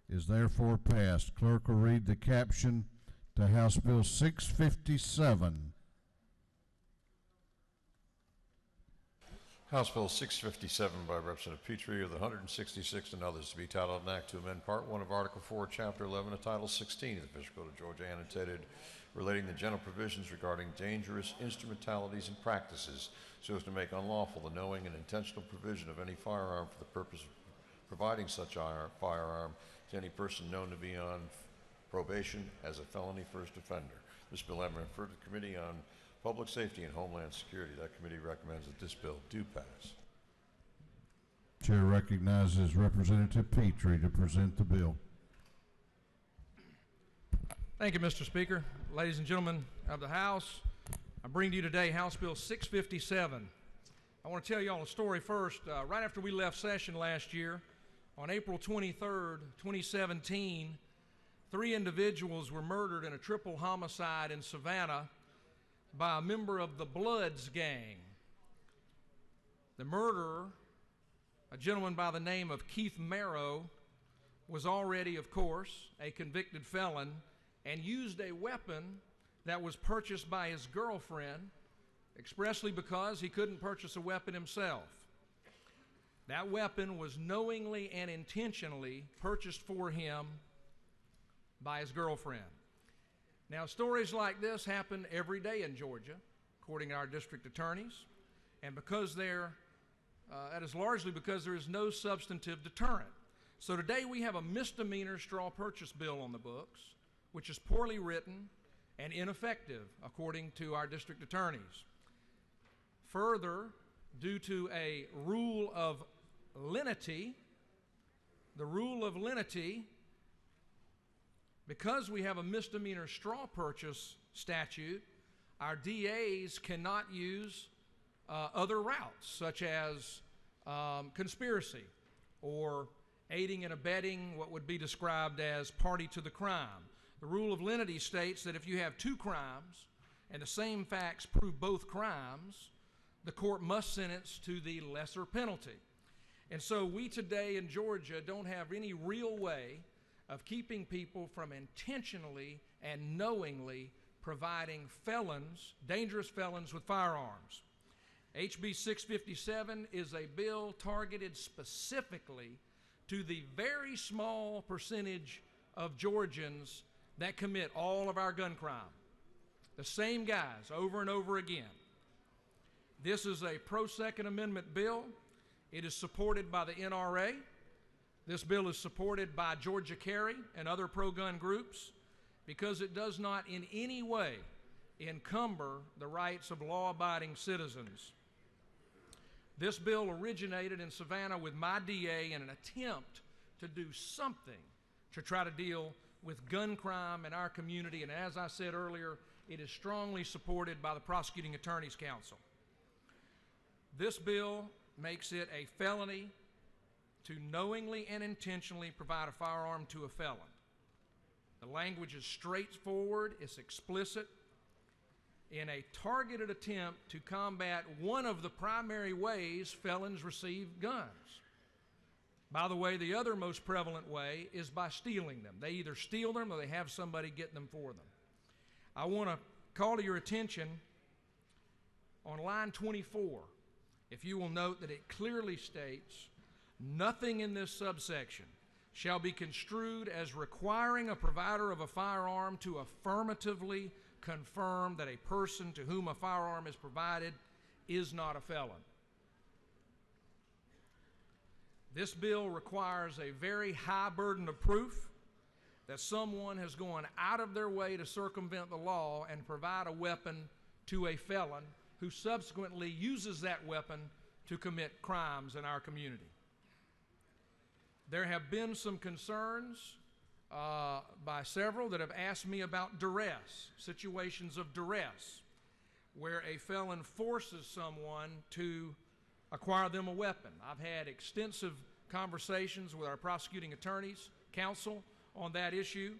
is therefore passed. Clerk will read the caption to House Bill 657. House Bill 657 by Representative Petrie of the 166th and others, to be titled An Act to Amend Part 1 of Article 4, Chapter 11 of Title 16 of the Official Code of Georgia, annotated, relating to general provisions regarding dangerous instrumentalities and practices so as to make unlawful the knowing and intentional provision of any firearm for the purpose of providing such firearm to any person known to be on probation as a felony first offender. This bill having been referred to the Committee on Public Safety and Homeland Security. That committee recommends that this bill do pass. Chair recognizes Representative Petrie to present the bill. Thank you, Mr. Speaker. Ladies and gentlemen of the House, I bring to you today House Bill 657. I want to tell you all a story first. Right after we left session last year, on April 23rd, 2017, 3 individuals were murdered in a triple homicide in Savannah by a member of the Bloods gang. The murderer, a gentleman by the name of Keith Marrow, was already, of course, a convicted felon and used a weapon that was purchased by his girlfriend expressly because he couldn't purchase a weapon himself. That weapon was knowingly and intentionally purchased for him by his girlfriend. Now, stories like this happen every day in Georgia, according to our district attorneys, and because that is largely because there is no substantive deterrent. So today we have a misdemeanor straw purchase bill on the books, which is poorly written and ineffective, according to our district attorneys. Further, due to a rule of lenity, because we have a misdemeanor straw purchase statute, our DAs cannot use other routes, such as conspiracy or aiding and abetting what would be described as party to the crime. The rule of lenity states that if you have 2 crimes and the same facts prove both crimes, the court must sentence to the lesser penalty. And so we today in Georgia don't have any real way of keeping people from intentionally and knowingly providing felons, dangerous felons with firearms. HB 657 is a bill targeted specifically to the very small percentage of Georgians that commit all of our gun crime. The same guys over and over again. This is a pro-Second Amendment bill. It is supported by the NRA. This bill is supported by Georgia Carry and other pro-gun groups because it does not in any way encumber the rights of law-abiding citizens. This bill originated in Savannah with my DA in an attempt to do something to try to deal with gun crime in our community, and as I said earlier, it is strongly supported by the Prosecuting Attorney's Council. This bill makes it a felony to knowingly and intentionally provide a firearm to a felon. The language is straightforward, it's explicit, in a targeted attempt to combat one of the primary ways felons receive guns. By the way, the other most prevalent way is by stealing them. They either steal them or they have somebody get them for them. I want to call to your attention on line 24, if you will note that it clearly states, nothing in this subsection shall be construed as requiring a provider of a firearm to affirmatively confirm that a person to whom a firearm is provided is not a felon. This bill requires a very high burden of proof that someone has gone out of their way to circumvent the law and provide a weapon to a felon who subsequently uses that weapon to commit crimes in our community. There have been some concerns by several that have asked me about duress, situations of duress, where a felon forces someone to acquire them a weapon. I've had extensive conversations with our prosecuting attorneys counsel on that issue,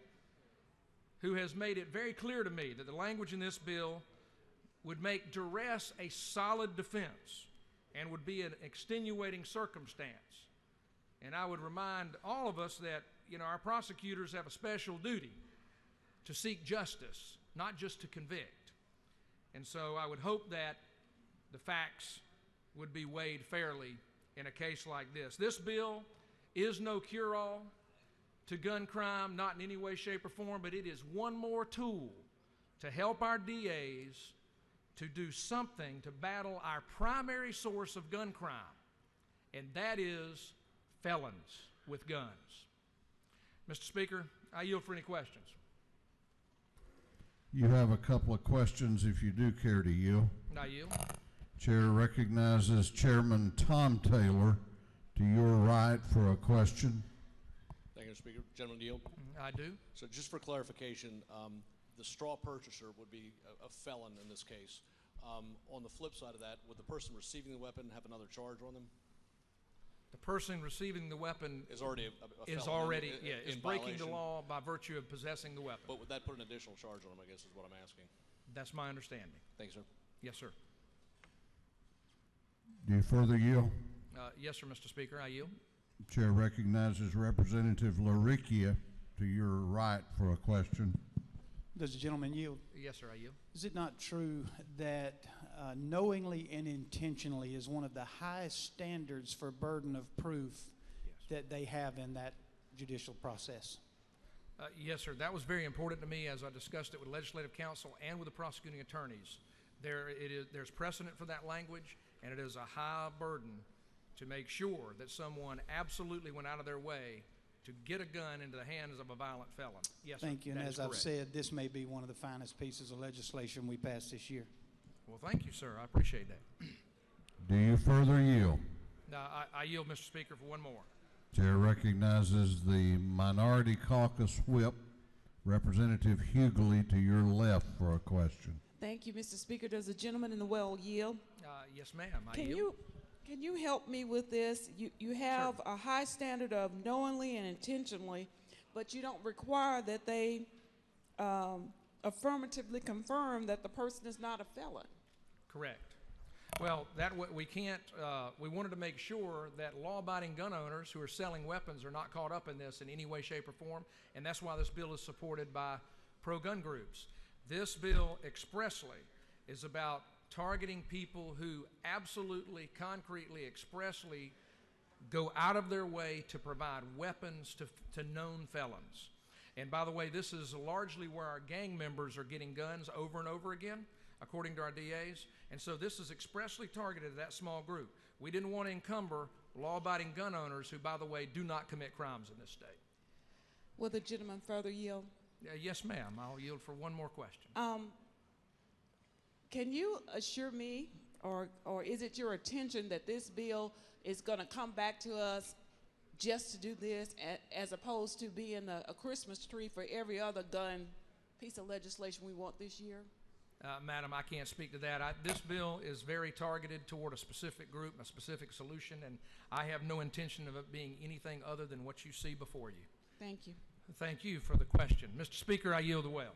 who has made it very clear to me that the language in this bill would make duress a solid defense and would be an extenuating circumstance. And I would remind all of us that, our prosecutors have a special duty to seek justice, not just to convict. And so I would hope that the facts would be weighed fairly in a case like this. This bill is no cure-all to gun crime, not in any way, shape, or form, but it is one more tool to help our DAs to do something to battle our primary source of gun crime, and that is felons with guns. Mr. Speaker, I yield for any questions. You have a couple of questions if you do care to yield. I yield. Chair recognizes Chairman Tom Taylor to your right for a question. Thank you, Mr. Speaker. Gentleman yield. I do. So just for clarification, the straw purchaser would be a felon in this case. On the flip side of that, would the person receiving the weapon have another charge on them? The person receiving the weapon is already is felon already in breaking the violation. law by virtue of possessing the weapon. But would that put an additional charge on them, I guess, is what I'm asking. That's my understanding. Thank you, sir. Yes, sir. Do you further yield? Yes, sir, Mr. Speaker. I yield. Chair recognizes Representative Laricchia to your right for a question. Does the gentleman yield? Yes, sir, I yield. Is it not true that knowingly and intentionally is one of the highest standards for burden of proof that they have in that judicial process? Yes, sir. That was very important to me as I discussed it with Legislative Counsel and with the prosecuting attorneys. There's precedent for that language, and it is a high burden to make sure that someone absolutely went out of their way to get a gun into the hands of a violent felon. Yes, Thank sir. you. And That as is I've correct. said, this may be one of the finest pieces of legislation we passed this year. Well, thank you, sir. I appreciate that. Do you further yield? I yield, Mr. Speaker, for one more. Chair recognizes the Minority Caucus Whip, Representative Hughley to your left for a question. Thank you, Mr. Speaker. Does the gentleman in the well yield? Yes, ma'am. I Can yield. can you help me with this? You have a high standard of knowingly and intentionally, but you don't require that they affirmatively confirm that the person is not a felon. Correct. Well, we can't. We wanted to make sure that law-abiding gun owners who are selling weapons are not caught up in this in any way, shape, or form, and that's why this bill is supported by pro-gun groups. This bill expressly is about targeting people who absolutely, concretely, expressly go out of their way to provide weapons to known felons. And by the way, this is largely where our gang members are getting guns over and over again, according to our DAs. And so this is expressly targeted at that small group. We didn't want to encumber law-abiding gun owners who, by the way, do not commit crimes in this state. Will the gentleman further yield? Yes, ma'am. I'll yield for one more question. Can you assure me, or is it your intention that this bill is going to come back to us just to do this, as opposed to being a Christmas tree for every other gun piece of legislation we want this year? Madam, I can't speak to that. This bill is very targeted toward a specific group, a specific solution, and I have no intention of it being anything other than what you see before you. Thank you. Thank you for the question. Mr. Speaker, I yield the well.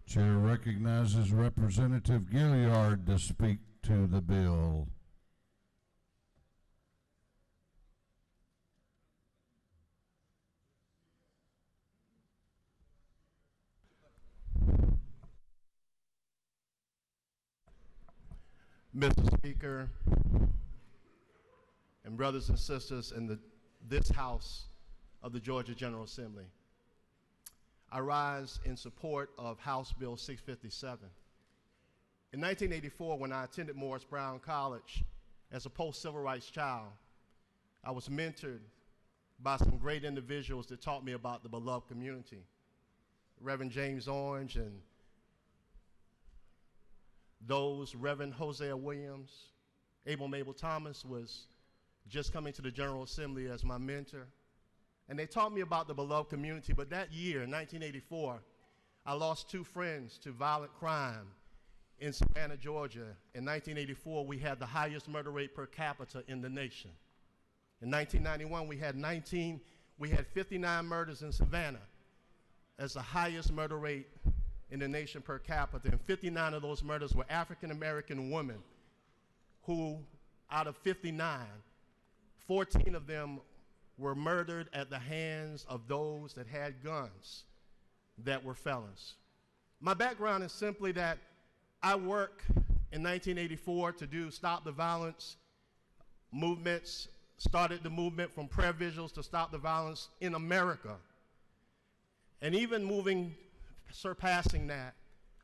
Chair recognizes Representative Gilliard to speak to the bill. Mr. Speaker, and brothers and sisters in this House of the Georgia General Assembly, I rise in support of House Bill 657. In 1984, when I attended Morris Brown College as a post-civil rights child, I was mentored by some great individuals that taught me about the beloved community. Reverend James Orange and those, Reverend Hosea Williams, Abel Mabel Thomas was just coming to the General Assembly as my mentor. And they taught me about the beloved community, but that year, in 1984, I lost two friends to violent crime in Savannah, Georgia. In 1984, we had the highest murder rate per capita in the nation. In 1991, we had 59 murders in Savannah as the highest murder rate in the nation per capita, and 59 of those murders were African-American women who, out of 59, 14 of them were murdered at the hands of those that had guns that were felons. My background is simply that I work in 1984 to do Stop the Violence movements, started the movement from prayer vigils to stop the violence in America. And even surpassing that,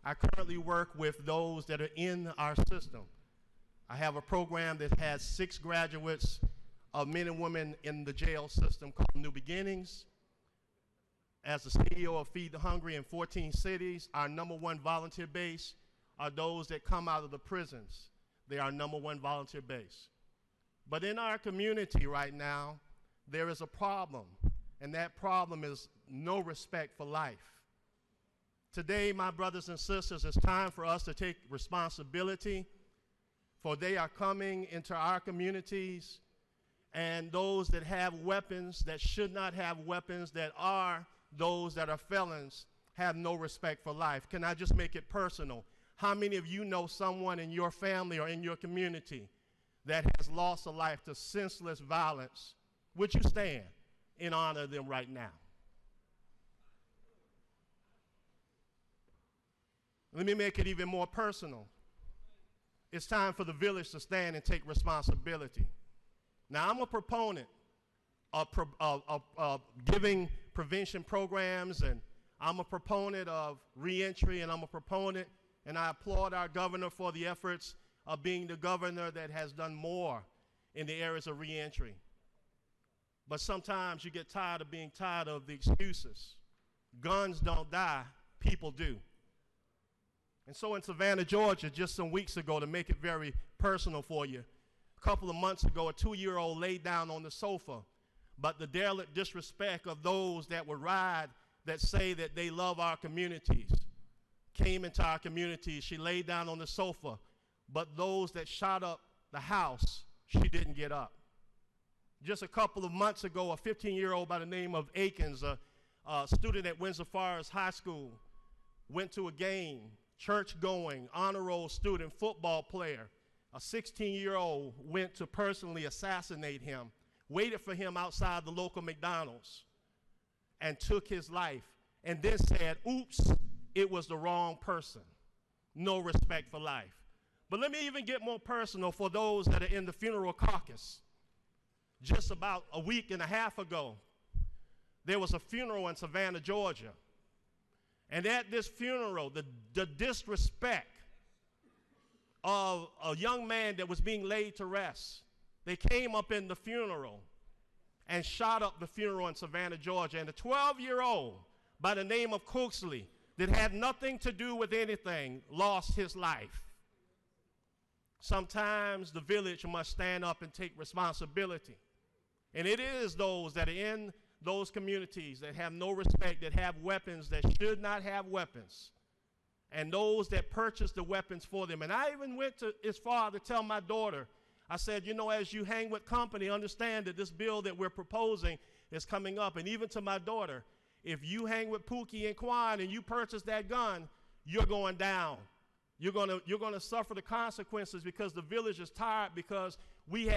I currently work with those that are in our system. I have a program that has 6 graduates of men and women in the jail system called New Beginnings. as the CEO of Feed the Hungry in 14 cities, our #1 volunteer base are those that come out of the prisons. They are #1 volunteer base. But in our community right now, there is a problem, and that problem is no respect for life. Today, my brothers and sisters, it's time for us to take responsibility, for they are coming into our communities, and those that have weapons that should not have weapons, that are those that are felons, have no respect for life. Can I just make it personal? How many of you know someone in your family or in your community that has lost a life to senseless violence? Would you stand in honor of them right now? Let me make it even more personal. It's time for the village to stand and take responsibility. Now, I'm a proponent of giving prevention programs, and I'm a proponent of reentry, and I'm a proponent, and I applaud our governor for the efforts of being the governor that has done more in the areas of reentry. But sometimes you get tired of being tired of the excuses. Guns don't die, people do. And so in Savannah, Georgia, just some weeks ago, to make it very personal for you, a couple of months ago, a 2-year-old laid down on the sofa, but the derelict disrespect of those that would ride, that say that they love our communities, came into our communities. She laid down on the sofa, but those that shot up the house, she didn't get up. Just a couple of months ago, a 15-year-old by the name of Akins, a student at Windsor Forest High School, went to a game, church-going, honor roll student, football player. A 16-year-old went to personally assassinate him, waited for him outside the local McDonald's, and took his life, and then said, oops, it was the wrong person. No respect for life. But let me even get more personal for those that are in the funeral caucus. Just about a week and a half ago, there was a funeral in Savannah, Georgia. And at this funeral, the disrespect of a young man that was being laid to rest, they came up in the funeral and shot up the funeral in Savannah, Georgia. And a 12-year-old by the name of Cooksley that had nothing to do with anything lost his life. Sometimes the village must stand up and take responsibility. And it is those that are in those communities that have no respect, that have weapons that should not have weapons, and those that purchase the weapons for them. And I even went as far to tell my daughter, I said, you know, as you hang with company, understand that this bill that we're proposing is coming up. And even to my daughter, if you hang with Pookie and Quan and you purchase that gun, you're going down. You're gonna suffer the consequences, because the village is tired, because we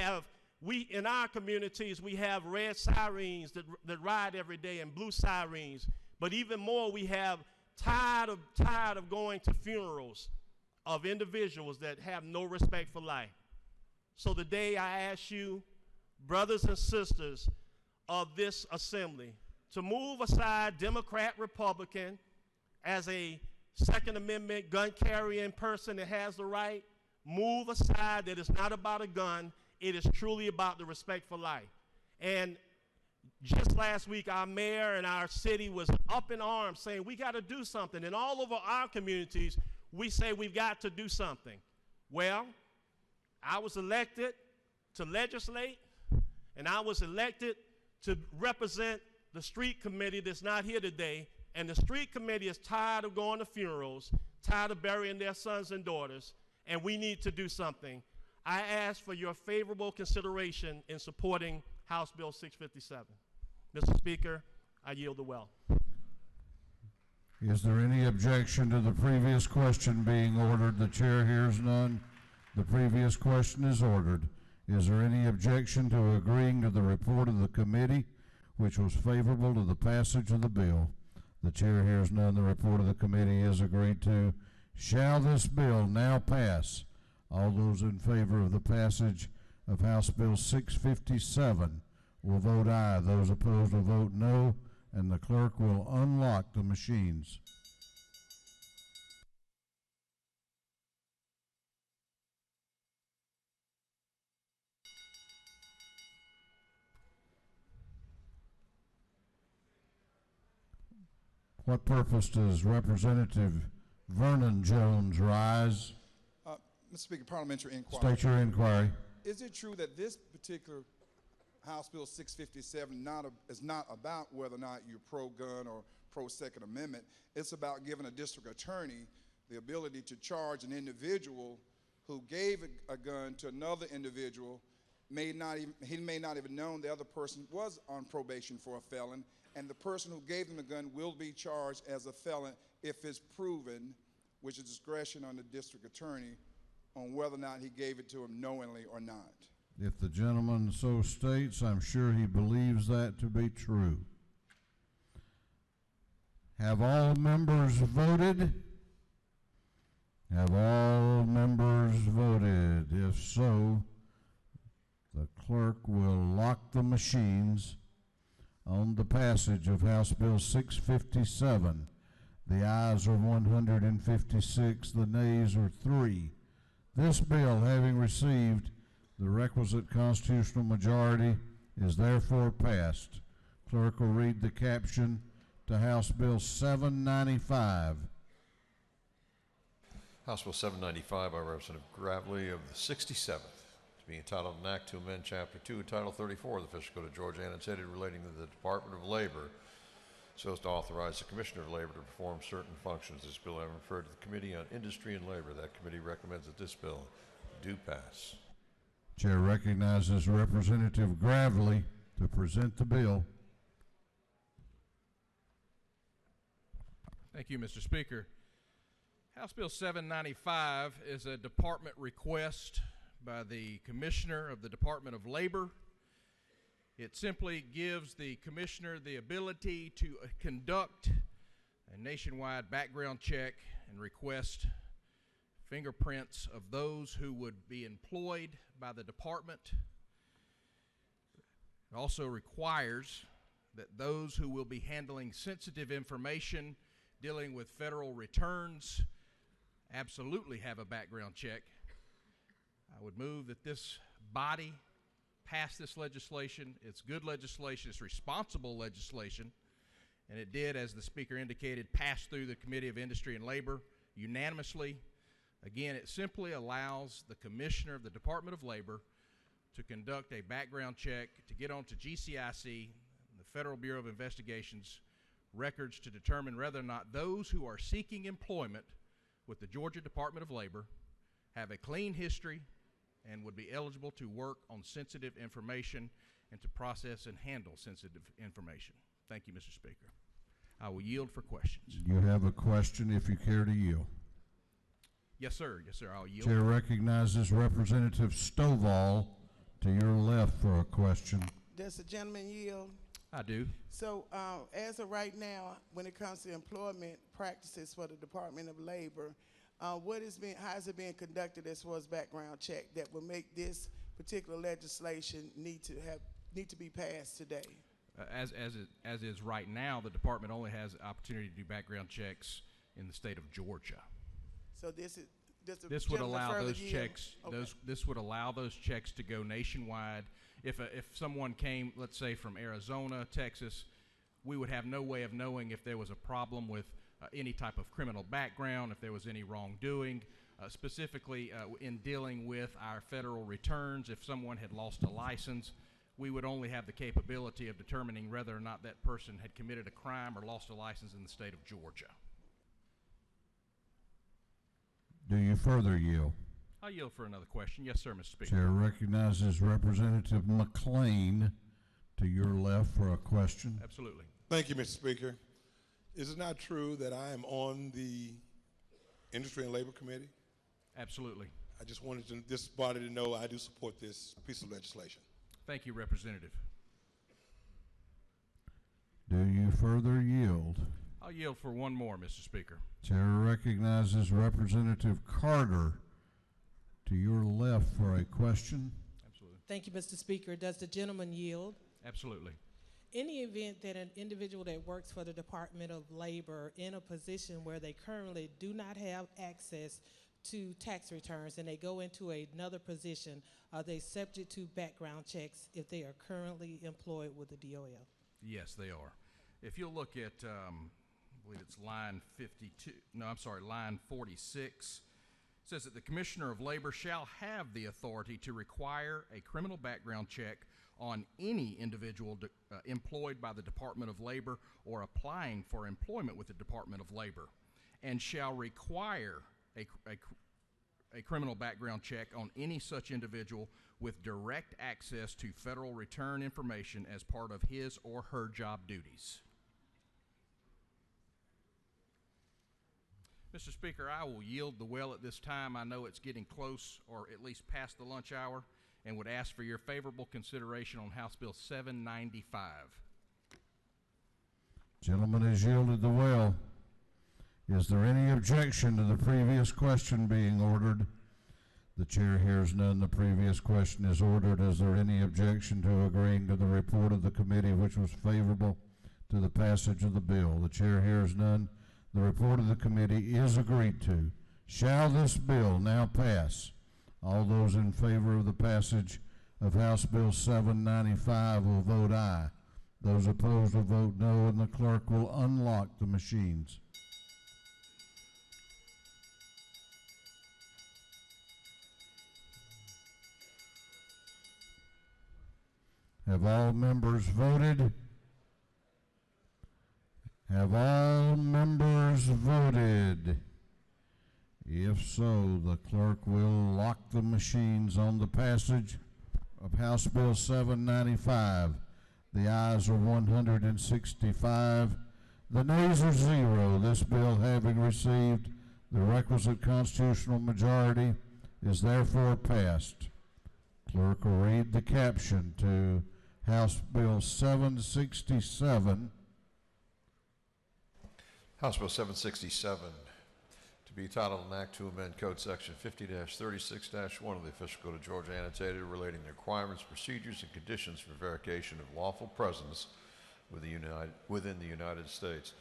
in our communities, we have red sirens that ride every day, and blue sirens. But even more, we have tired of going to funerals of individuals that have no respect for life. So today I ask you, brothers and sisters of this assembly, to move aside Democrat, Republican, as a Second Amendment gun-carrying person that has the right. Move aside that it's not about a gun. It is truly about the respect for life. And just last week, our mayor and our city was up in arms saying we got to do something. And all over our communities, we say we've got to do something. Well, I was elected to legislate, and I was elected to represent the street committee that's not here today. And the street committee is tired of going to funerals, tired of burying their sons and daughters, and we need to do something. I ask for your favorable consideration in supporting House Bill 657. Mr. Speaker, I yield the well. Is there any objection to the previous question being ordered? The chair hears none. The previous question is ordered. Is there any objection to agreeing to the report of the committee, which was favorable to the passage of the bill? The chair hears none. The report of the committee is agreed to. Shall this bill now pass? All those in favor of the passage of House Bill 657 will vote aye. Those opposed will vote no, and the clerk will unlock the machines. What purpose does Representative Vernon Jones rise? Mr. Speaker, parliamentary inquiry. State your inquiry. Is it true that this particular House Bill 657 is not about whether or not you're pro-gun or pro-Second Amendment? It's about giving a district attorney the ability to charge an individual who gave a gun to another individual. He may not even known the other person was on probation for a felon, and the person who gave him the gun will be charged as a felon if it's proven, which is discretion on the district attorney, on whether or not he gave it to him knowingly or not. If the gentleman so states, I'm sure he believes that to be true. Have all members voted? Have all members voted? If so, the clerk will lock the machines on the passage of House Bill 657. The ayes are 156, the nays are 3. This bill, having received the requisite constitutional majority, is therefore passed. Clerk will read the caption to House Bill 795. House Bill 795 by Representative Gravely of the 67th, to be entitled an act to amend Chapter 2 and Title 34 of the Official Code of Georgia annotated relating to the Department of Labor, so as to authorize the Commissioner of Labor to perform certain functions. This bill having referred to the Committee on Industry and Labor. That committee recommends that this bill do pass. Chair recognizes Representative Gravely to present the bill. Thank you, Mr. Speaker. House Bill 795 is a department request by the Commissioner of the Department of Labor. It simply gives the Commissioner the ability to conduct a nationwide background check and request fingerprints of those who would be employed by the department. It also requires that those who will be handling sensitive information dealing with federal returns absolutely have a background check. I would move that this body pass this legislation. It's good legislation. It's responsible legislation. And it did, as the Speaker indicated, pass through the Committee of Industry and Labor unanimously. Again, it simply allows the Commissioner of the Department of Labor to conduct a background check, to get onto GCIC, the Federal Bureau of Investigation's records, to determine whether or not those who are seeking employment with the Georgia Department of Labor have a clean history and would be eligible to work on sensitive information and to process and handle sensitive information. Thank you, Mr. Speaker. I will yield for questions. You have a question if you care to yield. Yes, sir. Yes, sir. I'll yield. Chair recognizes Representative Stovall to your left for a question. Does the gentleman yield? I do. So as of right now, when it comes to employment practices for the Department of Labor, how is it being conducted as far as background check that will make this particular legislation need to be passed today? As is right now, the department only has the opportunity to do background checks in the state of Georgia. So this would allow those checks. Okay. This would allow those checks to go nationwide. If someone came, let's say from Arizona, Texas, we would have no way of knowing if there was a problem with any type of criminal background, if there was any wrongdoing, specifically in dealing with our federal returns. If someone had lost a license, we would only have the capability of determining whether or not that person had committed a crime or lost a license in the state of Georgia. Do you further yield? I'll yield for another question. Yes, sir, Mr. Speaker. Chair recognizes Representative McLean to your left for a question. Absolutely. Thank you, Mr. Speaker. Is it not true that I am on the Industry and Labor Committee? Absolutely. I just wanted this body to know I do support this piece of legislation. Thank you, Representative. Do you further yield? I'll yield for one more, Mr. Speaker. Chair recognizes Representative Carter to your left for a question. Absolutely. Thank you, Mr. Speaker. Does the gentleman yield? Absolutely. In the event that an individual that works for the Department of Labor in a position where they currently do not have access to tax returns and they go into another position, are they subject to background checks if they are currently employed with the DOL? Yes, they are. If you'll look at believe it's line 52, no, I'm sorry, line 46, says that the Commissioner of Labor shall have the authority to require a criminal background check on any individual employed by the Department of Labor or applying for employment with the Department of Labor, and shall require a criminal background check on any such individual with direct access to federal return information as part of his or her job duties. Mr. Speaker, I will yield the well at this time. I know it's getting close, or at least past the lunch hour, and would ask for your favorable consideration on House Bill 795. Gentleman has yielded the well. Is there any objection to the previous question being ordered? The chair hears none. The previous question is ordered. Is there any objection to agreeing to the report of the committee which was favorable to the passage of the bill? The chair hears none. The report of the committee is agreed to. Shall this bill now pass? All those in favor of the passage of House Bill 795 will vote aye. Those opposed will vote no, and the clerk will unlock the machines. Have all members voted? Have all members voted? If so, the clerk will lock the machines on the passage of House Bill 795. The ayes are 165. The nays are 0. This bill, having received the requisite constitutional majority, is therefore passed. Clerk will read the caption to House Bill 767. House Bill 767, to be titled an act to amend Code Section 50-36-1 of the Official Code of Georgia annotated relating to requirements, procedures, and conditions for verification of lawful presence within the United States.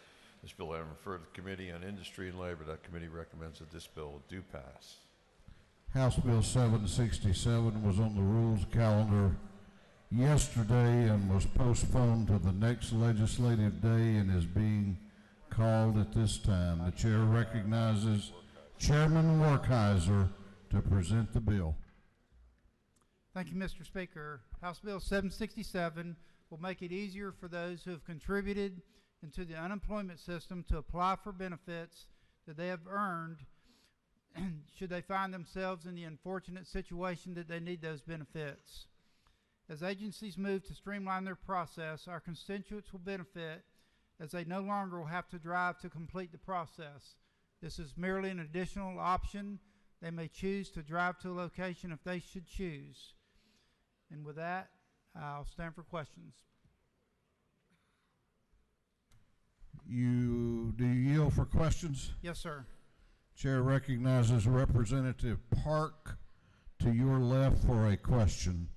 This bill having referred to the Committee on Industry and Labor, that committee recommends that this bill do pass. House Bill 767 was on the rules calendar yesterday and was postponed to the next legislative day and is being called at this time. The chair recognizes Chairman Werkheiser to present the bill. Thank you, Mr. Speaker. House Bill 767 will make it easier for those who have contributed into the unemployment system to apply for benefits that they have earned should they find themselves in the unfortunate situation that they need those benefits. As agencies move to streamline their process, our constituents will benefit as they no longer will have to drive to complete the process. This is merely an additional option. They may choose to drive to a location if they should choose. And with that, I'll stand for questions. Do you yield for questions? Yes, sir. Chair recognizes Representative Park to your left for a question.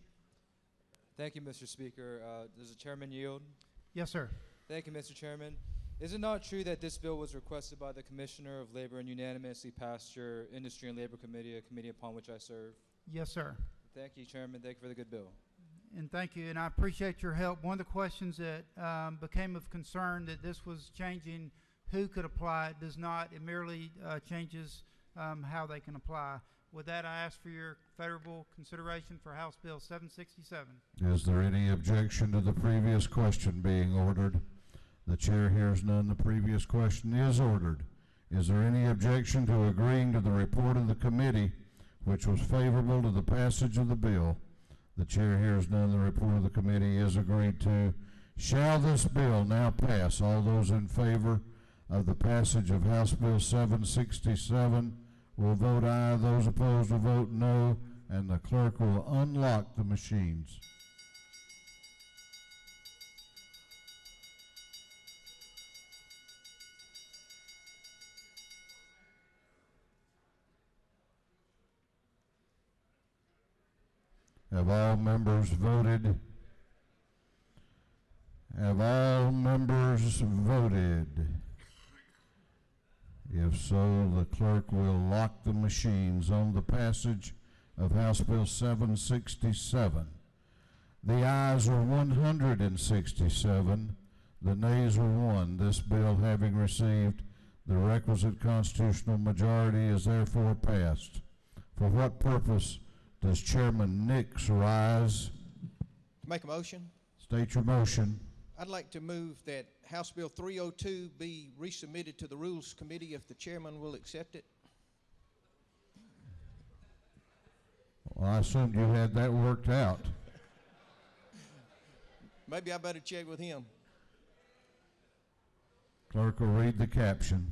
Thank you, Mr. Speaker. Does the chairman yield? Yes, sir. Thank you, Mr. Chairman. Is it not true that this bill was requested by the Commissioner of Labor and unanimously passed your Industry and Labor Committee, a committee upon which I serve? Yes, sir. Thank you, Chairman. Thank you for the good bill. And thank you, and I appreciate your help. One of the questions that became of concern that this was changing who could apply. It does not. It merely changes how they can apply. With that, I ask for your favorable consideration for House Bill 767. Is there any objection to the previous question being ordered? The chair hears none. The previous question is ordered. Is there any objection to agreeing to the report of the committee which was favorable to the passage of the bill? The chair hears none. The report of the committee is agreed to. Shall this bill now pass? All those in favor of the passage of House Bill 767 will vote aye. Those opposed will vote no, and the clerk will unlock the machines. Have all members voted? Have all members voted? If so, the clerk will lock the machines on the passage of House Bill 767. The ayes are 167. The nays were 1. This bill, having received the requisite constitutional majority, is therefore passed. For what purpose does Chairman Nix rise? To make a motion, State your motion. I'd like to move that House Bill 302 be resubmitted to the Rules Committee if the chairman will accept it. Well, I assumed you had that worked out. Maybe I better check with him. Clerk will read the caption.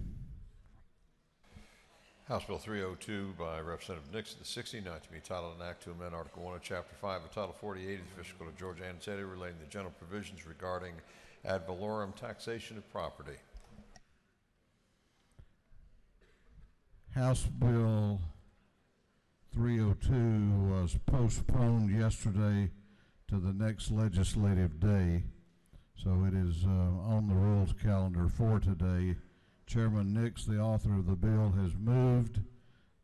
House Bill 302 by Representative Nix of the 69th to be titled an act to amend Article 1 of Chapter 5 of Title 48 of the Official Code of Georgia annotated relating to general provisions regarding ad valorem taxation of property. House Bill 302 was postponed yesterday to the next legislative day, so it is on the rules calendar for today. Chairman Nix, the author of the bill, has moved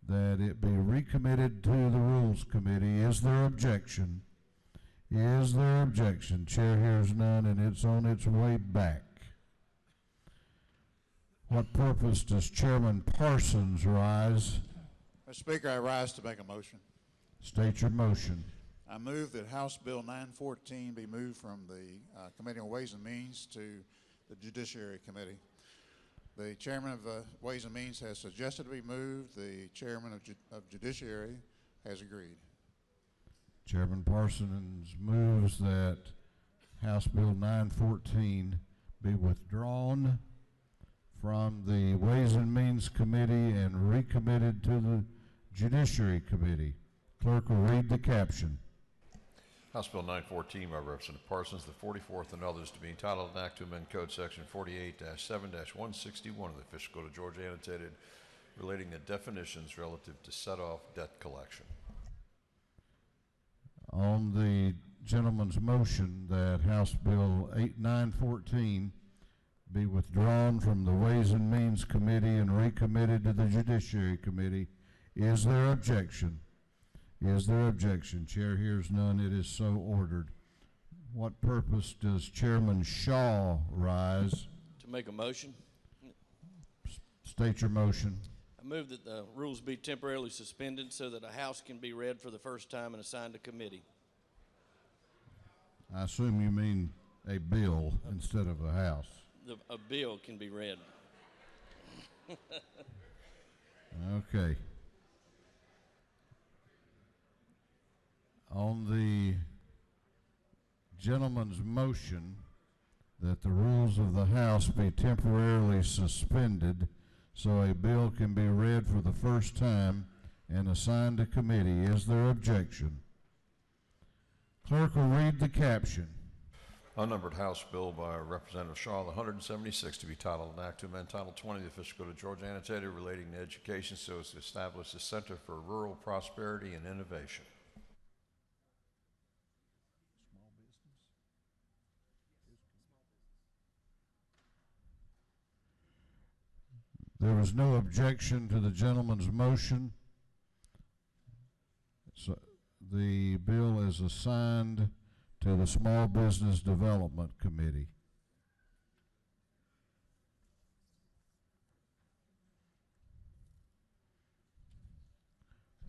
that it be recommitted to the Rules Committee. Is there objection? Is there objection? Chair hears none, and it's on its way back. What purpose does Chairman Parsons rise? Mr. Speaker, I rise to make a motion. State your motion. I move that House Bill 914 be moved from the Committee on Ways and Means to the Judiciary Committee. The Chairman of Ways and Means has suggested to be moved. The Chairman of Judiciary has agreed. Chairman Parsons moves that House Bill 914 be withdrawn from the Ways and Means Committee and recommitted to the Judiciary Committee. Clerk will read the caption. House Bill 914 by Representative Parsons, the 44th, and others to be entitled an act to amend Code Section 48-7-161 of the Official Code of Georgia annotated relating to definitions relative to set-off debt collection. On the gentleman's motion that House Bill 914 be withdrawn from the Ways and Means Committee and recommitted to the Judiciary Committee, is there objection? Is there objection? Chair hears none. It is so ordered. What purpose does Chairman Shaw rise? To make a motion. State your motion. I move that the rules be temporarily suspended so that a House can be read for the first time and assigned to committee. I assume you mean a bill instead of a house. A bill can be read. Okay. On the gentleman's motion that the rules of the House be temporarily suspended so a bill can be read for the first time and assigned to committee, is there objection? Clerk will read the caption. Unnumbered House Bill by Representative Shaw, the 176, to be titled an act to amend Title 20 of the Official Code of Georgia annotated relating to education so as to establish a Center for Rural Prosperity and Innovation. There was no objection to the gentleman's motion. So the bill is assigned to the Small Business Development Committee.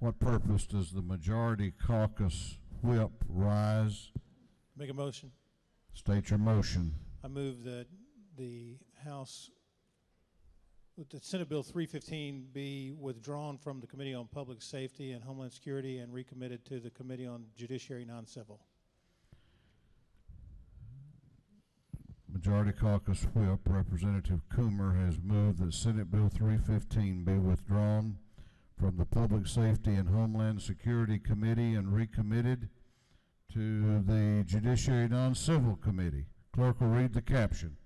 What purpose does the Majority Caucus whip rise? Make a motion. State your motion. I move that the House, that Senate Bill 315 be withdrawn from the Committee on Public Safety and Homeland Security and recommitted to the Committee on Judiciary Non-Civil. Majority Caucus Whip Representative Coomer has moved that Senate Bill 315 be withdrawn from the Public Safety and Homeland Security Committee and recommitted to the Judiciary Non-Civil Committee. Clerk will read the caption.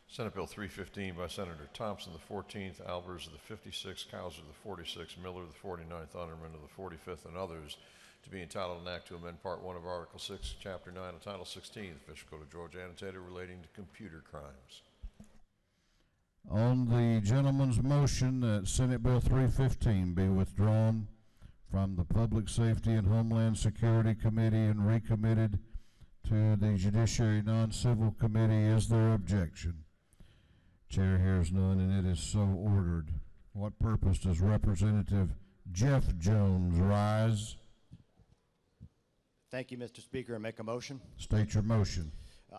Senate Bill 315 by Senator Thompson, the 14th, Albers of the 56th, Cowser of the 46th, Miller of the 49th, Underman of the 45th, and others, to be entitled an act to amend Part 1 of Article 6, Chapter 9 of Title 16 of the Official Code of Georgia annotated relating to computer crimes. On the gentleman's motion that Senate Bill 315 be withdrawn from the Public Safety and Homeland Security Committee and recommitted to the Judiciary Non-Civil Committee. Is there objection? Chair hears none, and it is so ordered. What purpose does Representative Jeff Jones rise? Thank you, Mr. Speaker. I make a motion. State your motion.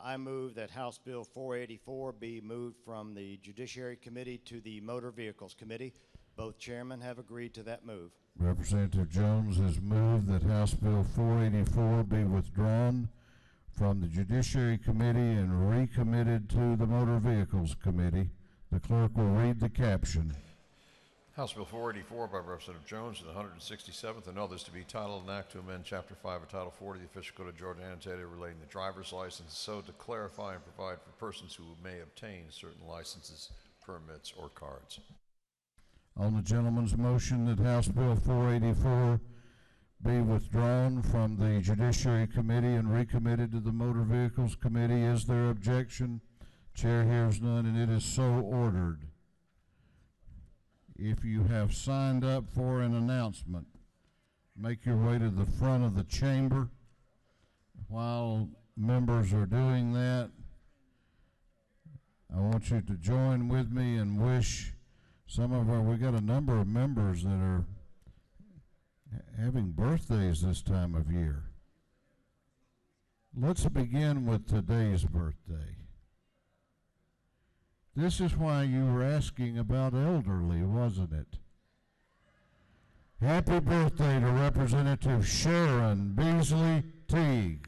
I move that House Bill 484 be moved from the Judiciary Committee to the Motor Vehicles Committee. Both chairmen have agreed to that move. Representative Jones has moved that House Bill 484 be withdrawn from the Judiciary Committee and recommitted to the Motor Vehicles Committee. The clerk will read the caption. House Bill 484 by Representative Jones, the 167th, and others to be titled an act to amend Chapter 5 of Title 40 of the Official Code of Georgia annotated relating to driver's license, so to clarify and provide for persons who may obtain certain licenses, permits, or cards. On the gentleman's motion that House Bill 484 be withdrawn from the Judiciary Committee and recommitted to the Motor Vehicles Committee, is there objection? Chair hears none, and it is so ordered. If you have signed up for an announcement, make your way to the front of the chamber. While members are doing that, I want you to join with me and wish we got a number of members that are having birthdays this time of year. Let's begin with today's birthday. This is why you were asking about elderly, wasn't it? Happy birthday to Representative Sharon Beasley Teague.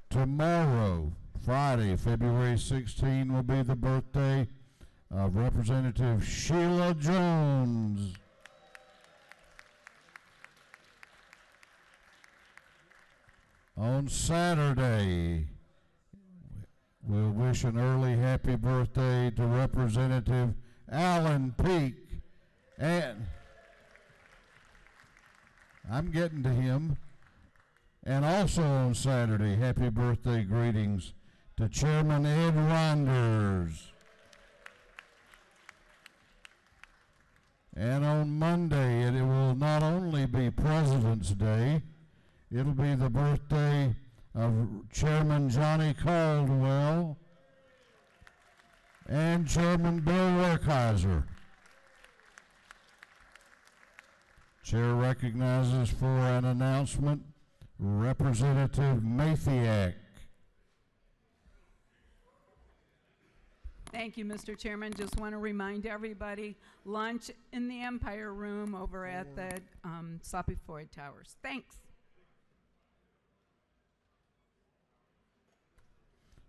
Tomorrow, Friday, February 16, will be the birthday of Representative Sheila Jones. On Saturday, we'll wish an early happy birthday to Representative Alan Peak. And I'm getting to him. And also on Saturday, happy birthday greetings to Chairman Ed Ronders. And on Monday, it will not only be President's Day, it'll be the birthday of Chairman Johnny Caldwell and Chairman Bill Werkheiser. Chair recognizes for an announcement Representative Mathiak. Thank you, Mr. Chairman. Just want to remind everybody, lunch in the Empire Room over at the Sloppy Floyd Towers. Thanks.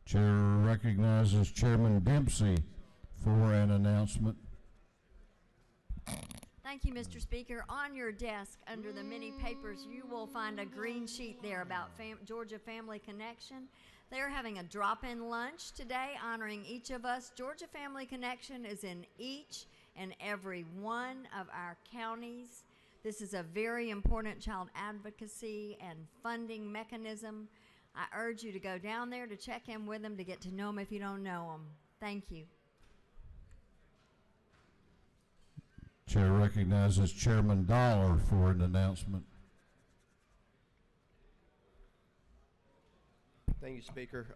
Chair recognizes Chairman Dempsey for an announcement. Thank you, Mr. Speaker. On your desk, under the many papers, you will find a green sheet there about Georgia Family Connection. They're having a drop-in lunch today honoring each of us. Georgia Family Connection is in each and every one of our counties. This is a very important child advocacy and funding mechanism. I urge you to go down there to check in with them, to get to know them if you don't know them. Thank you. Chair recognizes Chairman Dollar for an announcement. Thank you, Speaker.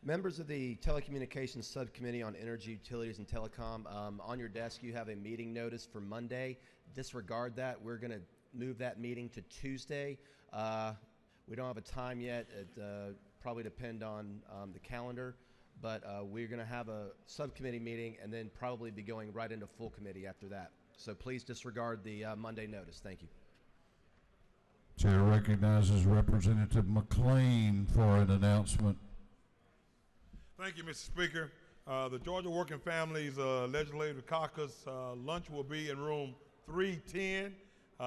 Members of the Telecommunications Subcommittee on Energy, Utilities, and Telecom, on your desk you have a meeting notice for Monday. Disregard that. We're going to move that meeting to Tuesday. We don't have a time yet. It probably depend on the calendar. But we're going to have a subcommittee meeting and then probably be going right into full committee after that. So please disregard the Monday notice. Thank you. Chair recognizes Representative McLean for an announcement. Thank you, Mr. Speaker. The Georgia Working Families Legislative Caucus lunch will be in room 310,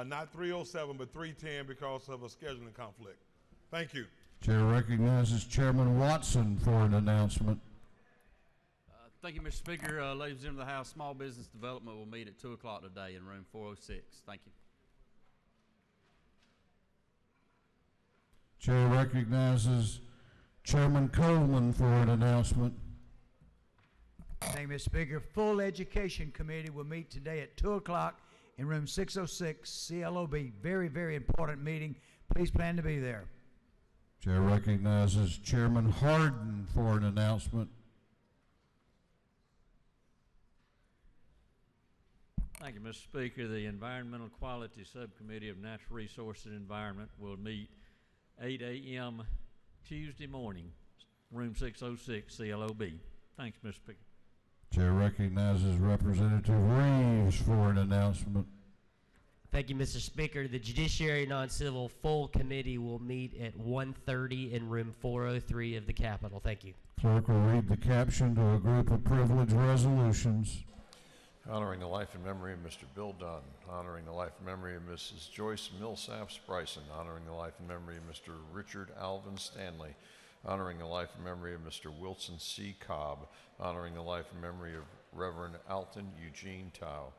not 307, but 310 because of a scheduling conflict. Thank you. Chair recognizes Chairman Watson for an announcement. Thank you, Mr. Speaker. Ladies and gentlemen of the House, Small Business Development will meet at 2 o'clock today in room 406. Thank you. Chair recognizes Chairman Coleman for an announcement. Thank you, Mr. Speaker. Full Education Committee will meet today at 2 o'clock in room 606 CLOB. Very, very important meeting. Please plan to be there. Chair recognizes Chairman Harden for an announcement. Thank you, Mr. Speaker. The Environmental Quality Subcommittee of Natural Resources and Environment will meet 8 a.m. Tuesday morning, room 606 CLOB. Thanks, Mr. Speaker. Chair recognizes Representative Reeves for an announcement. Thank you, Mr. Speaker. The Judiciary Non-Civil Full Committee will meet at 1:30 in room 403 of the Capitol. Thank you. Clerk will read the caption to a group of privilege resolutions. Honoring the life and memory of Mr. Bill Dunn. Honoring the life and memory of Mrs. Joyce Millsaps Bryson. Honoring the life and memory of Mr. Richard Alvin Stanley. Honoring the life and memory of Mr. Wilson C. Cobb. Honoring the life and memory of Reverend Alton Eugene Tao.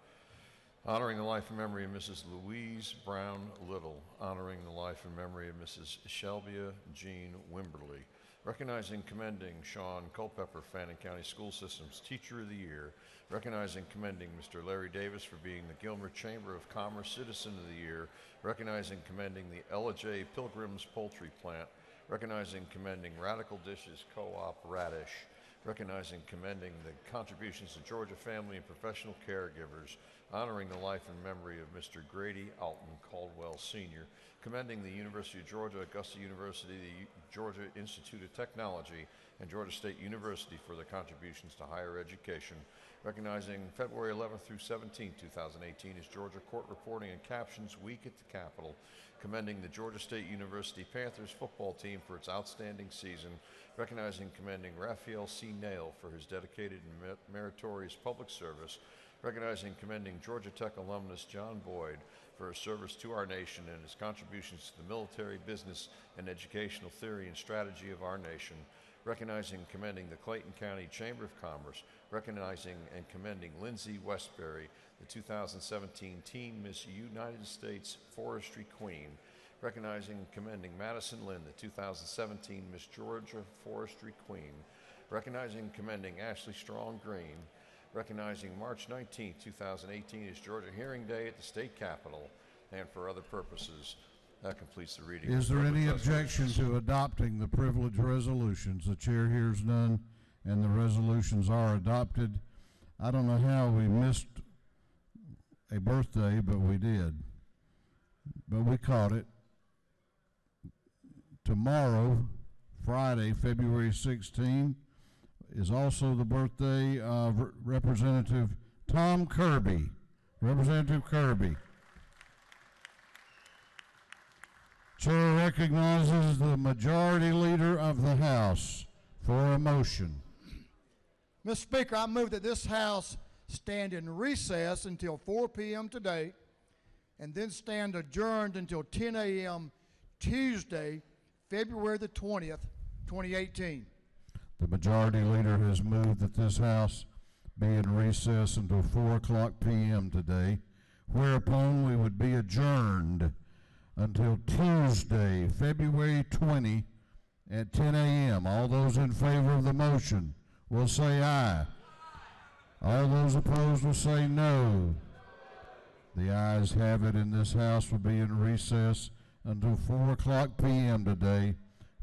Honoring the life and memory of Mrs. Louise Brown Little. Honoring the life and memory of Mrs. Shelbia Jean Wimberly. Recognizing and commending Sean Culpepper, Fannin County School System's Teacher of the Year. Recognizing and commending Mr. Larry Davis for being the Gilmer Chamber of Commerce Citizen of the Year. Recognizing and commending the Ella J. Pilgrim's Poultry Plant. Recognizing and commending Radical Dishes Co-op Radish. Recognizing and commending the contributions to Georgia family and professional caregivers. Honoring the life and memory of Mr. Grady Alton Caldwell Sr., commending the University of Georgia, Augusta University, the Georgia Institute of Technology, and Georgia State University for their contributions to higher education, recognizing February 11th through 17th, 2018 is Georgia Court Reporting and Captions Week at the Capitol, commending the Georgia State University Panthers football team for its outstanding season, recognizing and commending Raphael C. Nail for his dedicated and meritorious public service, recognizing and commending Georgia Tech alumnus John Boyd for his service to our nation and his contributions to the military, business, and educational theory and strategy of our nation, recognizing and commending the Clayton County Chamber of Commerce, recognizing and commending Lindsay Westbury, the 2017 Teen Miss United States Forestry Queen, recognizing and commending Madison Lynn, the 2017 Miss Georgia Forestry Queen, recognizing and commending Ashley Strong Green, recognizing March 19, 2018 is Georgia Hearing Day at the State Capitol, and for other purposes. That completes the reading. Is there any objection to adopting the privilege resolutions? The chair hears none, and the resolutions are adopted. I don't know how we missed a birthday, but we did. But we caught it. Tomorrow, Friday, February 16, is also the birthday of Representative Tom Kirby. Representative Kirby. Chair recognizes the Majority Leader of the House for a motion. Mr. Speaker, I move that this House stand in recess until 4 p.m. today and then stand adjourned until 10 a.m. Tuesday, February the 20th, 2018. The Majority Leader has moved that this House be in recess until 4 o'clock p.m. today, whereupon we would be adjourned until Tuesday, February 20 at 10 a.m. All those in favor of the motion will say aye. All those opposed will say no. The ayes have it, and this House will be in recess until 4 o'clock p.m. today,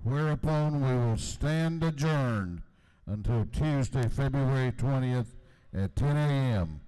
whereupon we will stand adjourned until Tuesday, February 20th at 10 a.m.